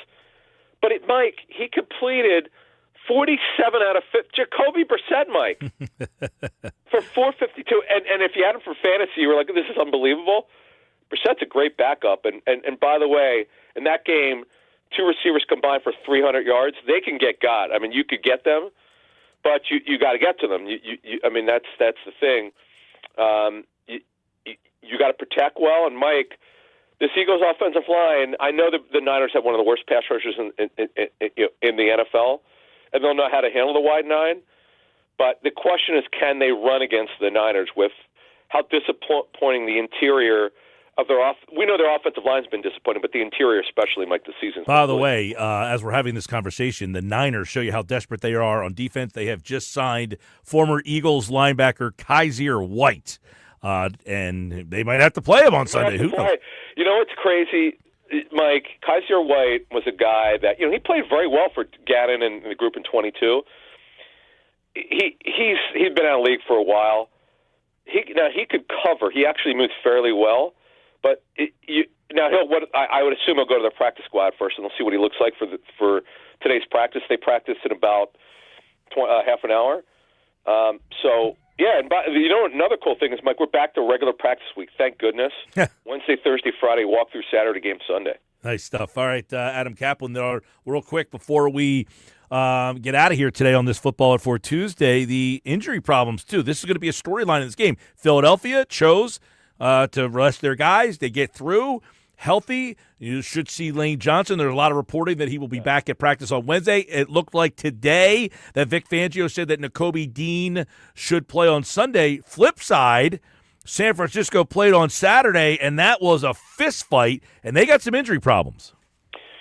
but Mike, he completed 47 out of 50. Jacoby Brissett, Mike, for 452. And if you had him for fantasy, you were like, this is unbelievable. Brissett's a great backup. And by the way, in that game, 2 receivers combined for 300 yards. They can get God. I mean, you could get them, but you got to get to them. I mean, that's the thing. You got to protect well. And Mike, this Eagles offensive line, I know the Niners have one of the worst pass rushers in the NFL, and they'll know how to handle the wide 9. But the question is, can they run against the Niners with how disappointing the interior of their we know their offensive line's been disappointing, but the interior especially, Mike, this season. By the way, as we're having this conversation, the Niners show you how desperate they are on defense. They have just signed former Eagles linebacker Kaiser White, and they might have to play him on Sunday. Who knows? You know what's crazy, Mike? Kaiser White was a guy that he played very well for Gannon and the group in 22. He's been out of the league for a while. He could cover. He actually moves fairly well. But I would assume he'll go to the practice squad first, and we'll see what he looks like for today's practice. They practiced in about half an hour. And another cool thing is, Mike, we're back to regular practice week. Thank goodness. Wednesday, Thursday, Friday, walk through Saturday, game Sunday. Nice stuff. All right, Adam Caplan, real quick before we get out of here today on this Football at 4 Tuesday, the injury problems, too. This is going to be a storyline in this game. Philadelphia chose to rest their guys. They get through healthy. You should see Lane Johnson. There's a lot of reporting that he will be back at practice on Wednesday. It looked like today that Vic Fangio said that Nakobe Dean should play on Sunday. Flip side, San Francisco played on Saturday, and that was a fist fight, and they got some injury problems.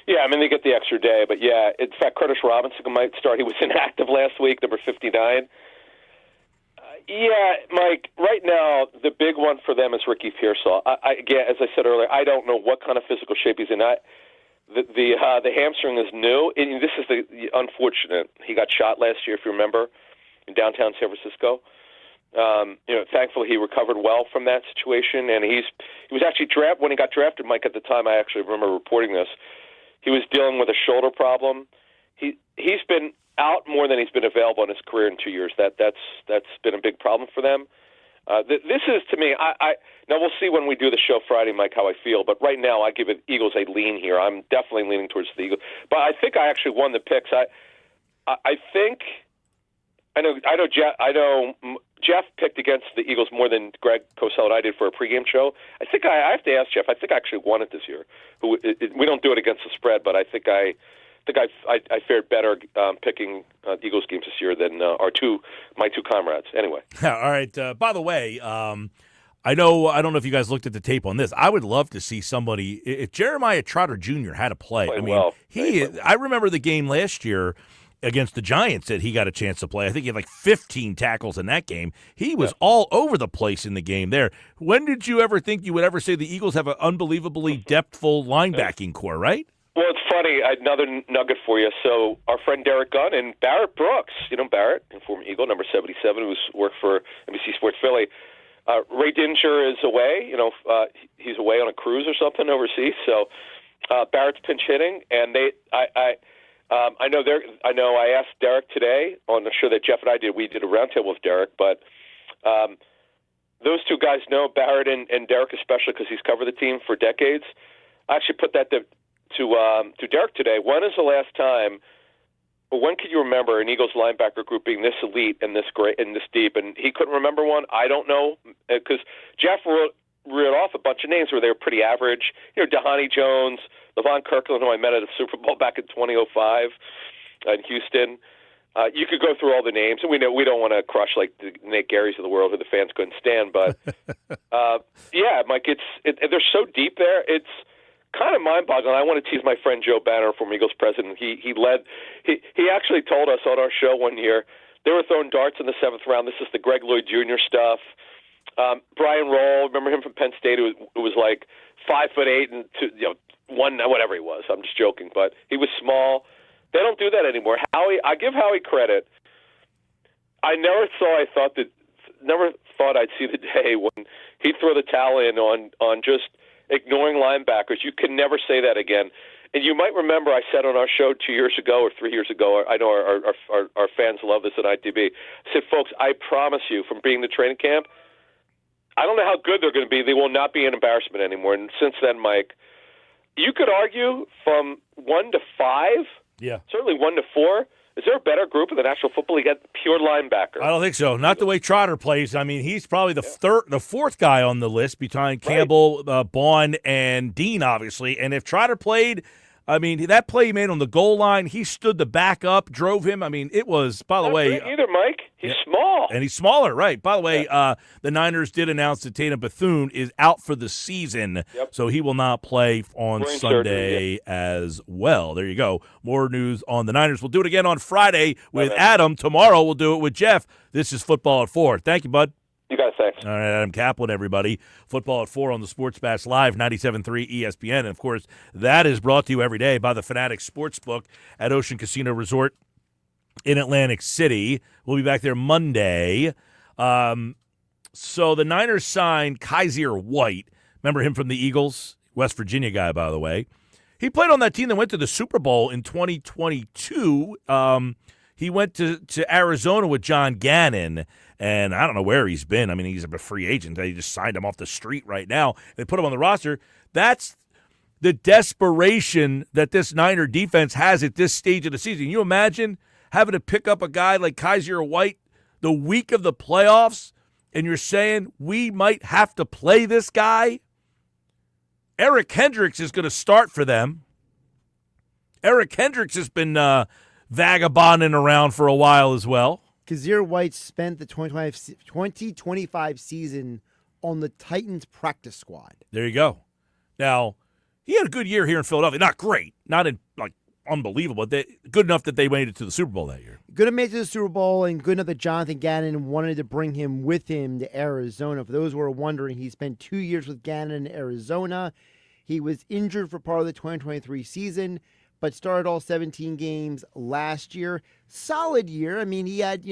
Yeah, they get the extra day, but in fact, Curtis Robinson might start. He was inactive last week, number 59. Mike, right now, the big one for them is Ricky Pearsall. Again, as I said earlier, I don't know what kind of physical shape he's in. The hamstring is new, and this is the unfortunate. He got shot last year, if you remember, in downtown San Francisco. Thankfully he recovered well from that situation, and he was actually drafted when he got drafted. Mike, at the time, I actually remember reporting this. He was dealing with a shoulder problem. He's been out more than he's been available in his career in 2 years. That's been a big problem for them. This is, to me, now we'll see when we do the show Friday, Mike, how I feel. But right now, I give the Eagles a lean here. I'm definitely leaning towards the Eagles. But I think I actually won the picks. I know Jeff picked against the Eagles more than Greg Cosell and I did for a pregame show. I think I have to ask Jeff. I think I actually won it this year. We don't do it against the spread, but I think I fared better picking Eagles games this year than my two comrades. Anyway. All right. By the way, I don't know if you guys looked at the tape on this. I would love to see somebody. If Jeremiah Trotter Jr. had to play, I remember the game last year against the Giants that he got a chance to play. I think he had like 15 tackles in that game. He was all over the place in the game there. When did you ever think you would ever say the Eagles have an unbelievably depthful linebacking core, right? Well, it's funny. Another nugget for you. So our friend Derek Gunn and Barrett Brooks, Barrett, former Eagle, number 77, who's worked for NBC Sports Philly. Ray Dinger is away. He's away on a cruise or something overseas. So Barrett's pinch hitting, and I know I asked Derek today on the show that Jeff and I did. We did a roundtable with Derek, but those two guys know Barrett and Derek especially because he's covered the team for decades. I actually put that to Derek today. When is the last time, or when can you remember an Eagles linebacker group being this elite and this great and this deep? And he couldn't remember one. I don't know because Jeff reeled off a bunch of names where they were pretty average. Dhani Jones, Levon Kirkland, who I met at a Super Bowl back in 2005 in Houston. You could go through all the names, and we know we don't want to crush like the Nate Garys of the world who the fans couldn't stand. But Mike, they're so deep there. It's kind of mind-boggling. I want to tease my friend Joe Banner, former Eagles president. He actually told us on our show one year they were throwing darts in the 7th round. This is the Greg Lloyd Jr. stuff. Brian Roll, remember him from Penn State, who was like 5'8" and whatever he was. I'm just joking, but he was small. They don't do that anymore. I give Howie credit. I never thought I'd see the day when he'd throw the towel in on just ignoring linebackers. You can never say that again. And you might remember I said on our show 2 years ago or 3 years ago, I know our fans love this at ITB, I said, folks, I promise you from being the training camp, I don't know how good they're going to be. They will not be an embarrassment anymore. And since then, Mike, you could argue from 1 to 5, certainly 1 to 4. Is there a better group in the National Football League at pure linebacker? I don't think so. Not the way Trotter plays. I mean, he's probably the fourth guy on the list behind Campbell, Bond, and Dean, obviously. And if Trotter played, I mean, that play he made on the goal line, he stood the back up, drove him. I mean, it was, by the Not way. big either, Mike. He's small. And he's smaller, right. By the way, the Niners did announce that Tatum Bethune is out for the season, so he will not play on Brain Sunday surgery, as well. There you go. More news on the Niners. We'll do it again on Friday with Adam. Tomorrow we'll do it with Jeff. This is Football at 4. Thank you, bud. You guys, thanks. All right, Adam Caplan, everybody. Football at 4 on the Sports Bash Live, 97.3 ESPN. And, of course, that is brought to you every day by the Fanatics Sportsbook at Ocean Casino Resort in Atlantic City. We'll be back there Monday. So the Niners signed Kaiser White. Remember him from the Eagles? West Virginia guy, by the way. He played on that team that went to the Super Bowl in 2022. He went to Arizona with John Gannon, and I don't know where he's been. I mean, he's a free agent. They just signed him off the street right now. They put him on the roster. That's the desperation that this Niner defense has at this stage of the season. Can you imagine having to pick up a guy like Kaiser White the week of the playoffs, and you're saying we might have to play this guy? Eric Hendricks is going to start for them. Eric Hendricks has been vagabonding around for a while as well. Kaiser White spent the 2025 season on the Titans practice squad. There you go. Now, he had a good year here in Philadelphia. Not great. Not in, like, unbelievable. But good enough that they made it to the Super Bowl that year. Good enough made it to the Super Bowl, and good enough that Jonathan Gannon wanted to bring him with him to Arizona. For those who are wondering, he spent 2 years with Gannon in Arizona. He was injured for part of the 2023 season, but started all 17 games last year. Solid year. I mean, he had,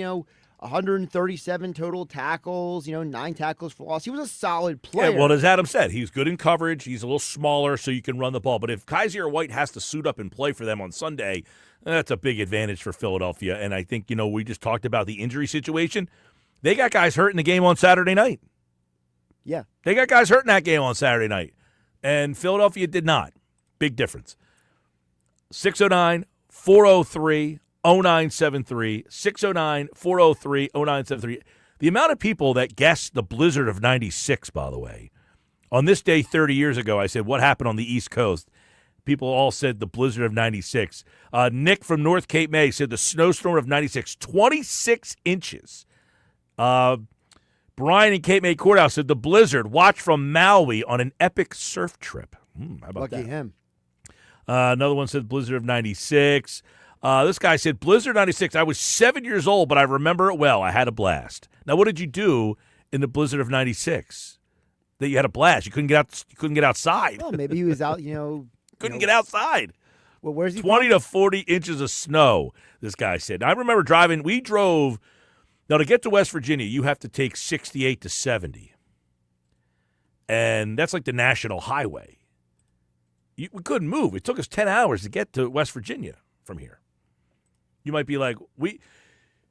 137 total tackles, 9 tackles for loss. He was a solid player. Yeah, well, as Adam said, he's good in coverage. He's a little smaller, so you can run the ball. But if Kaiser White has to suit up and play for them on Sunday, that's a big advantage for Philadelphia. And I think, we just talked about the injury situation. They got guys hurt in the game on Saturday night. Yeah. They got guys hurt in that game on Saturday night. And Philadelphia did not. Big difference. 609-403-0973. 609-403-0973. The amount of people that guessed the blizzard of 96, by the way. On this day 30 years ago, I said, what happened on the East Coast? People all said the blizzard of 96. Nick from North Cape May said the snowstorm of 96, 26 inches. Brian in Cape May Courthouse said the blizzard, watch from Maui on an epic surf trip. How about Lucky that? him. Another one said blizzard of 96. This guy said, blizzard 96. I was 7 years old, but I remember it well. I had a blast. Now, what did you do in the blizzard of 96? That you had a blast. You couldn't get out. You couldn't get outside. Well, maybe he was out, Couldn't get outside. Well, where's he 20 to 40 inches of snow, this guy said. I remember driving. We drove. Now, to get to West Virginia, you have to take 68 to 70. And that's like the national highway. We couldn't move. It took us 10 hours to get to West Virginia from here. You might be like,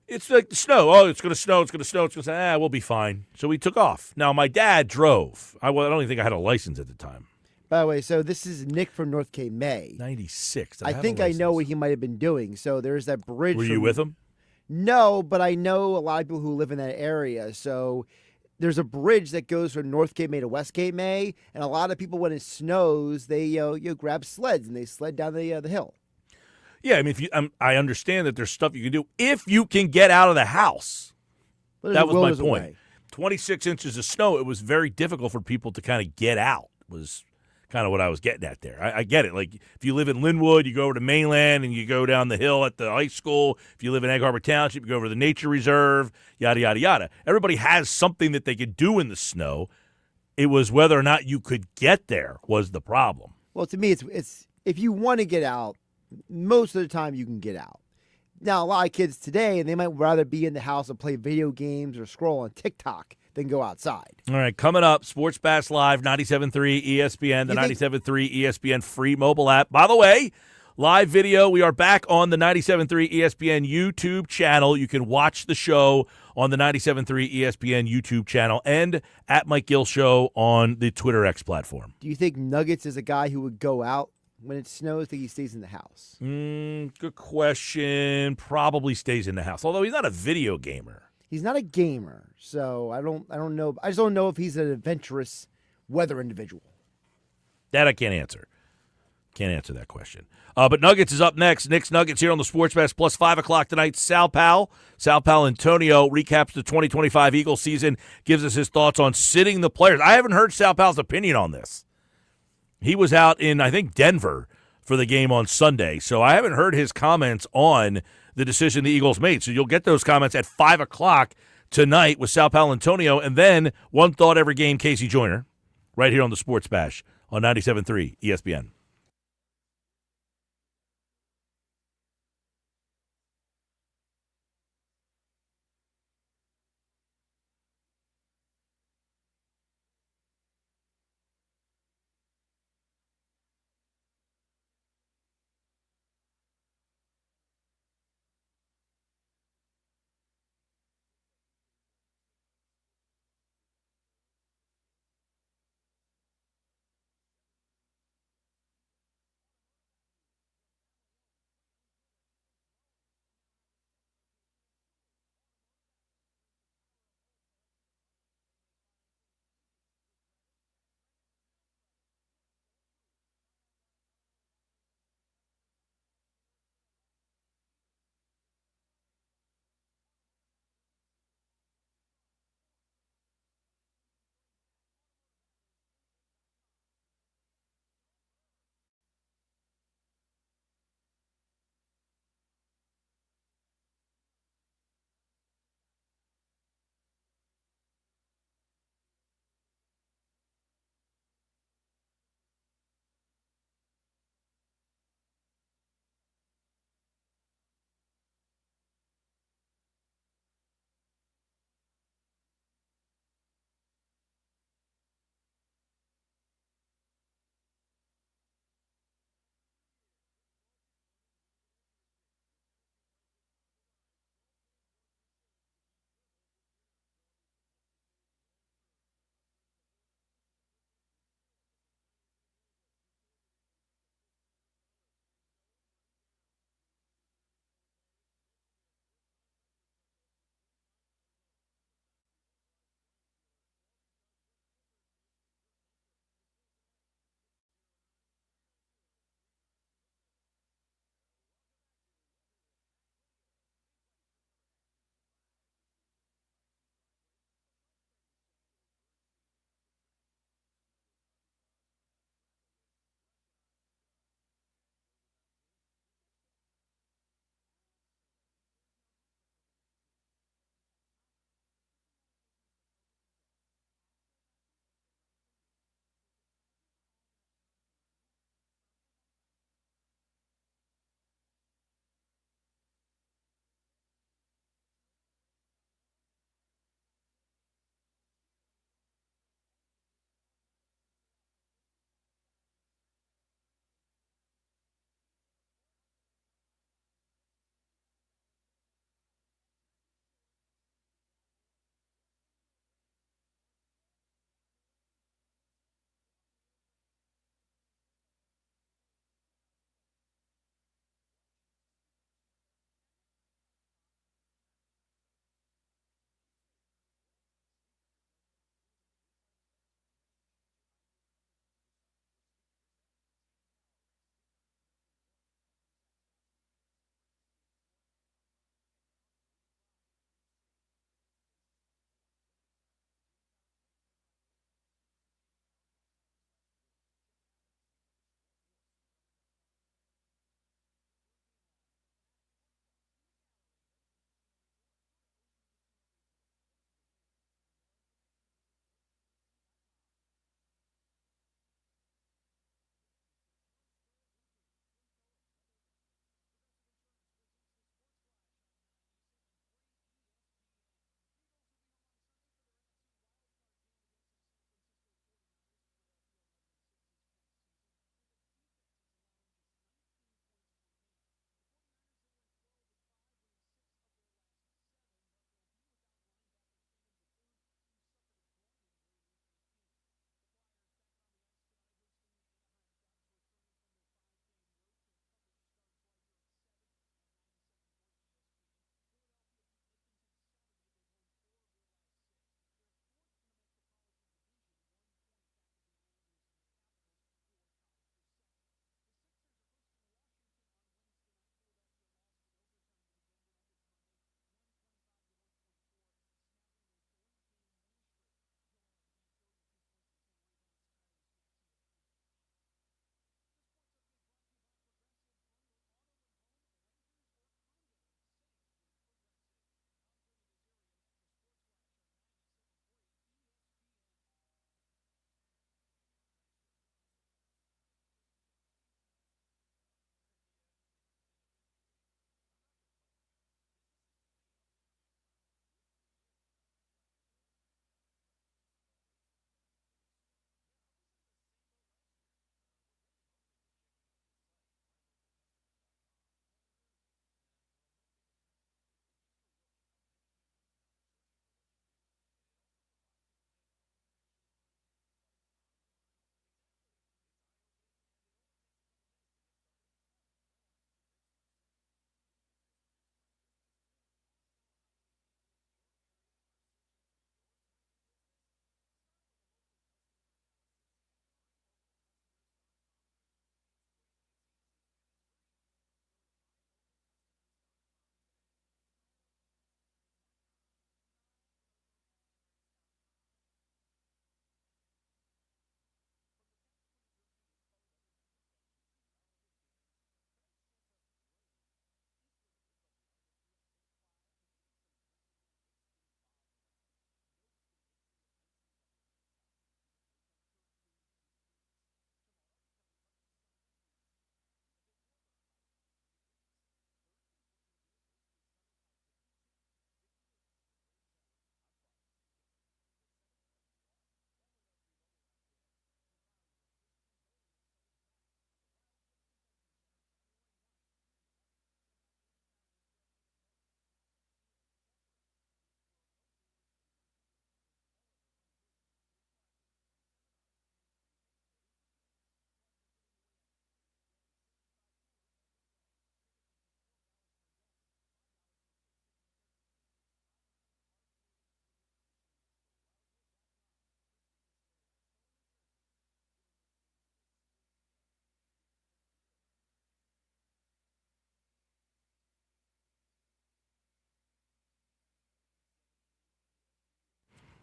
it's like the snow. Oh, it's going to snow. It's going to snow. It's going to say, we'll be fine. So we took off. Now, my dad drove. I don't even think I had a license at the time. By the way, so this is Nick from North Cape May. 96. I think I know what he might have been doing. So there's that bridge. Were you with him? No, but I know a lot of people who live in that area. So there's a bridge that goes from North Cape May to West Cape May, and a lot of people, when it snows, they grab sleds and they sled down the hill. Yeah, I mean, I understand that there's stuff you can do if you can get out of the house. That was my point. Away. 26 inches of snow. It was very difficult for people to kind of get out. Was kind of what I was getting at there. I get it. Like, if you live in Linwood, you go over to mainland and you go down the hill at the high school. If you live in Egg Harbor Township, you go over to the nature reserve, yada, yada, yada. Everybody has something that they could do in the snow. It was whether or not you could get there was the problem. Well, to me, it's if you want to get out, most of the time you can get out. Now, a lot of kids today, they might rather be in the house and play video games or scroll on TikTok than go outside. All right, coming up, Sports Bash Live, 97.3 ESPN, the 97.3 ESPN free mobile app. By the way, live video, we are back on the 97.3 ESPN YouTube channel. You can watch the show on the 97.3 ESPN YouTube channel and at Mike Gill Show on the Twitter X platform. Do you think Nuggets is a guy who would go out when it snows? Think he stays in the house? Good question. Probably stays in the house, although he's not a video gamer. He's not a gamer, so I don't know. I just don't know if he's an adventurous weather individual. That I can't answer. Can't answer that question. But Nuggets is up next. Knicks Nuggets here on the Sports Best plus 5 o'clock tonight. Sal Paolantonio recaps the 2025 Eagles season, gives us his thoughts on sitting the players. I haven't heard Sal Pal's opinion on this. He was out in, I think, Denver for the game on Sunday, so I haven't heard his comments on the decision the Eagles made. So you'll get those comments at 5 o'clock tonight with Sal Paolantonio, and then One Thought Every Game, Casey Joyner, right here on the Sports Bash on 97.3 ESPN.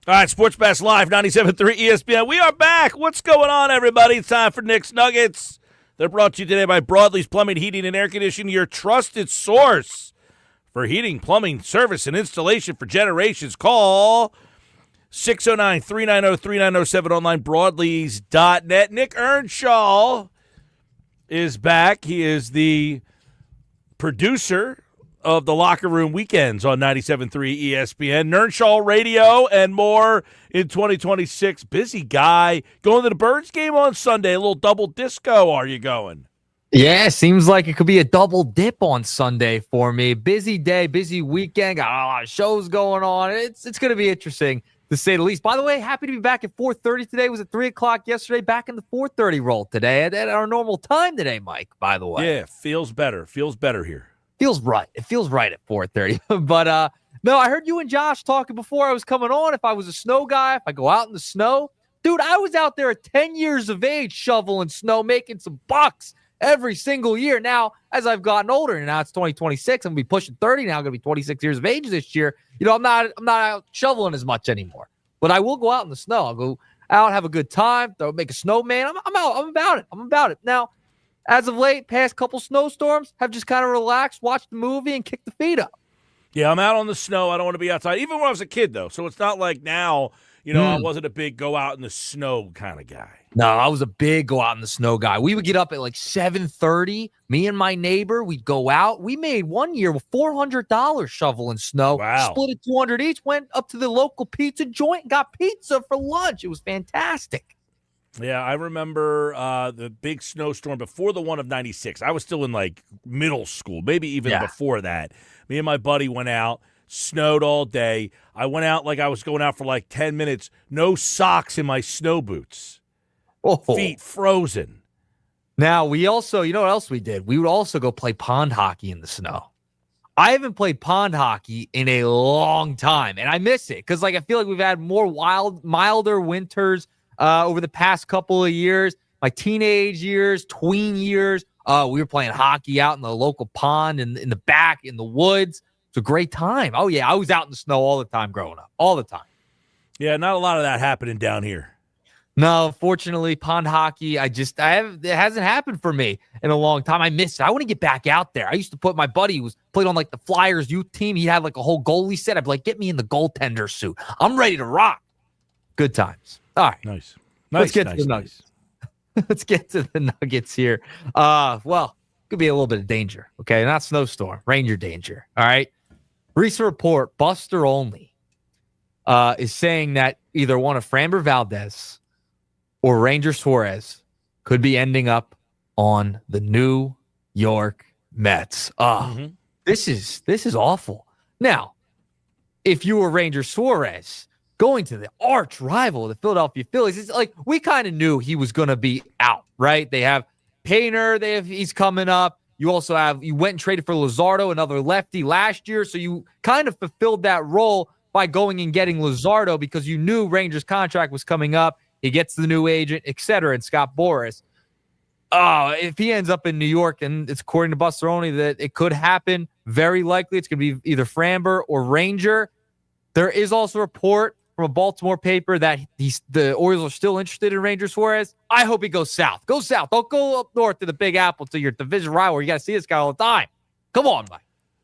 All right, Sports Bash Live, 97.3 ESPN. We are back. What's going on, everybody? It's time for Nick's Nuggets. They're brought to you today by Broadlee's Plumbing, Heating, and Air Conditioning, your trusted source for heating, plumbing, service, and installation for generations. Call 609-390-3907 online, broadlees.net. Nick Earnshaw is back. He is the producer of the Locker Room Weekends on 97.3 ESPN, Earnshaw Radio, and more in 2026. Busy guy. Going to the Birds game on Sunday. A little double disco, are you going? Yeah, seems like it could be a double dip on Sunday for me. Busy day, busy weekend. Got a lot of shows going on. It's going to be interesting, to say the least. By the way, happy to be back at 4:30 today. Was at 3 o'clock yesterday. Back in the 4:30 roll today at our normal time today, Mike, by the way. Yeah, feels better. Feels better here. Feels right. It feels right at 4:30. But no, I heard you and Josh talking before I was coming on. If I was a snow guy, if I go out in the snow, dude, I was out there at 10 years of age shoveling snow, making some bucks every single year. Now, as I've gotten older, and now it's 2026, I'm gonna be pushing 30 now. I'm gonna be 26 years of age this year. You know, I'm not out shoveling as much anymore. But I will go out in the snow. I'll go out, have a good time, make a snowman. I'm out. I'm about it. I'm about it now. As of late, past couple snowstorms, have just kind of relaxed, watched the movie, and kicked the feet up. Yeah, I'm out on the snow. I don't want to be outside. Even when I was a kid, though. So it's not like now, you know, I wasn't a big go out in the snow kind of guy. No, I was a big go out in the snow guy. We would get up at like 7:30. Me and my neighbor, we'd go out. We made one year with $400 shoveling snow. Wow. Split it 200 each, went up to the local pizza joint and got pizza for lunch. It was fantastic. Yeah, I remember the big snowstorm before the one of 96. I was still in, like, middle school, maybe even before that. Me and my buddy went out, snowed all day. I went out like I was going out for, like, 10 minutes. No socks in my snow boots. Oh. Feet frozen. Now, we also, you know what else we did? We would also go play pond hockey in the snow. I haven't played pond hockey in a long time, and I miss it because, like, I feel like we've had more milder winters over the past couple of years. My teenage years, tween years, we were playing hockey out in the local pond and in the back in the woods. It's a great time. Oh, yeah, I was out in the snow all the time growing up, all the time. Yeah, not a lot of that happening down here. No, fortunately, pond hockey, it hasn't happened for me in a long time. I miss it. I want to get back out there. I used to put my buddy who played on like the Flyers youth team. He had like a whole goalie set. I'd be like, get me in the goaltender suit. I'm ready to rock. Good times. All right. Nice. Let's get to the Nuggets. Let's get to the Nuggets here. Well, could be a little bit of danger. Okay, not snowstorm, Ranger danger. All right. Recent report, Buster Olney, is saying that either one of Framber Valdez or Ranger Suarez could be ending up on the New York Mets. This is awful. Now, if you were Ranger Suarez going to the arch rival of the Philadelphia Phillies, it's like we kind of knew he was going to be out, right? They have Painter, he's coming up. You went and traded for Luzardo, another lefty last year, so you kind of fulfilled that role by going and getting Luzardo because you knew Rangers' contract was coming up. He gets the new agent, et cetera, and Scott Boras. If he ends up in New York, and it's according to Buster Olney that it could happen, very likely it's going to be either Framber or Ranger. There is also a report from a Baltimore paper that the Orioles are still interested in Ranger Suarez. I hope he goes south. Go south. Don't go up north to the Big Apple to your division rival. You got to see this guy all the time. Come on, Mike.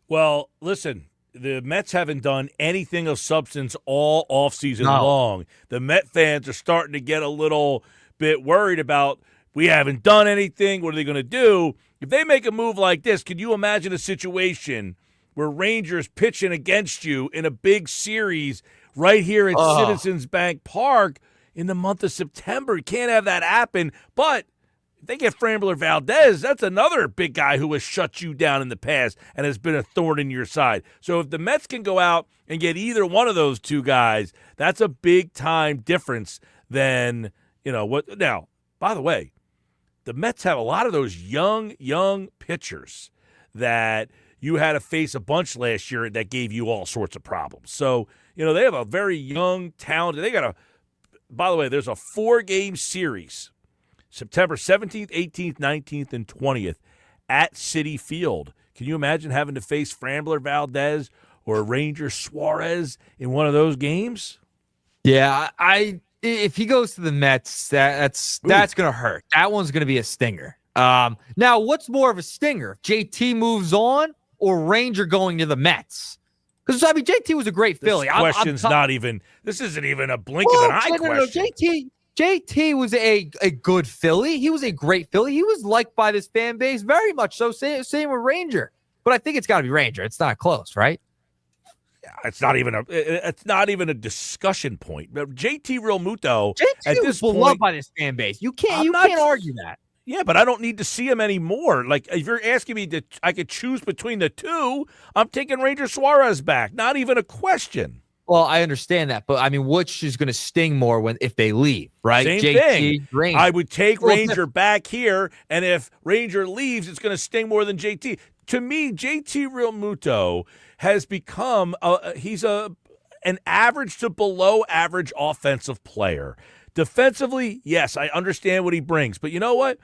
Well, listen, the Mets haven't done anything of substance all offseason long. The Met fans are starting to get a little bit worried about, we haven't done anything. What are they going to do? If they make a move like this, can you imagine a situation where Rangers pitching against you in a big series right here at Citizens Bank Park in the month of September? You can't have that happen. But if they get Framber Valdez, that's another big guy who has shut you down in the past and has been a thorn in your side. So if the Mets can go out and get either one of those two guys, that's a big-time difference than, what. Now, by the way, the Mets have a lot of those young pitchers that you had to face a bunch last year that gave you all sorts of problems. So, they have a very young, talented. By the way, there's a 4-game series, September 17th, 18th, 19th, and 20th at Citi Field. Can you imagine having to face Framber Valdez or Ranger Suarez in one of those games? Yeah, if he goes to the Mets, that's going to hurt. That one's going to be a stinger. Now, what's more of a stinger? JT moves on or Ranger going to the Mets? Because, I mean, JT was a great Philly. This isn't even a blink of an eye question. JT was a good Philly. He was a great Philly. He was liked by this fan base very much so. Same with Ranger. But I think it's got to be Ranger. It's not close, right? It's not even a discussion point. JT Realmuto at this point, beloved by this fan base. You can't argue that. Yeah, but I don't need to see him anymore. Like, if you're asking me I could choose between the two, I'm taking Ranger Suarez back. Not even a question. Well, I understand that, but I mean, which is going to sting more if they leave, right? Same thing. Ranger. I would take Ranger back here, and if Ranger leaves, it's going to sting more than JT. To me, JT Realmuto has become he's an average to below average offensive player. Defensively, yes, I understand what he brings, but you know what?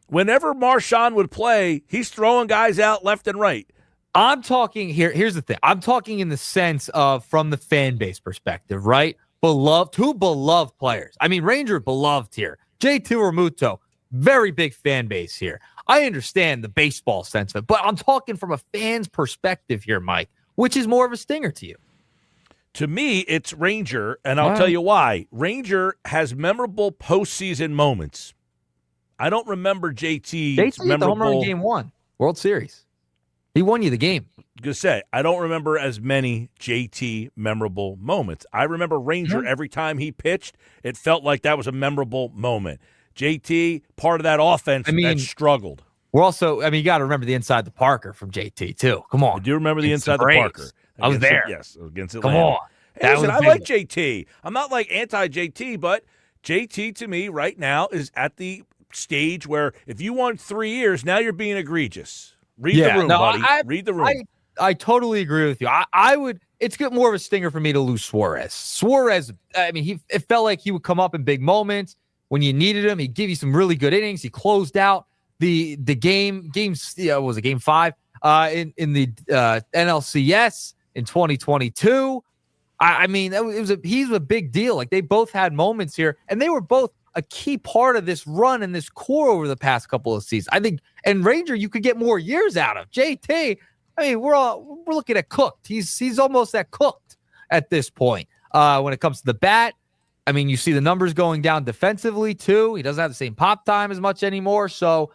Whenever Marchand would play, he's throwing guys out left and right. I'm talking here. Here's the thing. I'm talking in the sense of from the fan base perspective, right? Two beloved players. I mean, Ranger beloved here. JT Realmuto, very big fan base here. I understand the baseball sense of it, but I'm talking from a fan's perspective here, Mike. Which is more of a stinger to you? To me, it's Ranger, and I'll tell you why. Ranger has memorable postseason moments. I don't remember JT's memorable. The home run in Game 1, World Series. He won you the game. Gonna say, I don't remember as many JT memorable moments. I remember Ranger every time he pitched. It felt like that was a memorable moment. JT, part of that offense that struggled. We're also, you got to remember the inside the Parker from JT, too. Come on. I do remember the inside the Parker. I was there. Yes, against Atlanta. Come on. Hey, listen, I like JT. I'm not like anti-JT, but JT to me right now is at the stage where if you won 3 years, now you're being egregious. Read the room, buddy. Read the room. I totally agree with you. I would. It's get more of a stinger for me to lose Suarez. Suarez, it felt like he would come up in big moments when you needed him. He'd give you some really good innings. He closed out the games. Was it Game 5 in the NLCS in 2022? He's a big deal. Like, they both had moments here, and they were both a key part of this run and this core over the past couple of seasons. I think, and Ranger, you could get more years out of. JT, we're looking at cooked. He's almost at cooked at this point. When it comes to the bat, you see the numbers going down defensively too. He doesn't have the same pop time as much anymore. So,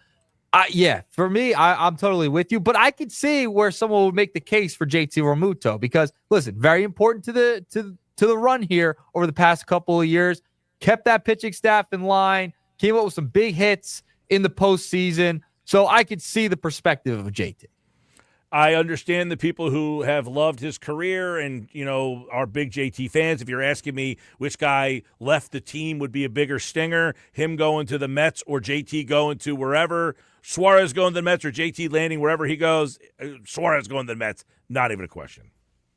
for me, I'm totally with you. But I could see where someone would make the case for JT Realmuto because, listen, very important to the run here over the past couple of years. Kept that pitching staff in line. Came up with some big hits in the postseason. So I could see the perspective of JT. I understand the people who have loved his career and, are big JT fans. If you're asking me which guy left the team would be a bigger stinger, him going to the Mets or JT going to wherever, Suarez going to the Mets or JT landing wherever he goes, Suarez going to the Mets, not even a question.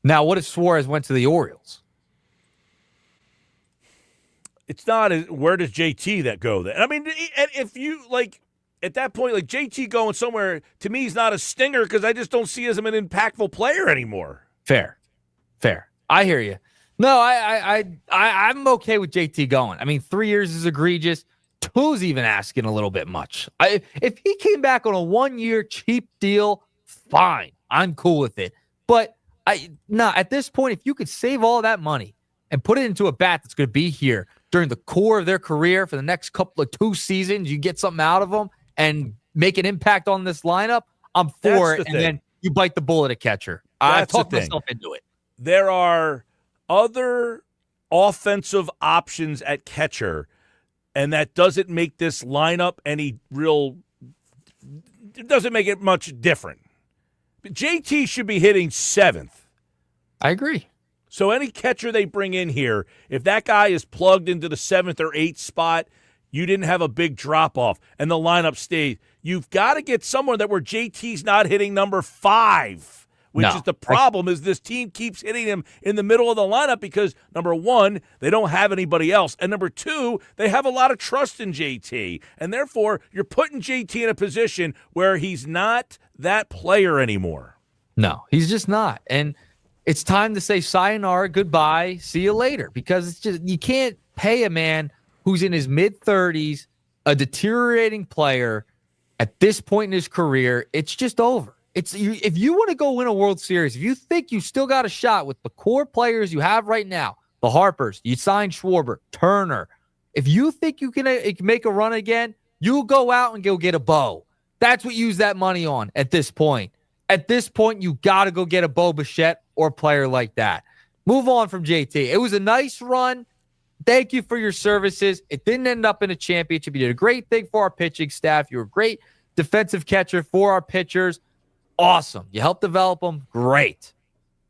Now, what if Suarez went to the Orioles? It's not where does JT that go then? If you at that point, JT going somewhere, to me, he's not a stinger because I just don't see him as an impactful player anymore. Fair. I hear you. No, I'm okay with JT going. 3 years is egregious. 2's even asking a little bit much. If he came back on a 1-year cheap deal, fine. I'm cool with it. But at this point, if you could save all that money and put it into a bat that's going to be here during the core of their career for the next couple of 2 seasons, you get something out of them and make an impact on this lineup, I'm for it. And then you bite the bullet at catcher. I talked myself into it. There are other offensive options at catcher, and that doesn't make this lineup it doesn't make it much different. But JT should be hitting 7th. I agree. So any catcher they bring in here, if that guy is plugged into the 7th or 8th spot, you didn't have a big drop-off, and the lineup stayed. You've got to get somewhere where JT's not hitting number 5, which is the problem, is this team keeps hitting him in the middle of the lineup because, number 1, they don't have anybody else, and number 2, they have a lot of trust in JT, and therefore you're putting JT in a position where he's not that player anymore. No, he's just not, and it's time to say sayonara, goodbye, see you later, because it's just, you can't pay a man who's in his mid-30s, a deteriorating player at this point in his career. It's just over. If you want to go win a World Series, if you think you still got a shot with the core players you have right now, the Harpers, you signed Schwarber, Turner, if you think you can make a run again, you go out and go get a Bo. That's what you use that money on at this point. At this point, you got to go get a Bo Bichette or a player like that. Move on from JT. It was a nice run. Thank you for your services. It didn't end up in a championship. You did a great thing for our pitching staff. You were a great defensive catcher for our pitchers. Awesome. You helped develop them. Great.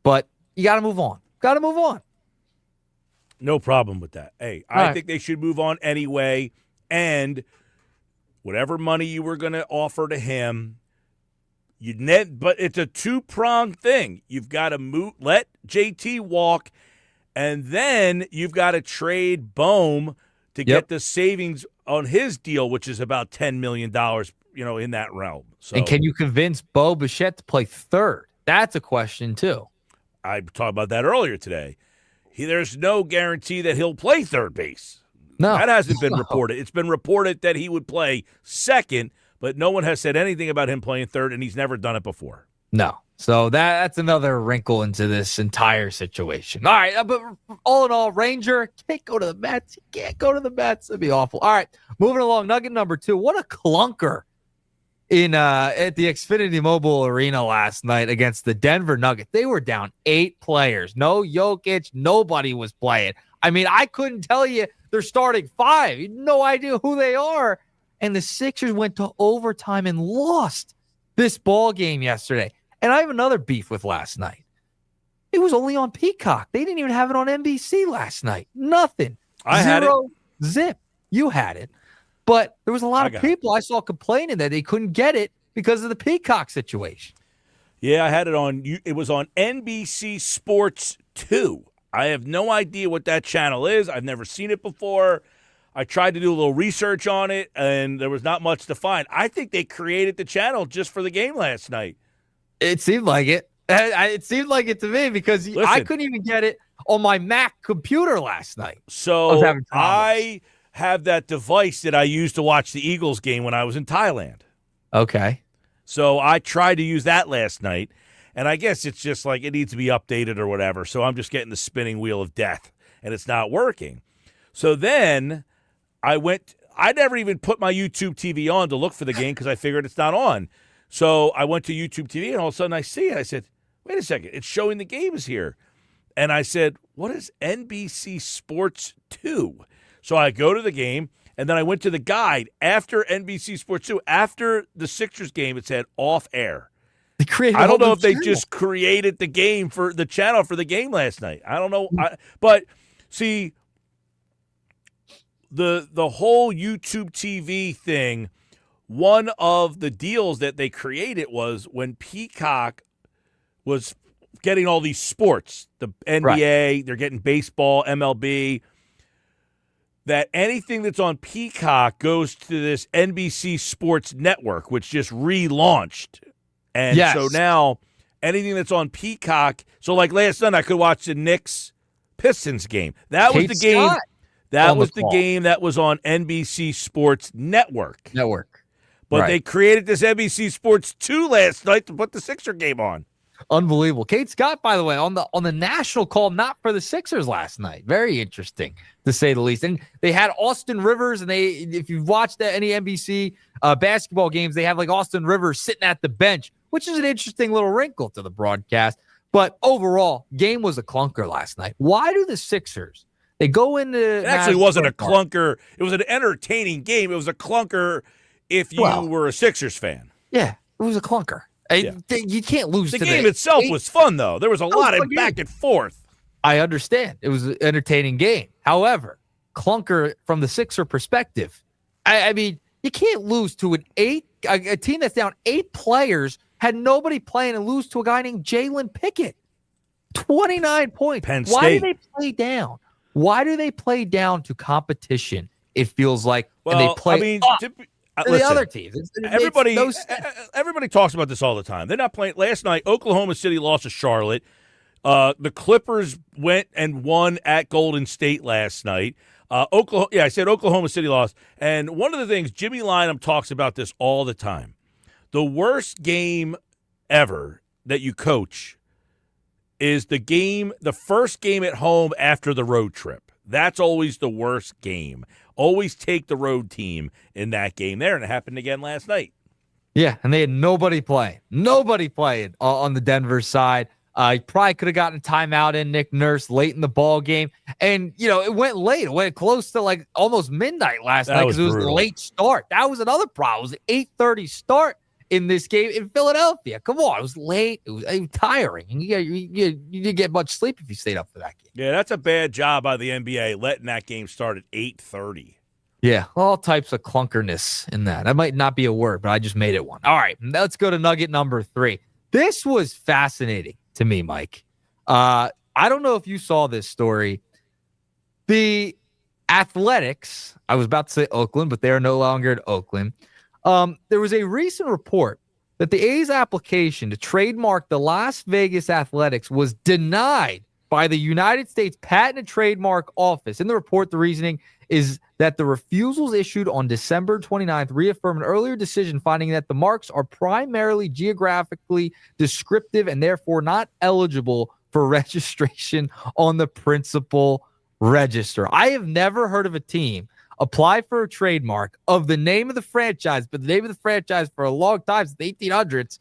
But you got to move on. Got to move on. No problem with that. Hey, I think they should move on anyway. And whatever money you were going to offer to him, but it's a two-pronged thing. You've got to let JT walk, and then you've got to trade Bohm to get the savings on his deal, which is about $10 million, in that realm. So, and can you convince Bo Bichette to play third? That's a question, too. I talked about that earlier today. There's no guarantee that he'll play third base. No. That hasn't been reported. It's been reported that he would play second, but no one has said anything about him playing third, and he's never done it before. No. So that's another wrinkle into this entire situation. All right, but all in all, Ranger can't go to the Mets. He can't go to the Mets. It'd be awful. All right, moving along. Nugget number 2. What a clunker at the Xfinity Mobile Arena last night against the Denver Nuggets. They were down 8 players. No Jokic. Nobody was playing. I mean, I couldn't tell you they're starting 5. You had no idea who they are. And the Sixers went to overtime and lost this ball game yesterday. And I have another beef with last night. It was only on Peacock. They didn't even have it on NBC last night. Nothing. I had it. Zip. You had it. But there was a lot of people I saw complaining that they couldn't get it because of the Peacock situation. Yeah, I had it on. It was on NBC Sports 2. I have no idea what that channel is. I've never seen it before. I tried to do a little research on it, and there was not much to find. I think they created the channel just for the game last night. It seemed like it. It seemed like it to me because I couldn't even get it on my Mac computer last night. So I have that device that I used to watch the Eagles game when I was in Thailand. Okay. So I tried to use that last night, and I guess it's just like it needs to be updated or whatever. So I'm just getting the spinning wheel of death, and it's not working. So then I never even put my YouTube TV on to look for the game because I figured it's not on. So I went to YouTube TV, and all of a sudden I see it. I said, wait a second, it's showing the game is here. And I said, what is NBC Sports 2? So I go to the game, and then I went to the guide after NBC Sports 2. After the Sixers game, it said off air. I don't know if they just created the game for the channel for the game last night. I don't know. But see, the whole YouTube TV thing, one of the deals that they created was when Peacock was getting all these sports, the NBA, they're getting baseball, MLB, that anything that's on Peacock goes to this NBC Sports Network, which just relaunched. And so now anything that's on Peacock, so like last night I could watch the Knicks-Pistons game. That was the game. That was the game that was on NBC Sports Network. But they created this NBC Sports 2 last night to put the Sixer game on. Unbelievable. Kate Scott, by the way, on the national call, not for the Sixers last night. Very interesting, to say the least. And they had Austin Rivers, and if you've watched any NBC basketball games, they have like Austin Rivers sitting at the bench, which is an interesting little wrinkle to the broadcast. But overall, game was a clunker last night. Why do the Sixers? They go into it actually wasn't a clunker. It was an entertaining game. It was a clunker if you were a Sixers fan. Yeah, it was a clunker. You can't lose. The game itself was fun, though. There was a lot of back and forth. I understand. It was an entertaining game. However, clunker from the Sixer perspective. I mean, you can't lose to a team that's down 8 players, had nobody playing, and lose to a guy named Jalen Pickett. 29 points. Penn State. Why do they play down? Why do they play down to competition? It feels like, and they play the other teams. Everybody talks about this all the time. They're not playing. Last night, Oklahoma City lost to Charlotte. The Clippers went and won at Golden State last night. Oklahoma, I said Oklahoma City lost. And one of the things, Jimmy Lynam talks about this all the time. The worst game ever that you coach is the first game at home after the road trip. That's always the worst game. Always take the road team in that game there, and it happened again last night. Yeah, and they had nobody playing. Nobody playing on the Denver side. He probably could have gotten a timeout in Nick Nurse late in the ball game. And, it went late. It went close to like almost midnight last night because it was a late start. That was another problem. It was an 8:30 start in this game in Philadelphia. Come on. It was late. It was tiring. And you didn't get much sleep if you stayed up for that game. Yeah, that's a bad job by the NBA letting that game start at 8:30. Yeah, all types of clunkerness in that. That might not be a word, but I just made it one. All right, let's go to nugget number 3. This was fascinating to me, Mike. I don't know if you saw this story. The Athletics, I was about to say Oakland, but they are no longer at Oakland. There was a recent report that the A's application to trademark the Las Vegas Athletics was denied by the United States Patent and Trademark Office. In the report, the reasoning is that the refusals issued on December 29th reaffirm an earlier decision finding that the marks are primarily geographically descriptive and therefore not eligible for registration on the principal register. I have never heard of a team apply for a trademark of the name of the franchise, but the name of the franchise for a long time, since the 1800s,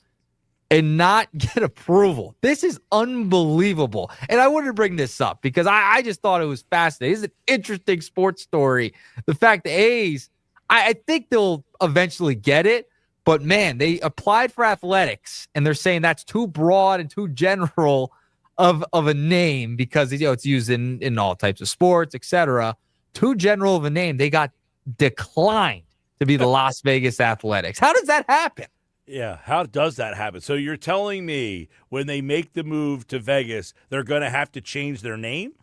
and not get approval. This is unbelievable. And I wanted to bring this up because I just thought it was fascinating. This is an interesting sports story. The fact the A's, I think they'll eventually get it, but man, they applied for Athletics and they're saying that's too broad and too general of a name because it's used in all types of sports, etc. Too general of a name. They got declined to be the Las Vegas Athletics. How does that happen? Yeah, how does that happen? So you're telling me when they make the move to Vegas, they're going to have to change their name?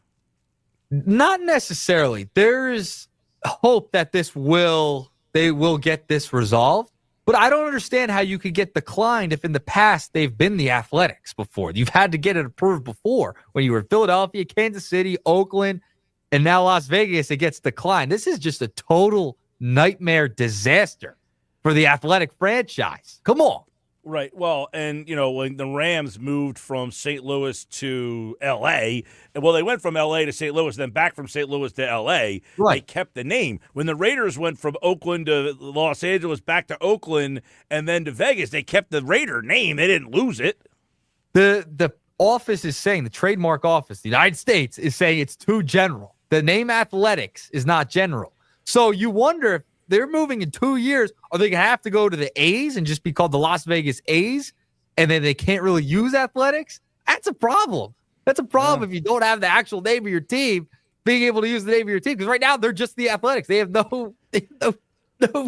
Not necessarily. There's hope that they will get this resolved, but I don't understand how you could get declined if in the past they've been the Athletics before. You've had to get it approved before when you were in Philadelphia, Kansas City, Oakland, and now Las Vegas, it gets declined. This is just a total nightmare disaster for the Athletic franchise. Come on. Right. Well, and, when the Rams moved from St. Louis to L.A., they went from L.A. to St. Louis, then back from St. Louis to L.A., right. They kept the name. When the Raiders went from Oakland to Los Angeles, back to Oakland, and then to Vegas, they kept the Raider name. They didn't lose it. The office is saying, the trademark office, the United States, is saying it's too general. The name Athletics is not general. So you wonder if they're moving in 2 years. Are they going to have to go to the A's and just be called the Las Vegas A's? And then they can't really use Athletics? That's a problem. That's a problem if you don't have the actual name of your team, being able to use the name of your team. Because right now, they're just the Athletics. They have no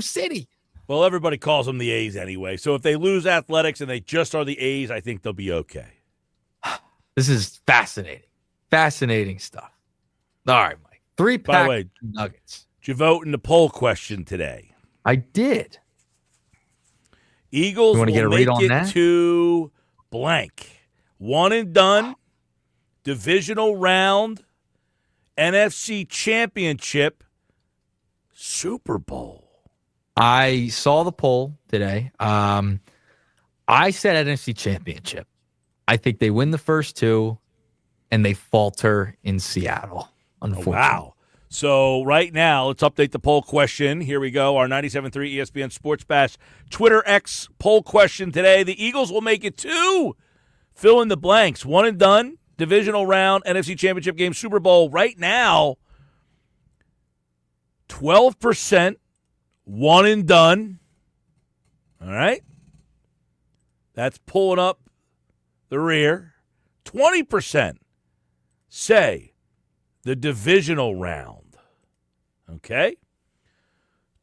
city. Well, everybody calls them the A's anyway. So if they lose Athletics and they just are the A's, I think they'll be okay. This is fascinating. Fascinating stuff. All right, Mike. 3-pack By the way, nuggets. Did you vote in the poll question today? I did. Eagles will get a read make on it that? to blank. One and done. Divisional round. NFC Championship. Super Bowl. I saw the poll today. I said NFC Championship. I think they win the first two, and they falter in Seattle, unfortunately. Wow. So right now, let's update the poll question. Here we go. Our 97.3 ESPN Sports Bash Twitter X poll question today. The Eagles will make it to fill in the blanks. One and done. Divisional round. NFC Championship game. Super Bowl. Right now, 12%. One and done. All right. That's pulling up the rear. 20% say the divisional round. Okay.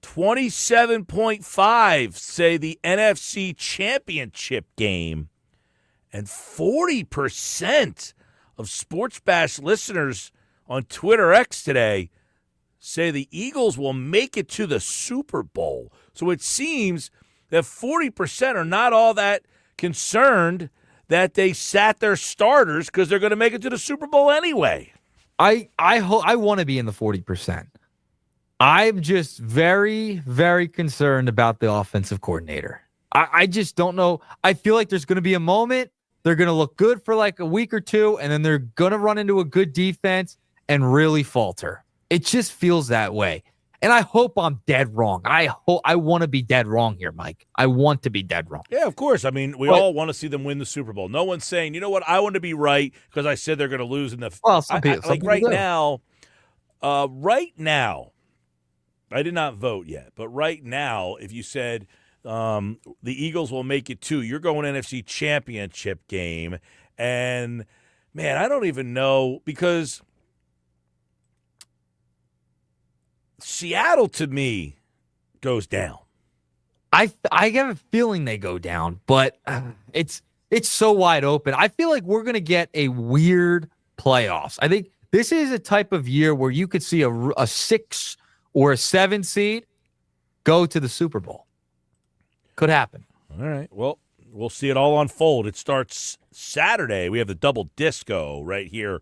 27.5 say the NFC Championship game. And 40% of Sports Bash listeners on Twitter X today say the Eagles will make it to the Super Bowl. So it seems that 40% are not all that concerned that they sat their starters because they're going to make it to the Super Bowl anyway. I want to be in the 40%. I'm just very, very concerned about the offensive coordinator. I just don't know. I feel like there's going to be a moment. They're going to look good for like a week or two, and then they're going to run into a good defense and really falter. It just feels that way. And I hope I'm dead wrong. I want to be dead wrong here, Mike. I want to be dead wrong. Yeah, of course. I mean, we all want to see them win the Super Bowl. No one's saying, you know what, I want to be right because I said they're going to lose in the. Well, some people right do. now, I did not vote yet, but right now, if you said the Eagles will make it too, you're going NFC Championship game, and man, I don't even know because Seattle to me goes down. I have a feeling they go down, but it's so wide open. I feel like we're going to get a weird playoffs. I think this is a type of year where you could see a 6 or a 7 seed go to the Super Bowl. Could happen. All right. Well, we'll see it all unfold. It starts Saturday. We have the double disco right here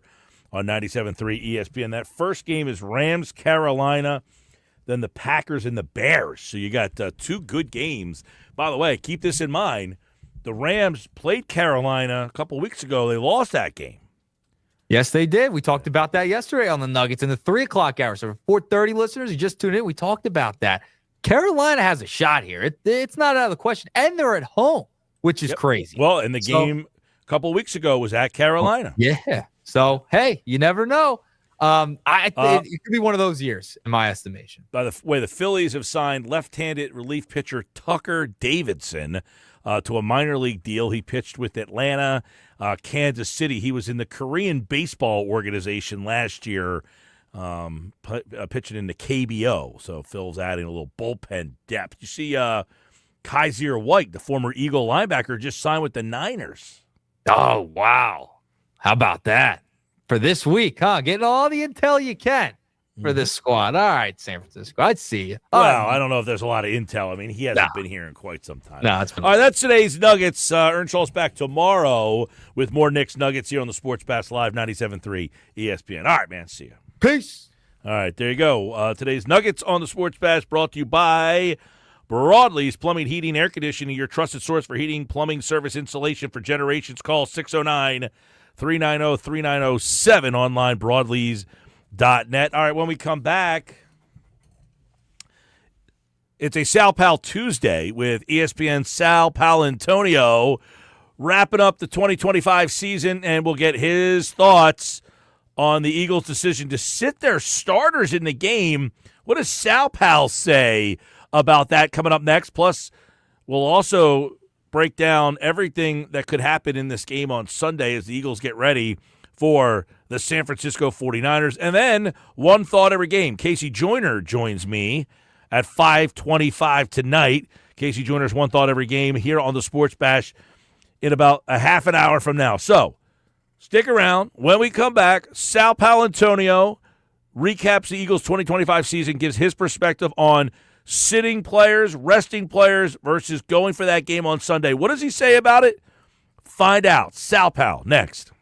on 97.3 ESPN. That first game is Rams, Carolina, then the Packers and the Bears. So you got 2 good games. By the way, keep this in mind. The Rams played Carolina a couple weeks ago. They lost that game. Yes, they did. We talked about that yesterday on the Nuggets in the 3 o'clock hour. So for 4:30 listeners, you just tuned in. We talked about that. Carolina has a shot here. It's not out of the question. And they're at home, which is crazy. Well, and the game a couple weeks ago was at Carolina. Yeah. So, hey, you never know. It could be one of those years, in my estimation. By the way, the Phillies have signed left-handed relief pitcher Tucker Davidson to a minor league deal. He pitched with Atlanta, Kansas City. He was in the Korean baseball organization last year, pitching in the KBO. So Phil's adding a little bullpen depth. You see Kaiser White, the former Eagle linebacker, just signed with the Niners. Oh, wow. How about that? For this week, huh? Getting all the intel you can for this squad. All right, San Francisco. I'd see you. Well, I don't know if there's a lot of intel. I mean, he hasn't been here in quite some time. No, it's been all right, that's today's Nuggets. Earnshaw's back tomorrow with more Knicks Nuggets here on the Sports Pass Live 97.3 ESPN. All right, man. See you. Peace. All right, there you go. Today's Nuggets on the Sports Pass brought to you by Broadlee's Plumbing, Heating, Air Conditioning, your trusted source for heating, plumbing, service, installation for generations. Call 609-390-3907, online, broadlees.net. All right, when we come back, it's a Sal Pal Tuesday with ESPN Sal Paolantonio wrapping up the 2025 season, and we'll get his thoughts on the Eagles' decision to sit their starters in the game. What does Sal Pal say about that coming up next? Plus, we'll also break down everything that could happen in this game on Sunday as the Eagles get ready for the San Francisco 49ers. And then one thought every game. Casey Joyner joins me at 5:25 tonight. Casey Joyner's one thought every game here on the Sports Bash in about a half an hour from now. So stick around. When we come back, Sal Paolantonio recaps the Eagles' 2025 season, gives his perspective on sitting players, resting players versus going for that game on Sunday. What does he say about it? Find out. Sal Pal next.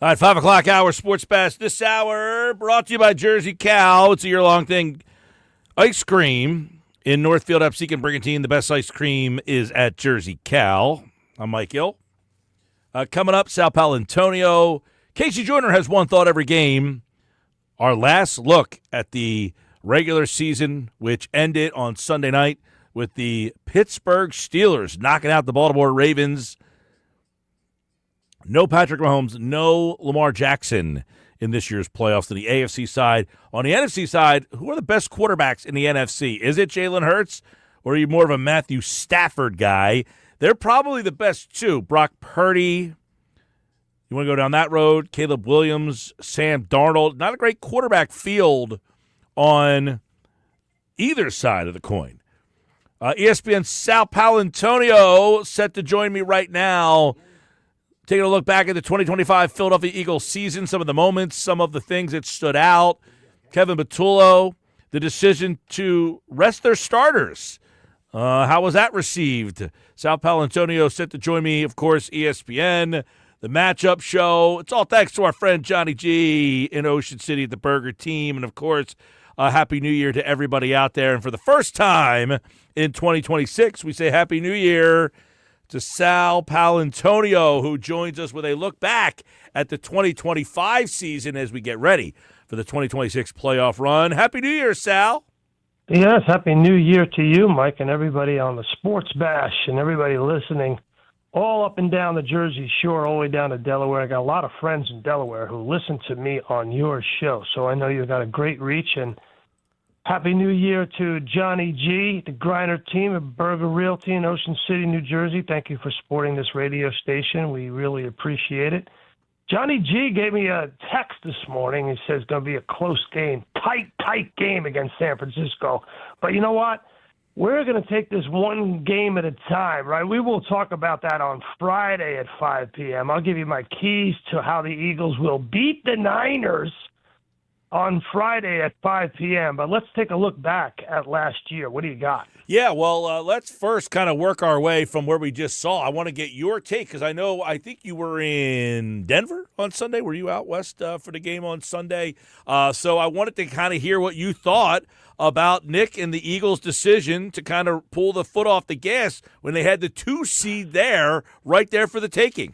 All right, 5 o'clock hour, Sports Bash this hour, brought to you by Jersey Cow. It's a year-long thing. Ice cream in Northfield, Upseek, and Brigantine. The best ice cream is at Jersey Cow. I'm Mike Hill. Coming up, Sal Paolantonio. Casey Joyner has one thought every game. Our last look at the regular season, which ended on Sunday night with the Pittsburgh Steelers knocking out the Baltimore Ravens. No Patrick Mahomes, no Lamar Jackson in this year's playoffs on the AFC side. On the NFC side, who are the best quarterbacks in the NFC? Is it Jalen Hurts, or are you more of a Matthew Stafford guy? They're probably the best two. Brock Purdy, you want to go down that road? Caleb Williams, Sam Darnold. Not a great quarterback field on either side of the coin. ESPN's Sal Paolantonio set to join me right now. Taking a look back at the 2025 Philadelphia Eagles season, some of the moments, some of the things that stood out. Kevin Batullo, the decision to rest their starters. How was that received? Sal Paolantonio set to join me, of course, ESPN, the matchup show. It's all thanks to our friend Johnny G in Ocean City at the Burger Team. And, of course, Happy New Year to everybody out there. And for the first time in 2026, we say Happy New Year to Sal Paolantonio, who joins us with a look back at the 2025 season as we get ready for the 2026 playoff run. Happy New Year, Sal. Yes, Happy New Year to you, Mike, and everybody on the Sports Bash and everybody listening all up and down the Jersey Shore, all the way down to Delaware. I got a lot of friends in Delaware who listen to me on your show, so I know you've got a great reach. And Happy New Year to Johnny G, the Griner team at Burger Realty in Ocean City, New Jersey. Thank you for supporting this radio station. We really appreciate it. Johnny G gave me a text this morning. He says it's going to be a close game, tight game against San Francisco. But you know what? We're going to take this one game at a time, right? We will talk about that on Friday at 5 p.m. I'll give you my keys to how the Eagles will beat the Niners on Friday at 5 p.m. But let's take a look back at last year. What do you got? Yeah, well, let's first kind of work our way from where we just saw. I want to get your take because I think you were in Denver on Sunday. Were you out west for the game on Sunday? So I wanted to kind of hear what you thought about Nick and the Eagles' decision to kind of pull the foot off the gas when they had the 2 seed there, right there for the taking.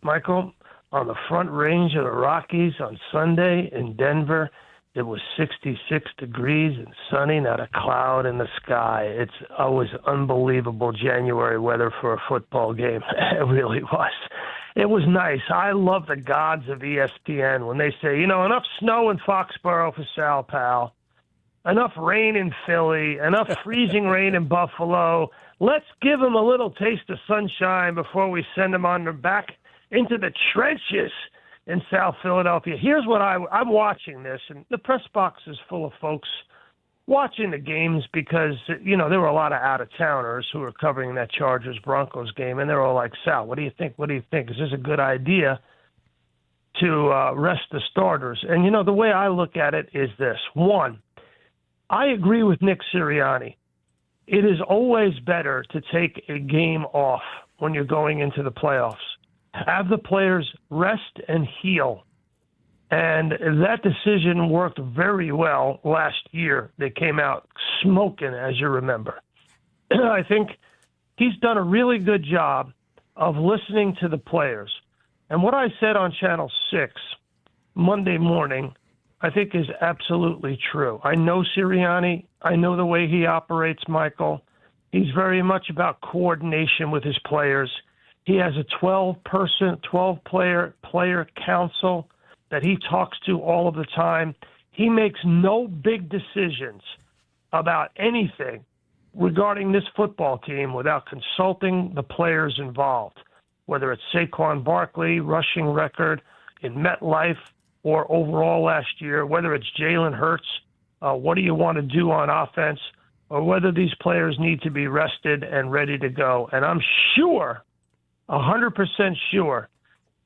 Michael, on the Front Range of the Rockies on Sunday in Denver, it was 66 degrees and sunny, not a cloud in the sky. It's always unbelievable January weather for a football game. It really was. It was nice. I love the gods of ESPN when they say, enough snow in Foxborough for Sal Pal, enough rain in Philly, enough freezing rain in Buffalo. Let's give them a little taste of sunshine before we send them on their back into the trenches in South Philadelphia. Here's what I'm watching this, and the press box is full of folks watching the games because, there were a lot of out-of-towners who were covering that Chargers-Broncos game, and they're all like, Sal, what do you think? What do you think? Is this a good idea to rest the starters? And, the way I look at it is this. One, I agree with Nick Sirianni. It is always better to take a game off when you're going into the playoffs. Have the players rest and heal. And that decision worked very well last year. They came out smoking, as you remember. I think he's done a really good job of listening to the players. And what I said on Channel 6 Monday morning, I think is absolutely true. I know Sirianni. I know the way he operates, Michael. He's very much about coordination with his players. He has a 12-player council that he talks to all of the time. He makes no big decisions about anything regarding this football team without consulting the players involved, whether it's Saquon Barkley, rushing record in MetLife, or overall last year, whether it's Jalen Hurts, what do you want to do on offense, or whether these players need to be rested and ready to go. And I'm sure, 100% sure,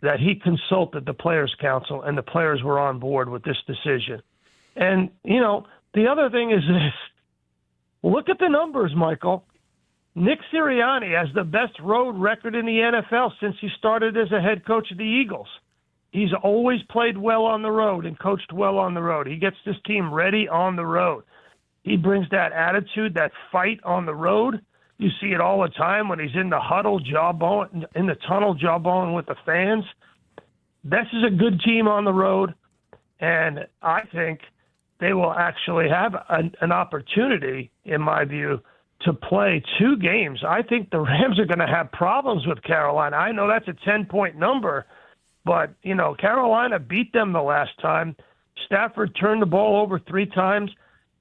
that he consulted the Players' Council and the players were on board with this decision. And, the other thing is this. Look at the numbers, Michael. Nick Sirianni has the best road record in the NFL since he started as a head coach of the Eagles. He's always played well on the road and coached well on the road. He gets this team ready on the road. He brings that attitude, that fight on the road. You see it all the time when he's in the huddle, jawbone, in the tunnel, jawbone with the fans. This is a good team on the road, and I think they will actually have an opportunity, in my view, to play 2 games. I think the Rams are going to have problems with Carolina. I know that's a 10-point number, but, Carolina beat them the last time. Stafford turned the ball over 3 times.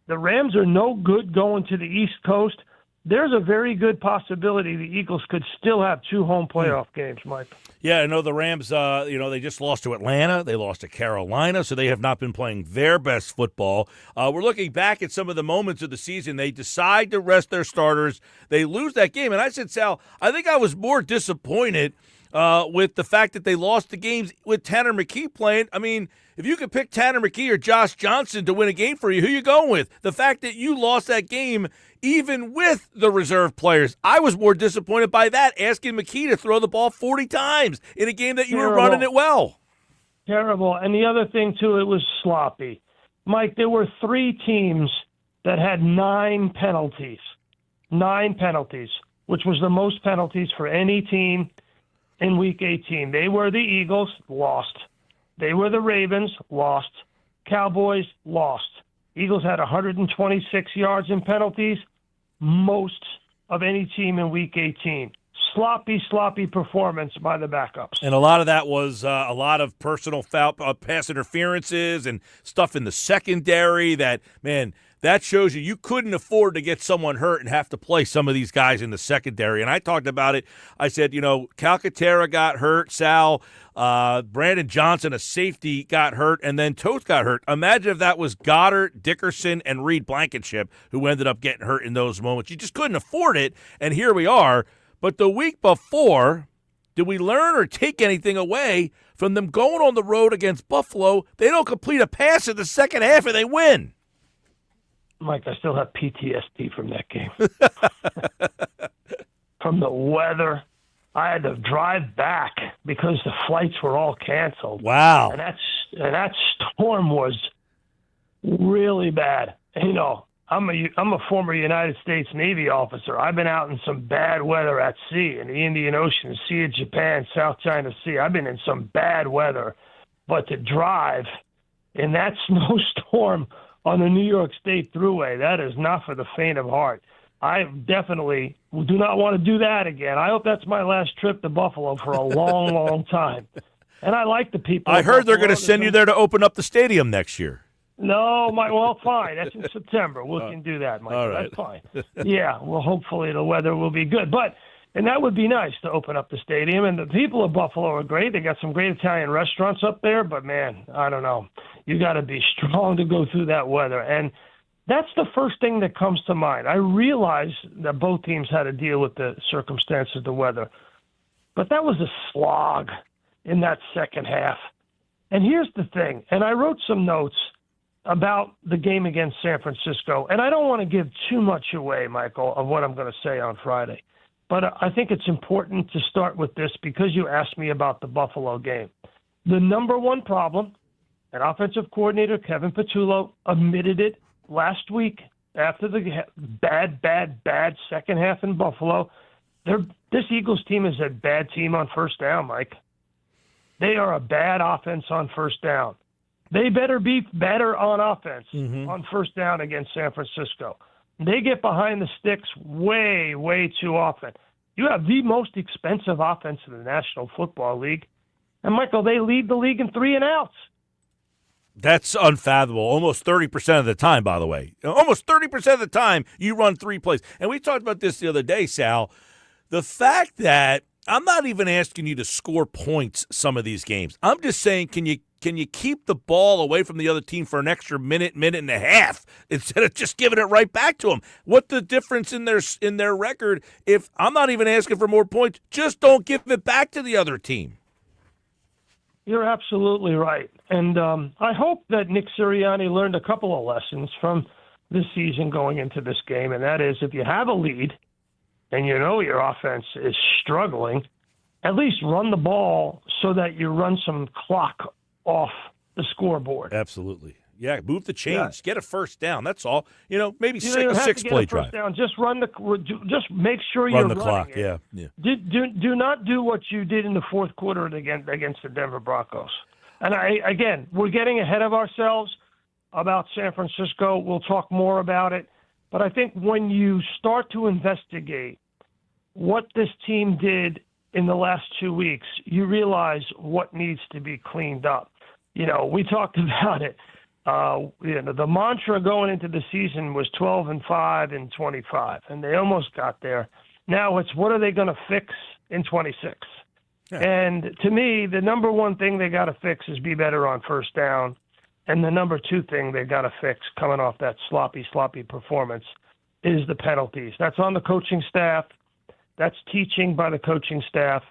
The Rams are no good going to the East Coast. There's a very good possibility the Eagles could still have 2 home playoff games, Mike. Yeah, I know the Rams, they just lost to Atlanta. They lost to Carolina, so they have not been playing their best football. We're looking back at some of the moments of the season. They decide to rest their starters. They lose that game. And I said, Sal, I think I was more disappointed with the fact that they lost the games with Tanner McKee playing. I mean, if you could pick Tanner McKee or Josh Johnson to win a game for you, who you going with? The fact that you lost that game even with the reserve players, I was more disappointed by that, asking McKee to throw the ball 40 times in a game that you were running it well. Terrible. And the other thing, too, it was sloppy. Mike, there were 3 teams that had 9 penalties. 9 penalties, which was the most penalties for any team in Week 18. They were the Eagles, lost. They were the Ravens, lost. Cowboys, lost. Eagles had 126 yards in penalties, most of any team in Week 18. Sloppy performance by the backups. And a lot of that was a lot of personal foul, pass interferences and stuff in the secondary that shows you couldn't afford to get someone hurt and have to play some of these guys in the secondary. And I talked about it. I said, Calcaterra got hurt, Sal, Brandon Johnson, a safety, got hurt, and then Toth got hurt. Imagine if that was Goddard, Dickerson, and Reed Blankenship who ended up getting hurt in those moments. You just couldn't afford it, and here we are. But the week before, did we learn or take anything away from them going on the road against Buffalo? They don't complete a pass in the second half, and they win. Mike, I still have PTSD from that game. From the weather. I had to drive back because the flights were all canceled. Wow. And that storm was really bad. I'm a former United States Navy officer. I've been out in some bad weather at sea, in the Indian Ocean, Sea of Japan, South China Sea. I've been in some bad weather. But to drive in that snowstorm on the New York State Thruway, that is not for the faint of heart. I definitely do not want to do that again. I hope that's my last trip to Buffalo for a long, long time. And I like the people. I heard they're going to send you there to open up the stadium next year. No, fine. That's in September. We can do that, Mike. All right. That's fine. Yeah, well, hopefully the weather will be good. And that would be nice to open up the stadium. And the people of Buffalo are great. They got some great Italian restaurants up there. But, man, I don't know. You got to be strong to go through that weather. And that's the first thing that comes to mind. I realize that both teams had to deal with the circumstances of the weather. But that was a slog in that second half. And here's the thing. And I wrote some notes about the game against San Francisco. And I don't want to give too much away, Michael, of what I'm going to say on Friday. But I think it's important to start with this because you asked me about the Buffalo game. The number one problem, and offensive coordinator Kevin Patullo admitted it last week after the bad second half in Buffalo. This Eagles team is a bad team on first down, Mike. They are a bad offense on first down. They better be better on offense on first down against San Francisco. They get behind the sticks way, way too often. You have the most expensive offense in the National Football League. And, Michael, they lead the league in 3 and outs. That's unfathomable. Almost 30% of the time, by the way. Almost 30% of the time you run 3 plays. And we talked about this the other day, Sal. The fact that I'm not even asking you to score points some of these games. I'm just saying, can you keep the ball away from the other team for an extra minute and a half instead of just giving it right back to them? What the difference in their record if I'm not even asking for more points? Just don't give it back to the other team. You're absolutely right. And I hope that Nick Sirianni learned a couple of lessons from this season going into this game, and that is if you have a lead and you know your offense is struggling, at least run the ball so that you run some clock off the scoreboard. Absolutely. Yeah, move the chains. Yeah. Get a first down. That's all. Maybe You don't a have to get six-play a first drive. down. Just just make sure Run you're the clock, running it. yeah. Do not do what you did in the fourth quarter against the Denver Broncos. And we're getting ahead of ourselves about San Francisco. We'll talk more about it. But I think when you start to investigate what this team did in the last 2 weeks, you realize what needs to be cleaned up. We talked about it. The mantra going into the season was 12-5 and 25, and they almost got there. Now it's what are they going to fix in 26? Yeah. And to me, the number one thing they got to fix is be better on first down, and the number two thing they got to fix coming off that sloppy performance is the penalties. That's on the coaching staff. That's teaching by the coaching staff,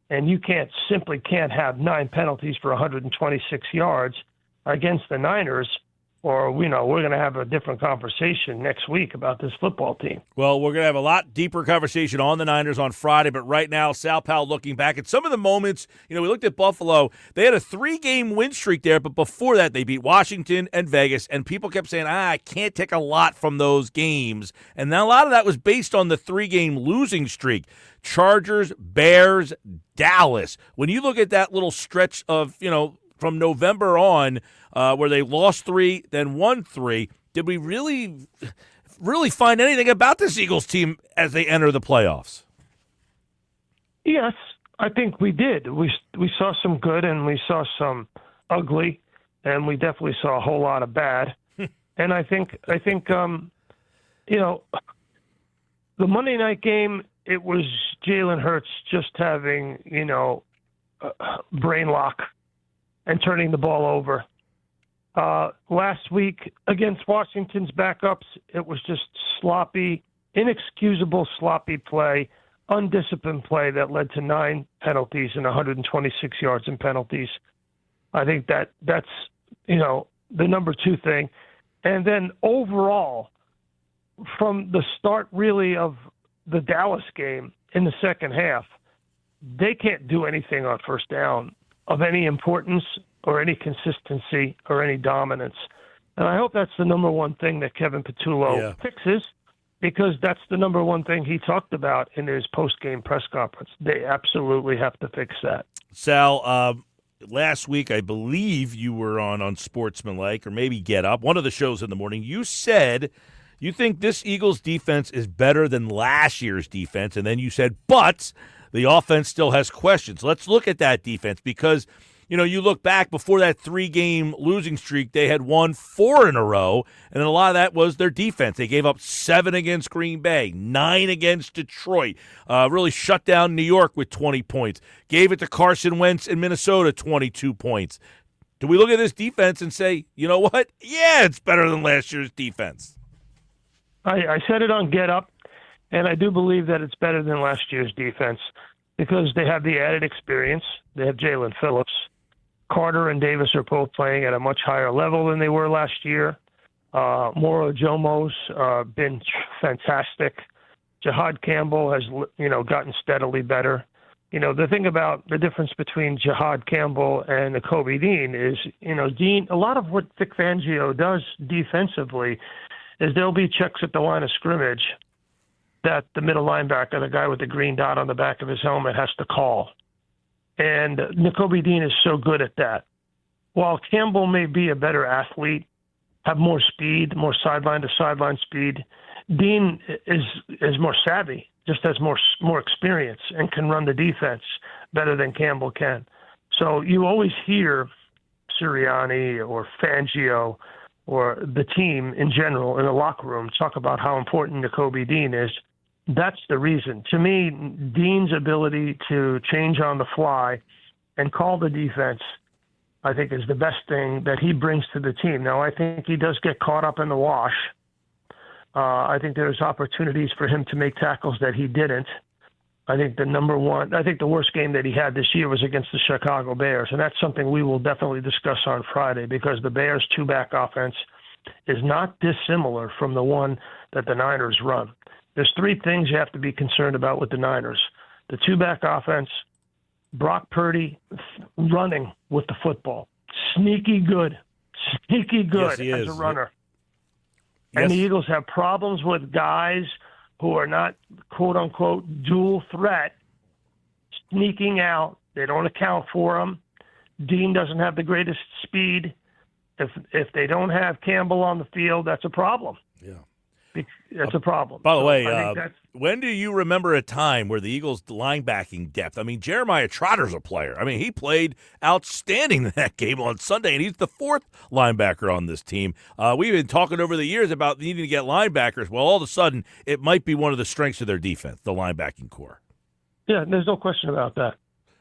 and you can't have 9 penalties for 126 yards against the Niners, or we're going to have a different conversation next week about this football team. Well, we're going to have a lot deeper conversation on the Niners on Friday, but right now, Sal Powell looking back at some of the moments. We looked at Buffalo. They had a 3-game win streak there, but before that, they beat Washington and Vegas, and people kept saying, I can't take a lot from those games. And then a lot of that was based on the 3-game losing streak. Chargers, Bears, Dallas. When you look at that little stretch of, from November on, where they lost 3, then won 3, did we really find anything about this Eagles team as they enter the playoffs? Yes, I think we did. We saw some good and we saw some ugly, and we definitely saw a whole lot of bad. And I think the Monday night game, it was Jalen Hurts just having brain lock and turning the ball over. Last week against Washington's backups, it was just sloppy, inexcusable sloppy play, undisciplined play that led to 9 penalties and 126 yards in penalties. I think that's the number 2 thing. And then overall, from the start really of the Dallas game in the second half, they can't do anything on first down of any importance or any consistency or any dominance. And I hope that's the number one thing that Kevin Patullo fixes, because that's the number one thing he talked about in his post-game press conference. They absolutely have to fix that. Sal, last week I believe you were on Sportsmanlike, or maybe Get Up, one of the shows in the morning. You said you think this Eagles defense is better than last year's defense, and then you said, but the offense still has questions. Let's look at that defense, because you look back before that 3-game losing streak, they had won 4 in a row, and a lot of that was their defense. They gave up 7 against Green Bay, 9 against Detroit, really shut down New York with 20 points, gave it to Carson Wentz in Minnesota, 22 points. Do we look at this defense and say, you know what? Yeah, it's better than last year's defense. I said it on Get Up, and I do believe that it's better than last year's defense because they have the added experience. They have Jalen Phillips. Carter and Davis are both playing at a much higher level than they were last year. Moro Jomo's been fantastic. Jihad Campbell has, gotten steadily better. The thing about the difference between Jihad Campbell and Nakobe Dean is, Dean, a lot of what Vic Fangio does defensively is there'll be checks at the line of scrimmage that the middle linebacker, the guy with the green dot on the back of his helmet, has to call. And Nakobe Dean is so good at that. While Campbell may be a better athlete, have more speed, more sideline-to-sideline speed, Dean is more savvy, just has more experience, and can run the defense better than Campbell can. So you always hear Sirianni or Fangio or the team in general in the locker room talk about how important Nakobe Dean is. That's the reason. To me, Dean's ability to change on the fly and call the defense, I think, is the best thing that he brings to the team. Now, I think he does get caught up in the wash. I think there's opportunities for him to make tackles that he didn't. I think the worst game that he had this year was against the Chicago Bears, and that's something we will definitely discuss on Friday, because the Bears' two-back offense is not dissimilar from the one that the Niners run. There's 3 things you have to be concerned about with the Niners: the two-back offense, Brock Purdy running with the football. Sneaky good Yes, he as is. a runner. Yes. And the Eagles have problems with guys who are not, quote-unquote, dual threat, sneaking out. They don't account for them. Dean doesn't have the greatest speed. If they don't have Campbell on the field, that's a problem. Yeah. That's a problem. By the way, I think that's when do you remember a time where the Eagles' linebacking depth? I mean, Jeremiah Trotter's a player. I mean, he played outstanding in that game on Sunday, and he's the fourth linebacker on this team. We've been talking over the years about needing to get linebackers. Well, all of a sudden, it might be one of the strengths of their defense, the linebacking core. Yeah, there's no question about that.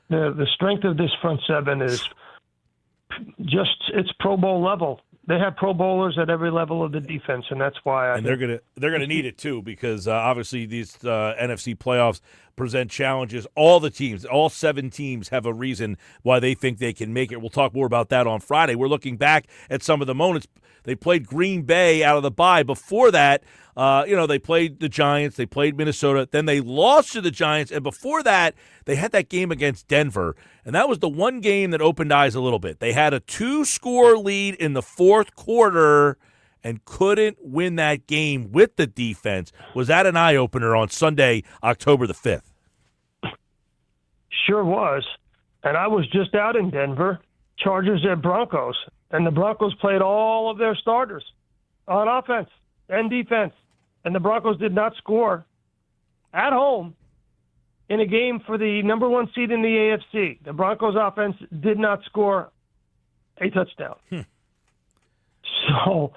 The strength of this front seven is it's Pro Bowl level. They have Pro Bowlers at every level of the defense, and that's why. They're gonna need it too, because obviously these NFC playoffs present challenges. All the teams, all 7 teams, have a reason why they think they can make it. We'll talk more about that on Friday. We're looking back at some of the moments. They played Green Bay out of the bye. Before that, they played the Giants. They played Minnesota. Then they lost to the Giants. And before that, they had that game against Denver. And that was the one game that opened eyes a little bit. They had a 2-score lead in the fourth quarter and couldn't win that game with the defense. Was that an eye-opener on Sunday, October the 5th? Sure was. And I was just out in Denver, Chargers at Broncos, and the Broncos played all of their starters on offense and defense, and the Broncos did not score at home in a game for the number 1 seed in the AFC. The Broncos offense did not score a touchdown. So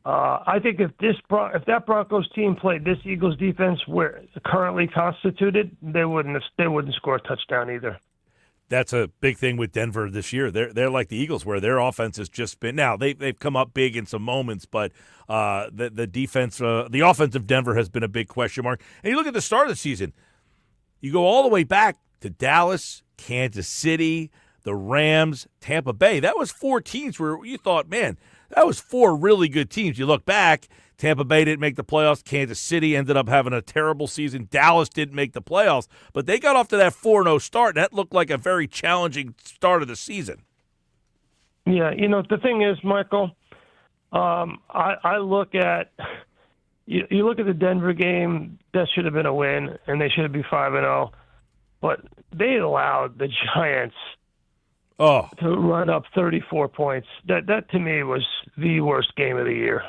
I think if that Broncos team played this Eagles defense where it's currently constituted, they wouldn't score a touchdown either. That's a big thing with Denver this year. They're like the Eagles, where their offense has just been. Now they've come up big in some moments, but the defense, the offense of Denver has been a big question mark. And you look at the start of the season, you go all the way back to Dallas, Kansas City, the Rams, Tampa Bay. That was 4 teams where you thought, man, that was 4 really good teams. You look back, Tampa Bay didn't make the playoffs. Kansas City ended up having a terrible season. Dallas didn't make the playoffs, but they got off to that 4-0 start, and that looked like a very challenging start of the season. Yeah, the thing is, Michael, I look at you look at the Denver game. That should have been a win, and they should be 5-0. But they allowed the Giants to run up 34 points. That to me was the worst game of the year.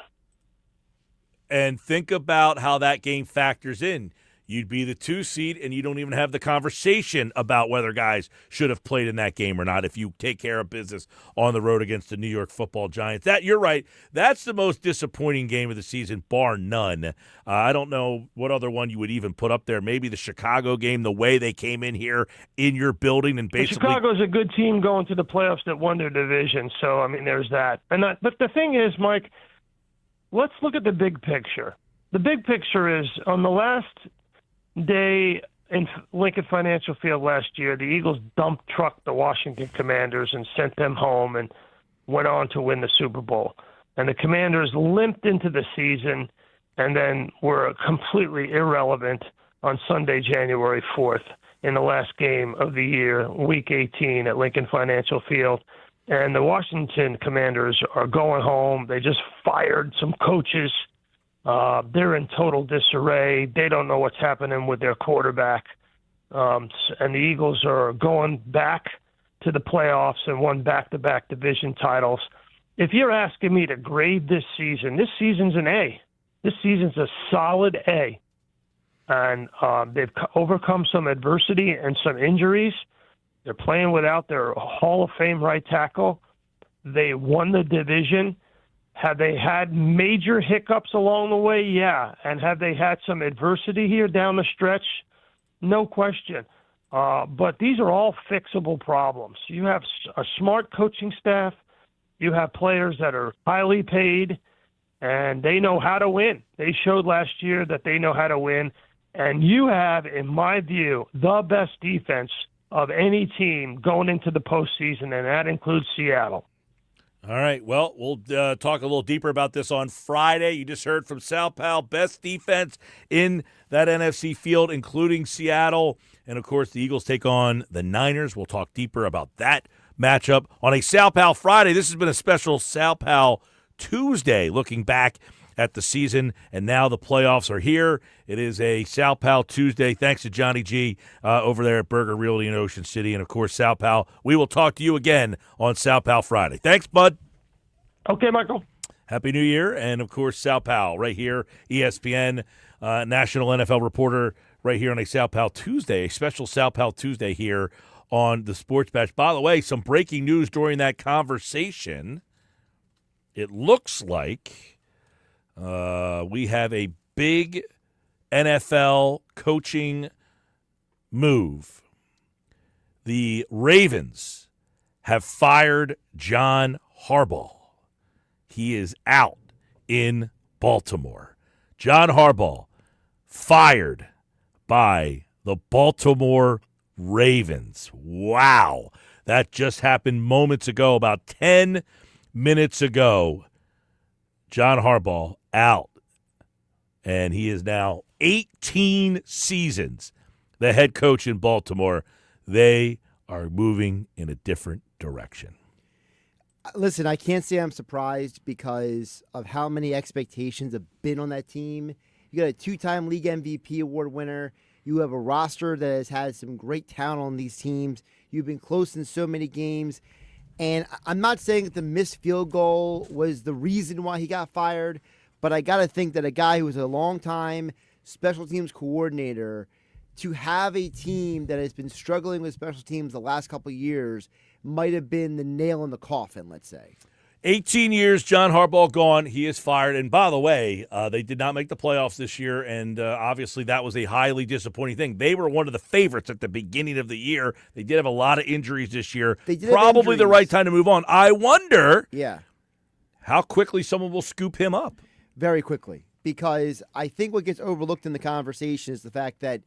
And think about how that game factors in. You'd be the 2 seed, and you don't even have the conversation about whether guys should have played in that game or not if you take care of business on the road against the New York Football Giants. You're right. That's the most disappointing game of the season, bar none. I don't know what other one you would even put up there. Maybe the Chicago game, the way they came in here in your building and basically. Chicago's a good team going to the playoffs that won their division. So, I mean, there's that. But the thing is, Mike, let's look at the big picture. The big picture is on the last day in Lincoln Financial Field last year, the Eagles dump trucked the Washington Commanders and sent them home and went on to win the Super Bowl. And the Commanders limped into the season and then were completely irrelevant on Sunday, January 4th, in the last game of the year, Week 18 at Lincoln Financial Field. And the Washington Commanders are going home. They just fired some coaches. They're in total disarray. They don't know what's happening with their quarterback. And the Eagles are going back to the playoffs and won back-to-back division titles. If you're asking me to grade this season's an A. This season's a solid A. And they've overcome some adversity and some injuries. They're playing without their Hall of Fame right tackle. They won the division. Have they had major hiccups along the way? Yeah. And have they had some adversity here down the stretch? No question. But these are all fixable problems. You have a smart coaching staff. You have players that are highly paid, and they know how to win. They showed last year that they know how to win. And you have, in my view, the best defense of any team going into the postseason, and that includes Seattle. All right, well, we'll talk a little deeper about this on Friday. You just heard from Sal Pal, best defense in that NFC field, including Seattle. And, of course, the Eagles take on the Niners. We'll talk deeper about that matchup on a Sal Pal Friday. This has been a special Sal Pal Tuesday, looking back at the season, and now the playoffs are here. It is a Sal Pal Tuesday. Thanks to Johnny G over there at Burger Realty in Ocean City. And, of course, Sal Pal, we will talk to you again on Sal Pal Friday. Thanks, bud. Okay, Michael. Happy New Year. And, of course, Sal Pal right here, ESPN, national NFL reporter right here on a Sal Pal Tuesday, a special Sal Pal Tuesday here on the Sports Bash. By the way, some breaking news during that conversation. It looks like we have a big NFL coaching move. The Ravens have fired John Harbaugh. He is out in Baltimore. John Harbaugh fired by the Baltimore Ravens. Wow. That just happened moments ago, about 10 minutes ago. John Harbaugh out. And he is now 18 seasons the head coach in Baltimore. They are moving in a different direction. Listen, I can't say I'm surprised because of how many expectations have been on that team. You got a two-time league MVP award winner. You have a roster that has had some great talent on these teams. You've been close in so many games. And I'm not saying that the missed field goal was the reason why he got fired, but I got to think that a guy who was a long-time special teams coordinator, to have a team that has been struggling with special teams the last couple of years might have been the nail in the coffin, let's say. 18 years, John Harbaugh gone. He is fired. And by the way, they did not make the playoffs this year, and obviously that was a highly disappointing thing. They were one of the favorites at the beginning of the year. They did have a lot of injuries this year. They did Probably the right time to move on. I wonder how quickly someone will scoop him up. Very quickly, because I think what gets overlooked in the conversation is the fact that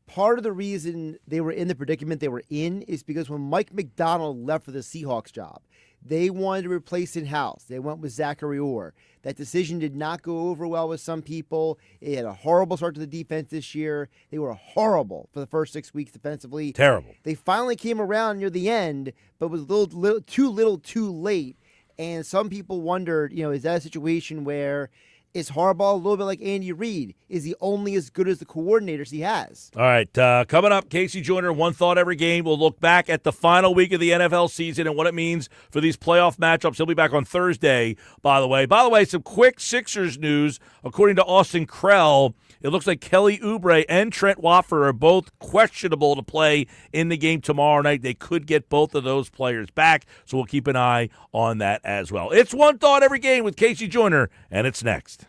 part of the reason they were in the predicament they were in is because when Mike McDonald left for the Seahawks job, they wanted to replace in-house. They went with Zachary Orr. That decision did not go over well with some people. It had a horrible start to the defense this year. They were horrible for the first 6 weeks defensively. Terrible. They finally came around near the end, but was a little too late. And some people wondered, is that a situation where is Harbaugh a little bit like Andy Reid? Is he only as good as the coordinators he has? All right, coming up, Casey Joyner, One Thought Every Game. We'll look back at the final week of the NFL season and what it means for these playoff matchups. He'll be back on Thursday, by the way. By the way, some quick Sixers news. According to Austin Krell, it looks like Kelly Oubre and Trent Watford are both questionable to play in the game tomorrow night. They could get both of those players back, so we'll keep an eye on that as well. It's One Thought Every Game with Casey Joyner, and it's next.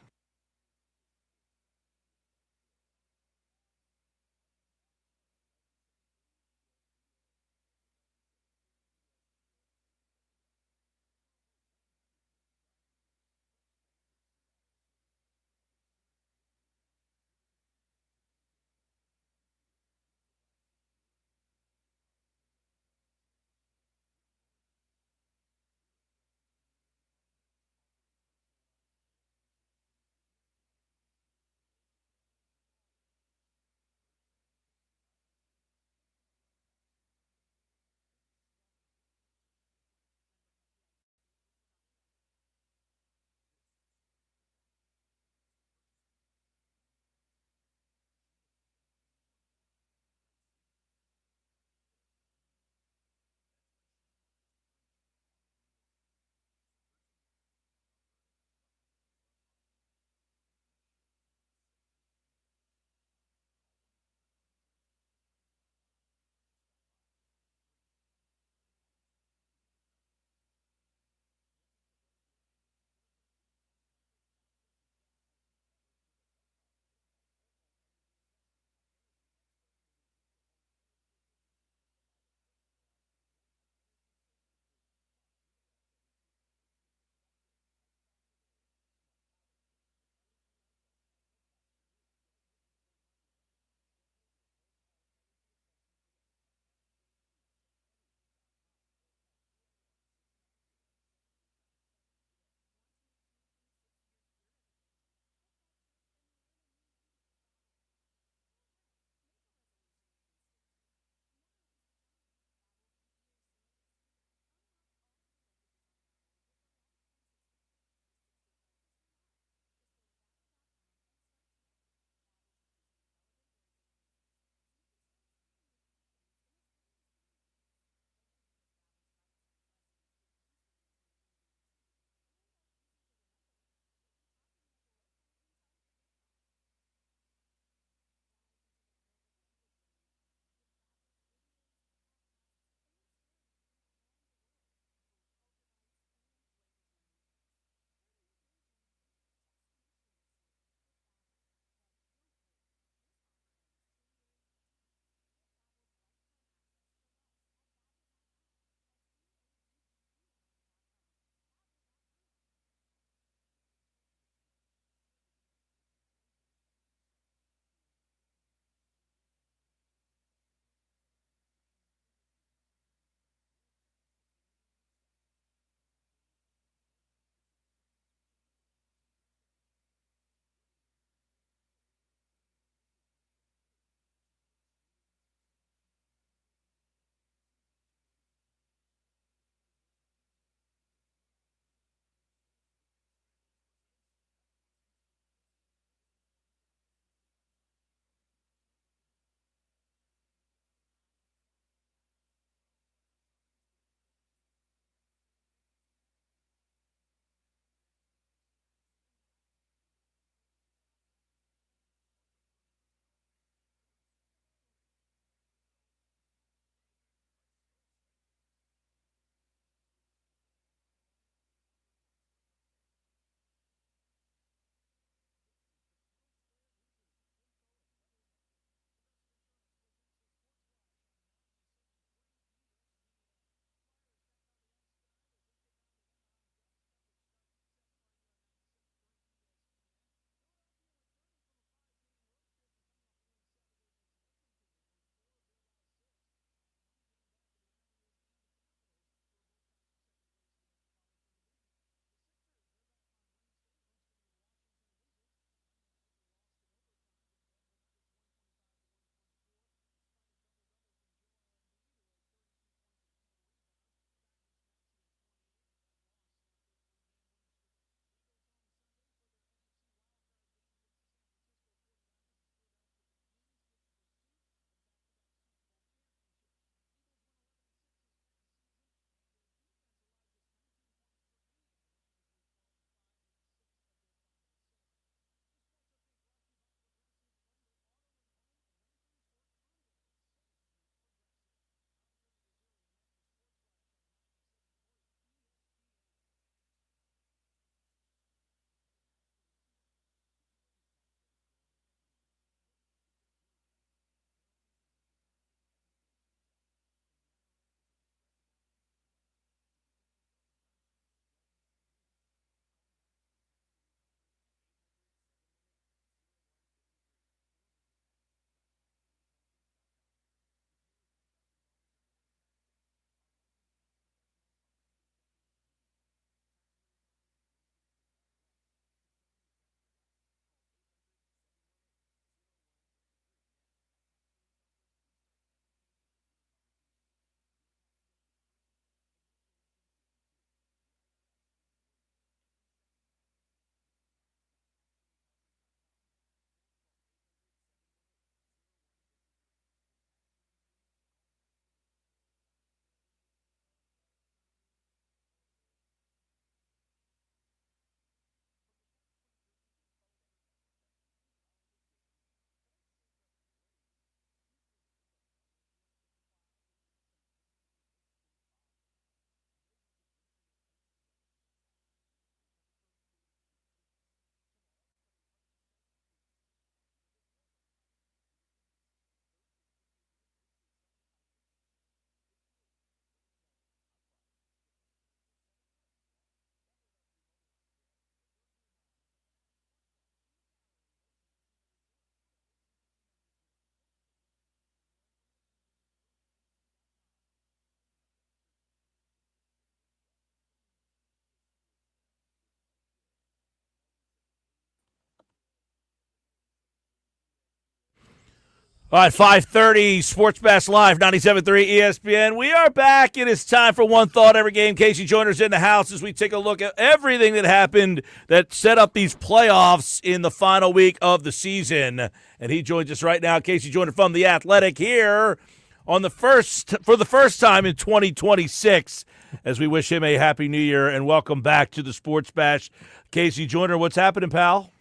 All right, 5:30, Sports Bash Live, 97.3 ESPN. We are back. It is time for One Thought Every Game. Casey Joyner's in the house as we take a look at everything that happened that set up these playoffs in the final week of the season. And he joins us right now. Casey Joyner from The Athletic here for the first time in 2026 as we wish him a happy new year and welcome back to the Sports Bash. Casey Joyner, what's happening, pal?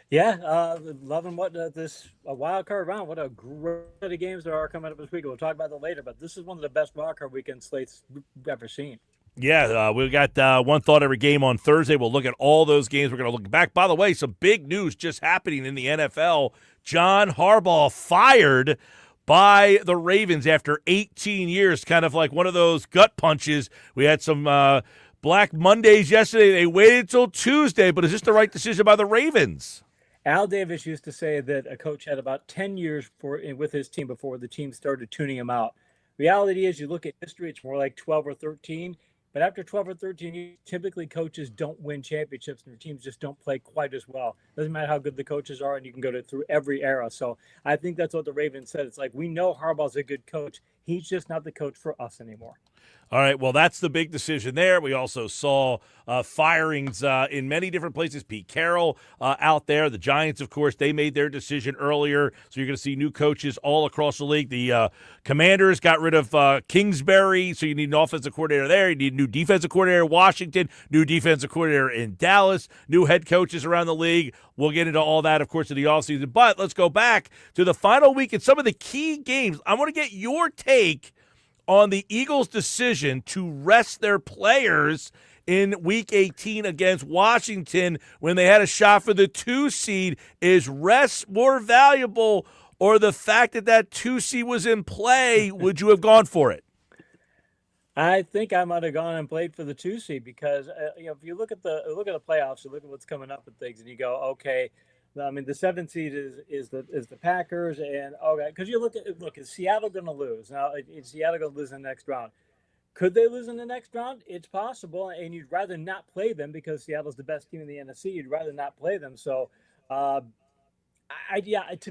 Yeah, loving what this wild card round. What a great set of games there are coming up this week. We'll talk about that later, but this is one of the best wild card weekend slates we've ever seen. Yeah, we got One Thought Every Game on Thursday. We'll look at all those games. We're going to look back. By the way, some big news just happening in the NFL. John Harbaugh fired by the Ravens after 18 years, kind of like one of those gut punches. We had some Black Mondays yesterday. They waited till Tuesday, but is this the right decision by the Ravens? Al Davis used to say that a coach had about 10 years with his team before the team started tuning him out. Reality is, you look at history, it's more like 12 or 13. But after 12 or 13 years, typically coaches don't win championships and their teams just don't play quite as well. Doesn't matter how good the coaches are, and you can go through every era. So I think that's what the Ravens said. It's like, we know Harbaugh's a good coach. He's just not the coach for us anymore. All right, well, that's the big decision there. We also saw firings in many different places. Pete Carroll out there. The Giants, of course, they made their decision earlier. So you're going to see new coaches all across the league. The Commanders got rid of Kingsbury, so you need an offensive coordinator there. You need a new defensive coordinator in Washington, new defensive coordinator in Dallas, new head coaches around the league. We'll get into all that, of course, in the offseason. But let's go back to the final week and some of the key games. I want to get your take on the Eagles' decision to rest their players in Week 18 against Washington when they had a shot for the 2 seed. Is rest more valuable, or the fact that 2 seed was in play, would you have gone for it? I think I might have gone and played for the 2 seed because if you look at the playoffs, you look at what's coming up and things, and you go, okay. I mean, the 7th seed is the Packers, and because is Seattle going to lose? Now, is Seattle going to lose in the next round? Could they lose in the next round? It's possible, and you'd rather not play them because Seattle's the best team in the NFC. You'd rather not play them. So, to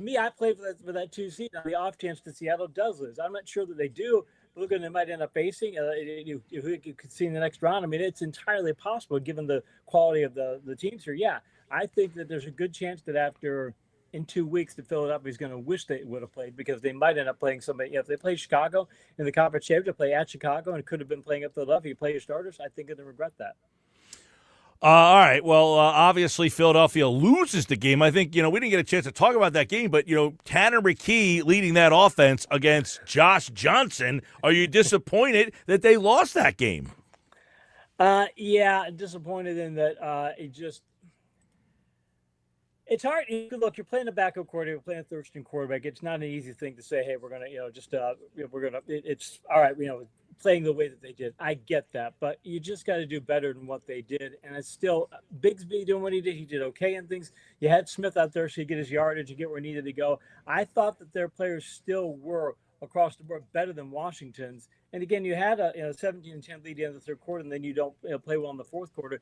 me, I play for that 2 seed on the off chance that Seattle does lose. I'm not sure that they do. Look at they might end up facing who you could see in the next round. I mean, it's entirely possible given the quality of the teams here. Yeah. I think that there's a good chance that in 2 weeks, the Philadelphia's going to wish they would have played because they might end up playing somebody. If they play Chicago in the conference championship, play at Chicago and could have been playing at Philadelphia, play your starters, I think they're going to regret that. All right. Well, obviously, Philadelphia loses the game. I think, we didn't get a chance to talk about that game, but, Tanner McKee leading that offense against Josh Johnson. Are you disappointed that they lost that game? Yeah, disappointed in that it's hard. Look, you're playing a backup quarterback, you're playing a third-string quarterback. It's not an easy thing to say, hey, we're going to, it's all right, playing the way that they did. I get that, but you just got to do better than what they did. And it's still Bigsby doing what he did. He did okay in things. You had Smith out there so he get his yardage, you get where he needed to go. I thought that their players still were across the board better than Washington's. And again, you had a 17-10 lead in the third quarter, and then you don't play well in the fourth quarter.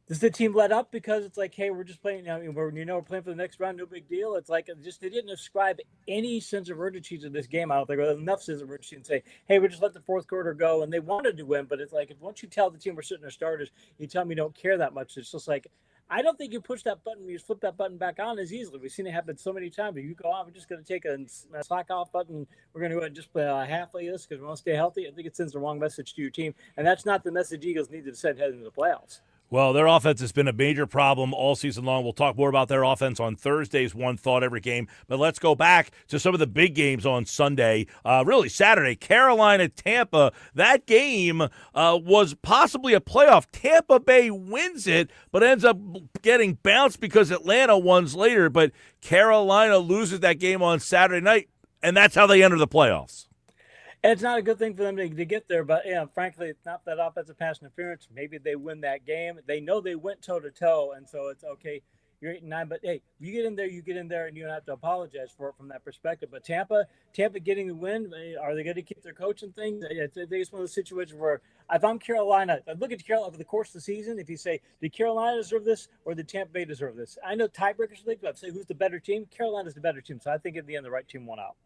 Does the team let up because it's like, hey, we're just playing now? We're playing for the next round, no big deal. It's like they didn't ascribe any sense of urgency to this game. I don't think enough sense of urgency and say, hey, we just let the fourth quarter go, and they wanted to win. But it's like once you tell the team we're sitting their starters, you tell them you don't care that much. It's just like I don't think you push that button, you flip that button back on as easily. We've seen it happen so many times. You go, we're just going to take a slack off button. We're going to go ahead and just play halfway this because we want to stay healthy. I think it sends the wrong message to your team, and that's not the message Eagles needed to send heading into the playoffs. Well, their offense has been a major problem all season long. We'll talk more about their offense on Thursday's One Thought Every Game. But let's go back to some of the big games on Sunday. Really, Saturday, Carolina-Tampa. That game was possibly a playoff. Tampa Bay wins it, but ends up getting bounced because Atlanta wins later. But Carolina loses that game on Saturday night, and that's how they enter the playoffs. And it's not a good thing for them to get there, but frankly, it's not that offensive pass interference. Maybe they win that game. They know they went toe-to-toe, and so it's okay. You're 8-9, but hey, you get in there, and you don't have to apologize for it from that perspective. But Tampa getting the win, are they going to keep their coach and things? I think it's one of those situations where if I'm Carolina, I look at Carolina over the course of the season. If you say, did Carolina deserve this or did Tampa Bay deserve this? I know tiebreakers league, but I'd say who's the better team? Carolina's the better team. So I think at the end, the right team won out.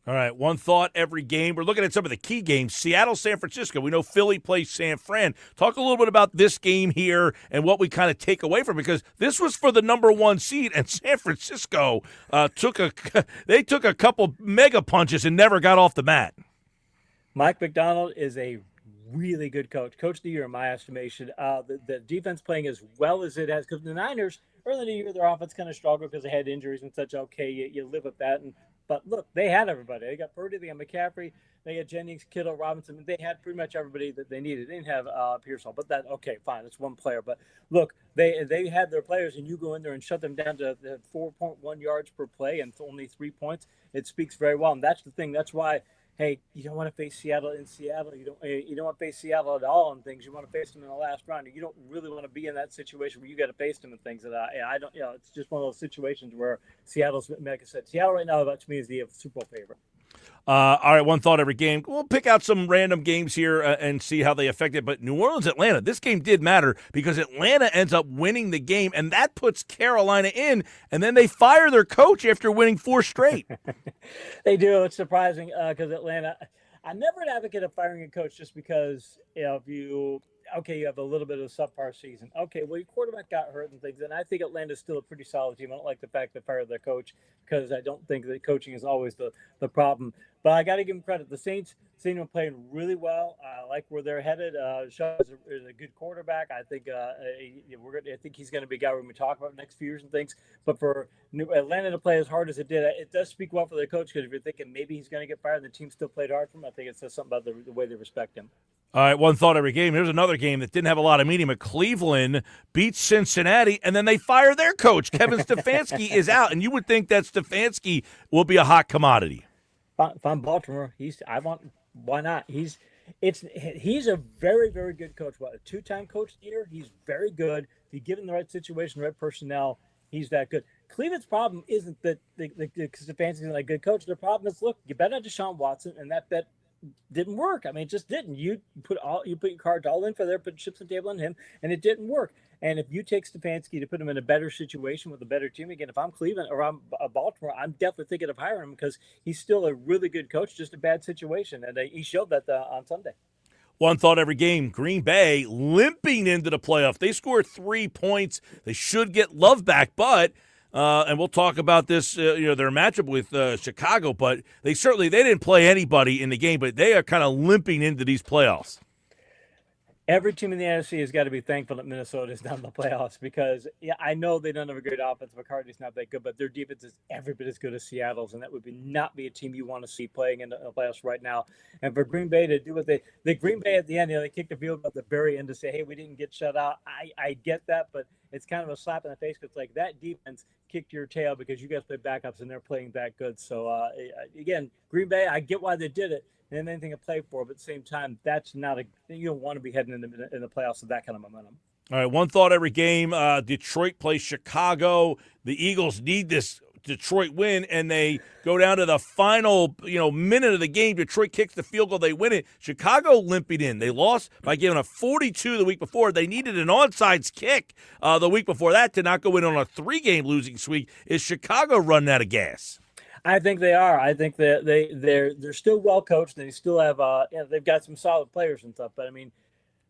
All right, one thought every game. We're looking at some of the key games. Seattle, San Francisco. We know Philly plays San Fran. Talk a little bit about this game here and what we kind of take away from it, because this was for the number 1 seed, and San Francisco took a couple mega punches and never got off the mat. Mike McDonald is a really good coach of the year in my estimation. The defense playing as well as it has, because the Niners early in the year their offense kind of struggled because they had injuries and such. Okay, you live with that, but look, they had everybody. They got Purdy, they got McCaffrey, they had Jennings, Kittle, Robinson. They had pretty much everybody that they needed. They didn't have Pearsall, but that okay, fine, it's one player. But look, they had their players, and you go in there and shut them down to 4.1 yards per play and only 3 points. It speaks very well, and that's the thing. That's why. Hey, you don't want to face Seattle in Seattle. You don't want to face Seattle at all on things. You want to face them in the last round. You don't really want to be in that situation where you got to face them and things. That I don't. It's just one of those situations where Seattle's, like I said, Seattle right now, that to me is the Super Bowl favorite. All right, one thought every game. We'll pick out some random games here and see how they affect it. But New Orleans, Atlanta, this game did matter because Atlanta ends up winning the game, and that puts Carolina in, and then they fire their coach after winning 4 straight. They do. It's surprising because Atlanta – I'm never an advocate of firing a coach just because if you have a little bit of a subpar season. Okay, well, your quarterback got hurt and things, and I think Atlanta's still a pretty solid team. I don't like the fact they fired their coach because I don't think that coaching is always the problem. But I got to give them credit. The Saints seem to be playing really well. I like where they're headed. Shaw is a good quarterback. I think I think he's going to be a guy we're going to talk about next few years and things. But for Atlanta to play as hard as it did, it does speak well for their coach, because if you're thinking maybe he's going to get fired and the team still played hard for him, I think it says something about the way they respect him. All right, one thought every game. Here's another game that didn't have a lot of meaning, but Cleveland beats Cincinnati, and then they fire their coach. Kevin Stefanski is out, and you would think that Stefanski will be a hot commodity. If I'm Baltimore, why not? He's a very, very good coach. What, a 2-time coach of the year? He's very good. If you give him the right situation, the right personnel, he's that good. Cleveland's problem isn't that Stefanski's not a good coach. Their problem is, look, you bet on Deshaun Watson, and that bet didn't work. I mean, it just didn't. You put your cards all in for there, put chips on the table on him, and it didn't work. And if you take Stefanski to put him in a better situation with a better team, again, if I'm Cleveland or I'm Baltimore, I'm definitely thinking of hiring him because he's still a really good coach, just a bad situation. And he showed that on Sunday. One thought every game. Green Bay limping into the playoff. They scored 3 points. They should get love back, but and we'll talk about this, their matchup with Chicago, but they didn't play anybody in the game, but they are kind of limping into these playoffs. Every team in the NFC has got to be thankful that Minnesota is not in the playoffs because, I know they don't have a great offense. McCarthy's not that good, but their defense is every bit as good as Seattle's, and that would not be a team you want to see playing in the playoffs right now. And for Green Bay to do what the Green Bay at the end, they kicked the field at the very end to say, hey, we didn't get shut out. I get that, but it's kind of a slap in the face because, like, that defense kicked your tail because you guys play backups and they're playing that good. So, again, Green Bay, I get why they did it. And anything to play for, but at the same time, that's not you don't want to be heading in the playoffs with that kind of momentum. All right, one thought every game. Detroit plays Chicago. The Eagles need this Detroit win, and they go down to the final minute of the game. Detroit kicks the field goal. They win it. Chicago limping in. They lost by giving a 42 the week before. They needed an onside kick the week before that to not go in on a 3-game losing streak. Is Chicago running out of gas? I think they are. I think that they're still well coached. They still have they've got some solid players and stuff. But I mean,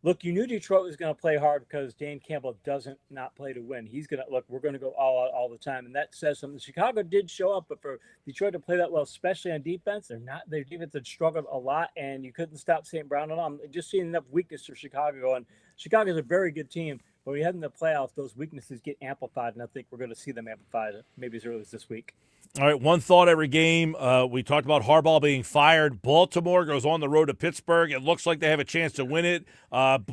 look, you knew Detroit was going to play hard because Dan Campbell doesn't not play to win. He's going to look. We're going to go all out all the time, and that says something. Chicago did show up, but for Detroit to play that well, especially on defense, their defense had struggled a lot, and you couldn't stop St. Brown at all. I'm just seeing enough weakness for Chicago, and Chicago's a very good team. But when you head in the playoffs, those weaknesses get amplified, and I think we're going to see them amplified maybe as early as this week. All right, one thought every game. We talked about Harbaugh being fired. Baltimore goes on the road to Pittsburgh. It looks like they have a chance to win it.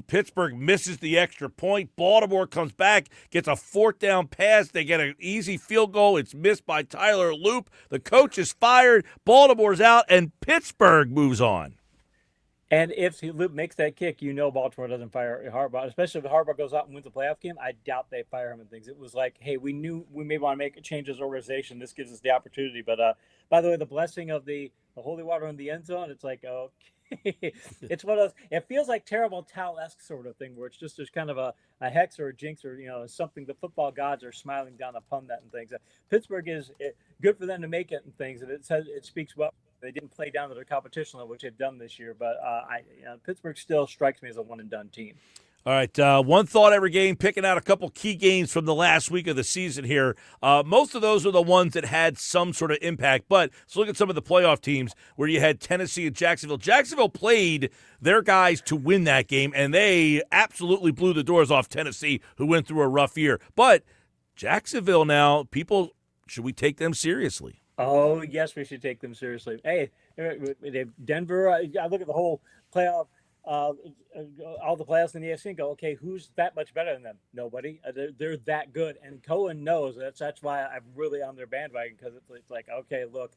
Pittsburgh misses the extra point. Baltimore comes back, gets a 4th down pass. They get an easy field goal. It's missed by Tyler Loop. The coach is fired. Baltimore's out, and Pittsburgh moves on. And if he makes that kick, Baltimore doesn't fire Harbaugh, especially if Harbaugh goes out and wins the playoff game. I doubt they fire him and things. It was like, hey, we knew we may want to make a change as an organization. This gives us the opportunity. But by the way, the blessing of the holy water in the end zone, it's like, okay. It's one of those, it feels like terrible Towel-esque sort of thing where it's just there's kind of a hex or a jinx or, something the football gods are smiling down upon that and things. Pittsburgh is good for them to make it and things. And it speaks well. They didn't play down to their competition level, which they've done this year. But Pittsburgh still strikes me as a one-and-done team. All right, one thought every game, picking out a couple key games from the last week of the season here. Most of those are the ones that had some sort of impact, but let's look at some of the playoff teams where you had Tennessee and Jacksonville. Jacksonville played their guys to win that game, and they absolutely blew the doors off Tennessee, who went through a rough year. But Jacksonville now, should we take them seriously? Oh, yes, we should take them seriously. Hey, Denver, I look at the whole playoff, all the playoffs in the AFC and go, okay, who's that much better than them? Nobody. They're that good. And Cohen knows that's why I'm really on their bandwagon, because it's like, okay, look,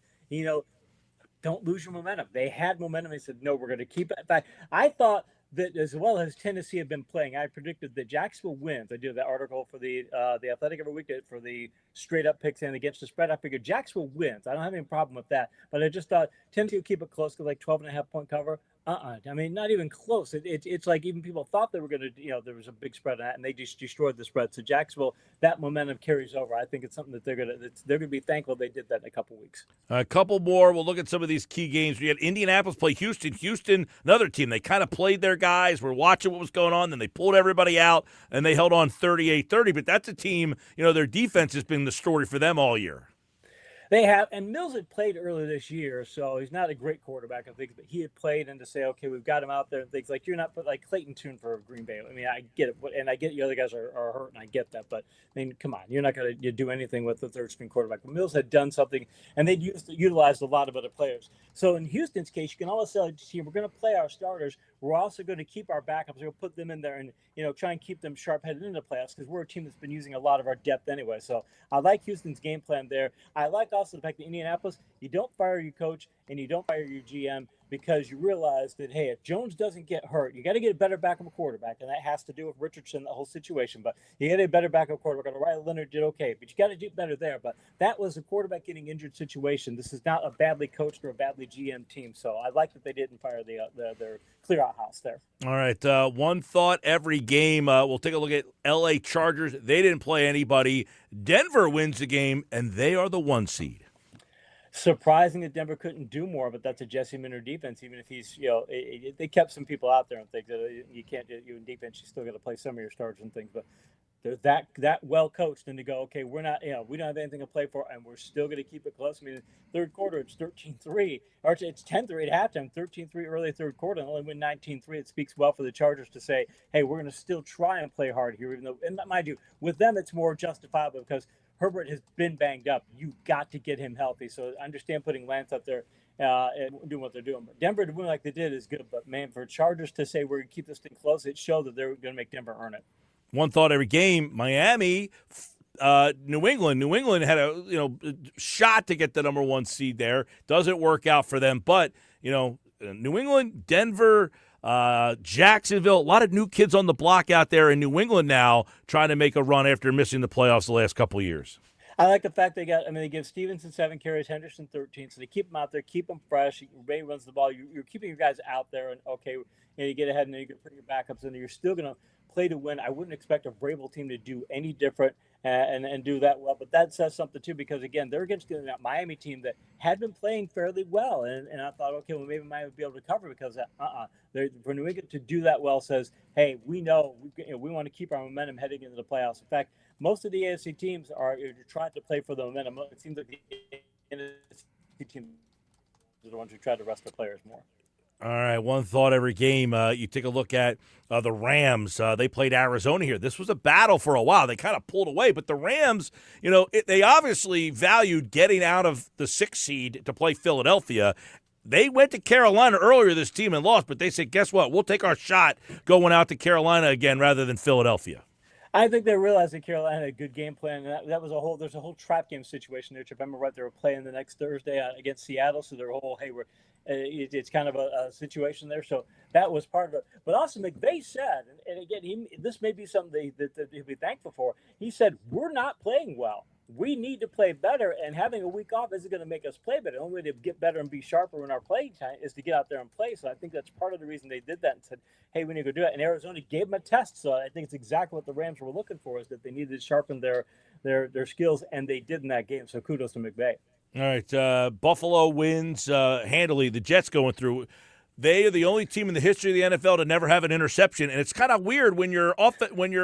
don't lose your momentum. They had momentum. They said, no, we're going to keep it. In fact, I thought that as well as Tennessee had been playing, I predicted that Jacksonville wins. I do that article for the Athletic every week for the straight up picks and against the spread. I figured Jacksonville wins. I don't have any problem with that. But I just thought Tennessee would keep it close to like 12.5-point cover. I mean, not even close. It's like even people thought they were going to, there was a big spread on that, and they just destroyed the spread. So Jacksonville, that momentum carries over. I think it's something that they're going to be thankful they did that in a couple weeks. A couple more. We'll look at some of these key games. We had Indianapolis play Houston. Houston, another team. They kind of played their guys. We're watching what was going on. Then they pulled everybody out, and they held on 38-30. But that's a team, their defense has been the story for them all year. They have, and Mills had played earlier this year, so he's not a great quarterback, I think, but he had played, and to say, okay, we've got him out there and things like, you're not put like Clayton Tune for Green Bay. I mean, I get it, and I get the other guys are hurt, and I get that, but I mean, come on, you're not going to do anything with the third string quarterback. But Mills had done something, and they'd utilized a lot of other players. So in Houston's case, you can always say, we're going to play our starters. We're also going to keep our backups. We're going to put them in there and, try and keep them sharp headed into the playoffs, because we're a team that's been using a lot of our depth anyway. So I like Houston's game plan there. I like also the fact that Indianapolis, you don't fire your coach and you don't fire your GM, because you realize that, hey, if Jones doesn't get hurt, you got to get a better backup quarterback, and that has to do with Richardson, the whole situation. But you get a better backup quarterback. Riley Leonard did okay, but you got to do better there. But that was a quarterback getting injured situation. This is not a badly coached or a badly GM team. So I like that they didn't fire their clear-out house there. All right, one thought every game. We'll take a look at L.A. Chargers. They didn't play anybody. Denver wins the game, and they are the 1 seed. Surprising that Denver couldn't do more, but that's a Jesse Minter defense. Even if he's, they kept some people out there and things that you can't do. You in defense, you still got to play some of your starters and things. But they're that well coached, and to go, okay, we're not, we don't have anything to play for, and we're still going to keep it close. I mean, third quarter, it's 13-3, or it's 10-3 at halftime, 13-3 early third quarter, and only win 19-3. It speaks well for the Chargers to say, hey, we're going to still try and play hard here, even though, and mind you, with them, it's more justifiable because Herbert has been banged up. You got to get him healthy. So I understand putting Lance up there and doing what they're doing. But Denver to win like they did is good. But, man, for Chargers to say we're going to keep this thing close, it showed that they're going to make Denver earn it. One thought every game, Miami, New England. New England had a shot to get the number 1 seed there. Doesn't work out for them. But, New England, Denver, Jacksonville, a lot of new kids on the block out there in New England now trying to make a run after missing the playoffs the last couple of years. I like the fact they give Stevenson 7 carries, Henderson 13, so they keep them out there, keep them fresh. Ray runs the ball. You're keeping your guys out there, and, okay, you get ahead and then you can put your backups in there. You're still going to play to win. I wouldn't expect a Vrabel team to do any different and do that well, but that says something too, because again, they're against that Miami team that had been playing fairly well, and I thought, okay, well, maybe Miami would be able to cover, because for New England to do that well says, hey, we know we want to keep our momentum heading into the playoffs. In fact, most of the AFC teams are trying to play for the momentum. It seems like the NFC teams are the ones who try to rest their players more. All right, one thought every game. You take a look at the Rams. They played Arizona here. This was a battle for a while. They kind of pulled away, but the Rams, they obviously valued getting out of the 6th seed to play Philadelphia. They went to Carolina earlier this team and lost, but they said, guess what? We'll take our shot going out to Carolina again rather than Philadelphia. I think they realized that Carolina had a good game plan, and that was there's a whole trap game situation there. If I remember right, they were playing the next Thursday against Seattle, so their whole it's kind of a situation there. So that was part of it. But also McVay said, and again, this may be something that he'll be thankful for. He said, "We're not playing well. We need to play better, and having a week off isn't going to make us play better. The only way to get better and be sharper in our playing time is to get out there and play." So I think that's part of the reason they did that and said, "Hey, we need to go do it." And Arizona gave them a test. So I think it's exactly what the Rams were looking for, is that they needed to sharpen their skills, and they did in that game. So kudos to McVay. All right, Buffalo wins handily. The Jets going through. They are the only team in the history of the NFL to never have an interception, and it's kind of weird when your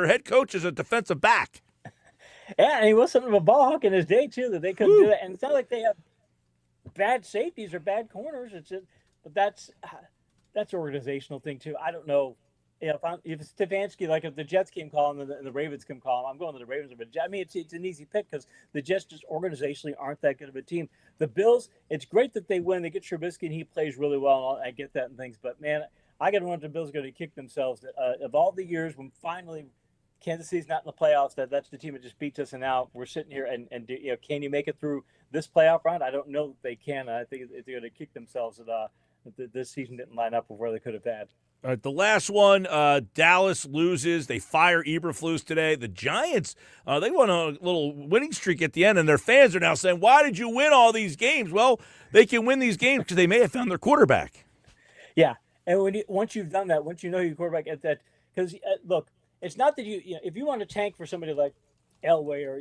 head coach is a defensive back. Yeah, and he was something of a ball hawk in his day too, that they couldn't do that. And it's not like they have bad safeties or bad corners. But that's an organizational thing too. I don't know if Stefanski, like if the Jets came calling and the Ravens come calling, I'm going to the Ravens. But I mean, it's an easy pick because the Jets just organizationally aren't that good of a team. The Bills, it's great that they win. They get Trubisky and he plays really well. And all, I get that and things. But man, I got to wonder if the Bills are going to kick themselves. Of all the years when finally Kansas City's not in the playoffs, that's the team that just beats us, and now we're sitting here and can you make it through this playoff round? I don't know that they can. I think they're going to kick themselves that this season didn't line up with where they could have had. All right, the last one, Dallas loses. They fire Eberflus today. The Giants, they went on a little winning streak at the end, and their fans are now saying, "Why did you win all these games?" Well, they can win these games because they may have found their quarterback. Yeah, and once you've done that, once you know your quarterback at that, because look. It's not that if you want to tank for somebody like Elway or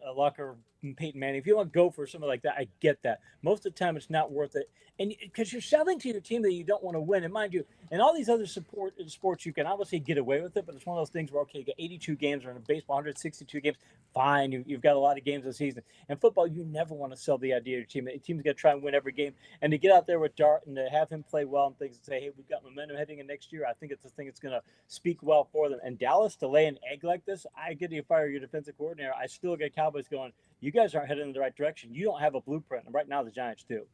a Luck or Peyton Manning, if you want to go for somebody like that, I get that. Most of the time, it's not worth it, and because you're selling to your team that you don't want to win. And mind you, in all these other sports, you can obviously get away with it, but it's one of those things where you got 82 games, or in baseball, 162 games. Fine, you've got a lot of games this season. In football, you never want to sell the idea of your team. The team's got to try and win every game, and to get out there with Dart and to have him play well and things and say, "Hey, we've got momentum heading in next year." I think it's the thing that's going to speak well for them. And Dallas to lay an egg like this, I get you fire your defensive coordinator. I still get Cowboys going, "You guys aren't heading in the right direction. You don't have a blueprint." And right now, the Giants do.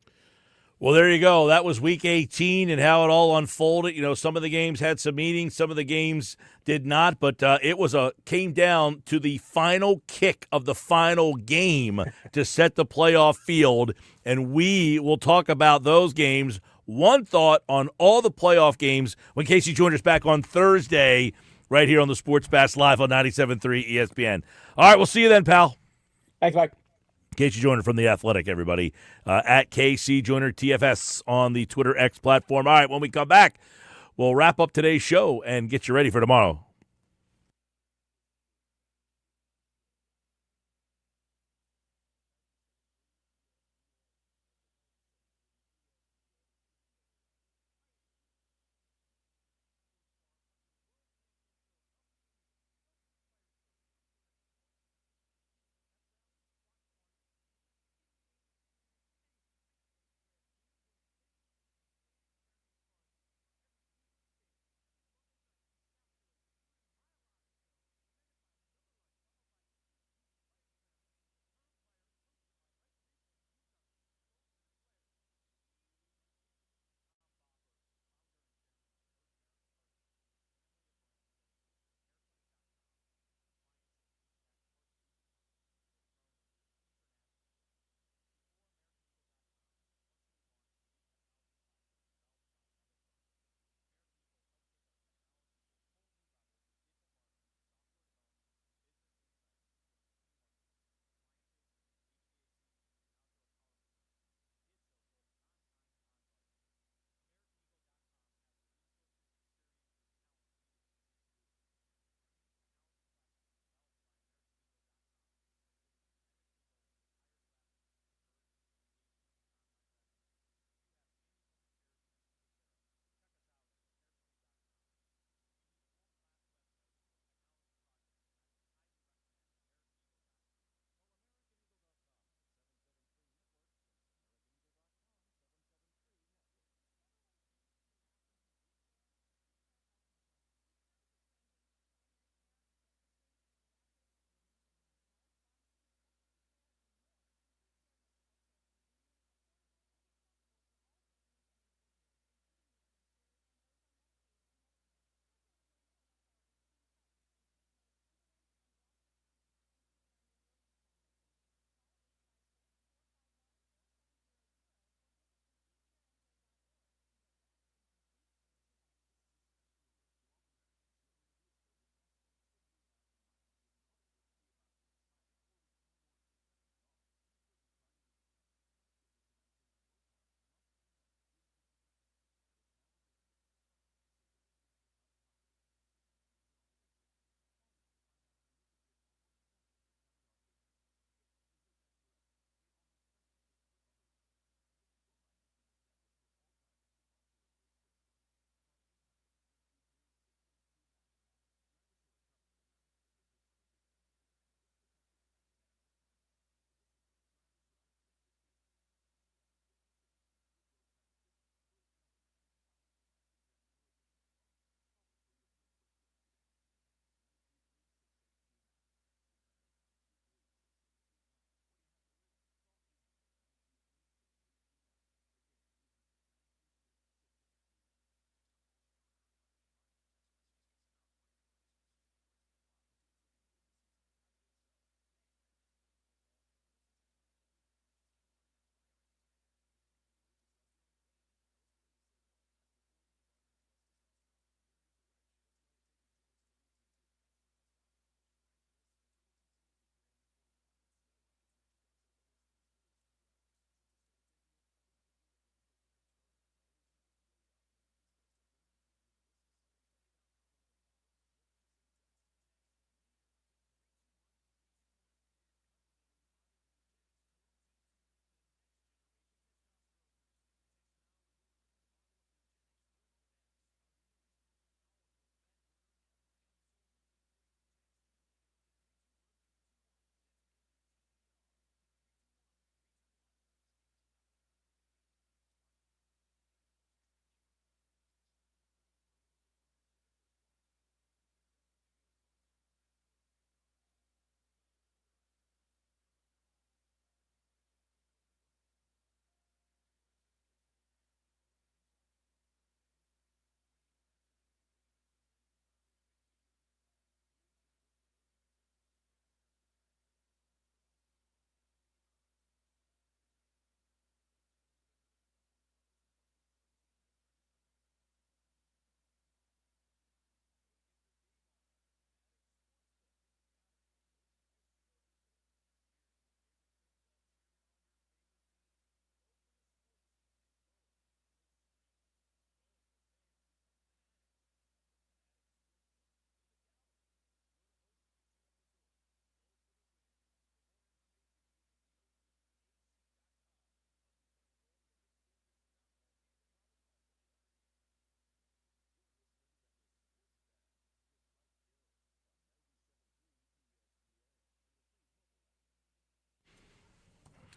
Well, there you go. That was Week 18 and how it all unfolded. Some of the games had some meaning, some of the games did not, but it came down to the final kick of the final game to set the playoff field, and we will talk about those games. One thought on all the playoff games when Casey joins us back on Thursday right here on the Sports Bash Live on 97.3 ESPN. All right, we'll see you then, pal. Thanks, Mike. Casey Joyner from The Athletic, everybody. At KC Joyner TFS on the Twitter X platform. All right, when we come back, we'll wrap up today's show and get you ready for tomorrow.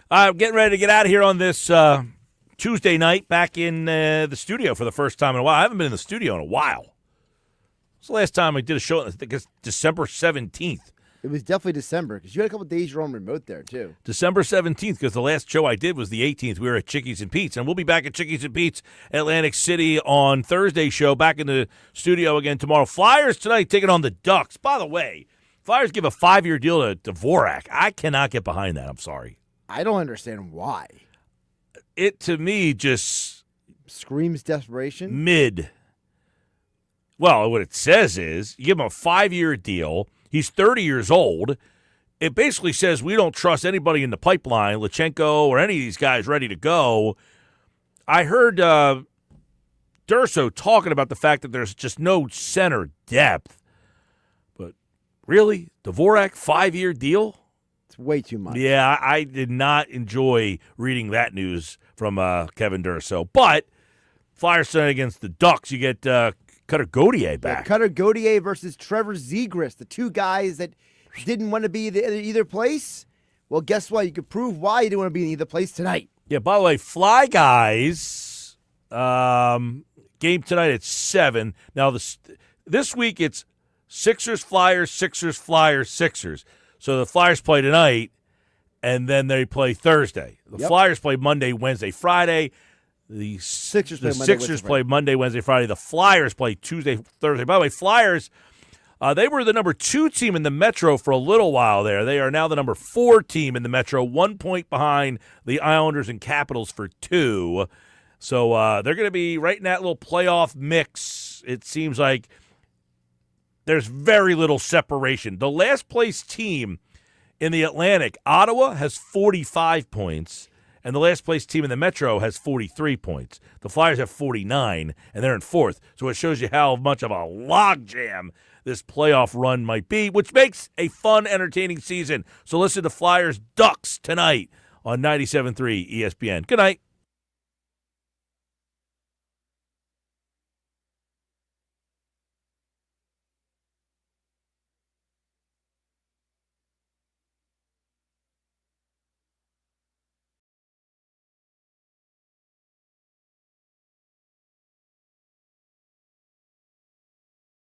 Getting ready to get out of here on this Tuesday night, back in the studio for the first time in a while. I haven't been in the studio in a while. It's the last time I did a show. I think it's December 17th. It was definitely December because you had a couple of days you're on remote there, too. December 17th, because the last show I did was the 18th. We were at Chickies and Pete's, and we'll be back at Chickies and Pete's, Atlantic City on Thursday's show, back in the studio again tomorrow. Flyers tonight taking on the Ducks. By the way, Flyers give a 5-year deal to Dvorak. I cannot get behind that. I'm sorry. I don't understand why. It, to me, just screams desperation. Mid. Well, what it says is you give him a 5-year deal. He's 30 years old. It basically says we don't trust anybody in the pipeline, Lachenko or any of these guys ready to go. I heard Durso talking about the fact that there's just no center depth. But really, Dvorak, 5-year deal? It's way too much. Yeah, I did not enjoy reading that news from Kevin Durso. But Flyers tonight against the Ducks, you get Cutter Gauthier back. Yeah, Cutter Gauthier versus Trevor Zegras, the two guys that didn't want to be in either place. Well, guess what? You could prove why you didn't want to be in either place tonight. Yeah, by the way, Fly Guys, game tonight at 7. Now, this week it's Sixers, Flyers, Sixers, Flyers, Sixers. So the Flyers play tonight, and then they play Thursday. The Flyers play Monday, Wednesday, Friday. The Sixers play Monday, Wednesday, Friday. The Flyers play Tuesday, Thursday. By the way, Flyers, they were the number 2 team in the Metro for a little while there. They are now the number 4 team in the Metro, 1 point behind the Islanders and Capitals for 2. So they're going to be right in that little playoff mix. It seems like there's very little separation. The last place team in the Atlantic, Ottawa, has 45 points. And the last place team in the Metro has 43 points. The Flyers have 49, and they're in 4th. So it shows you how much of a logjam this playoff run might be, which makes a fun, entertaining season. So listen to Flyers Ducks tonight on 97.3 ESPN. Good night.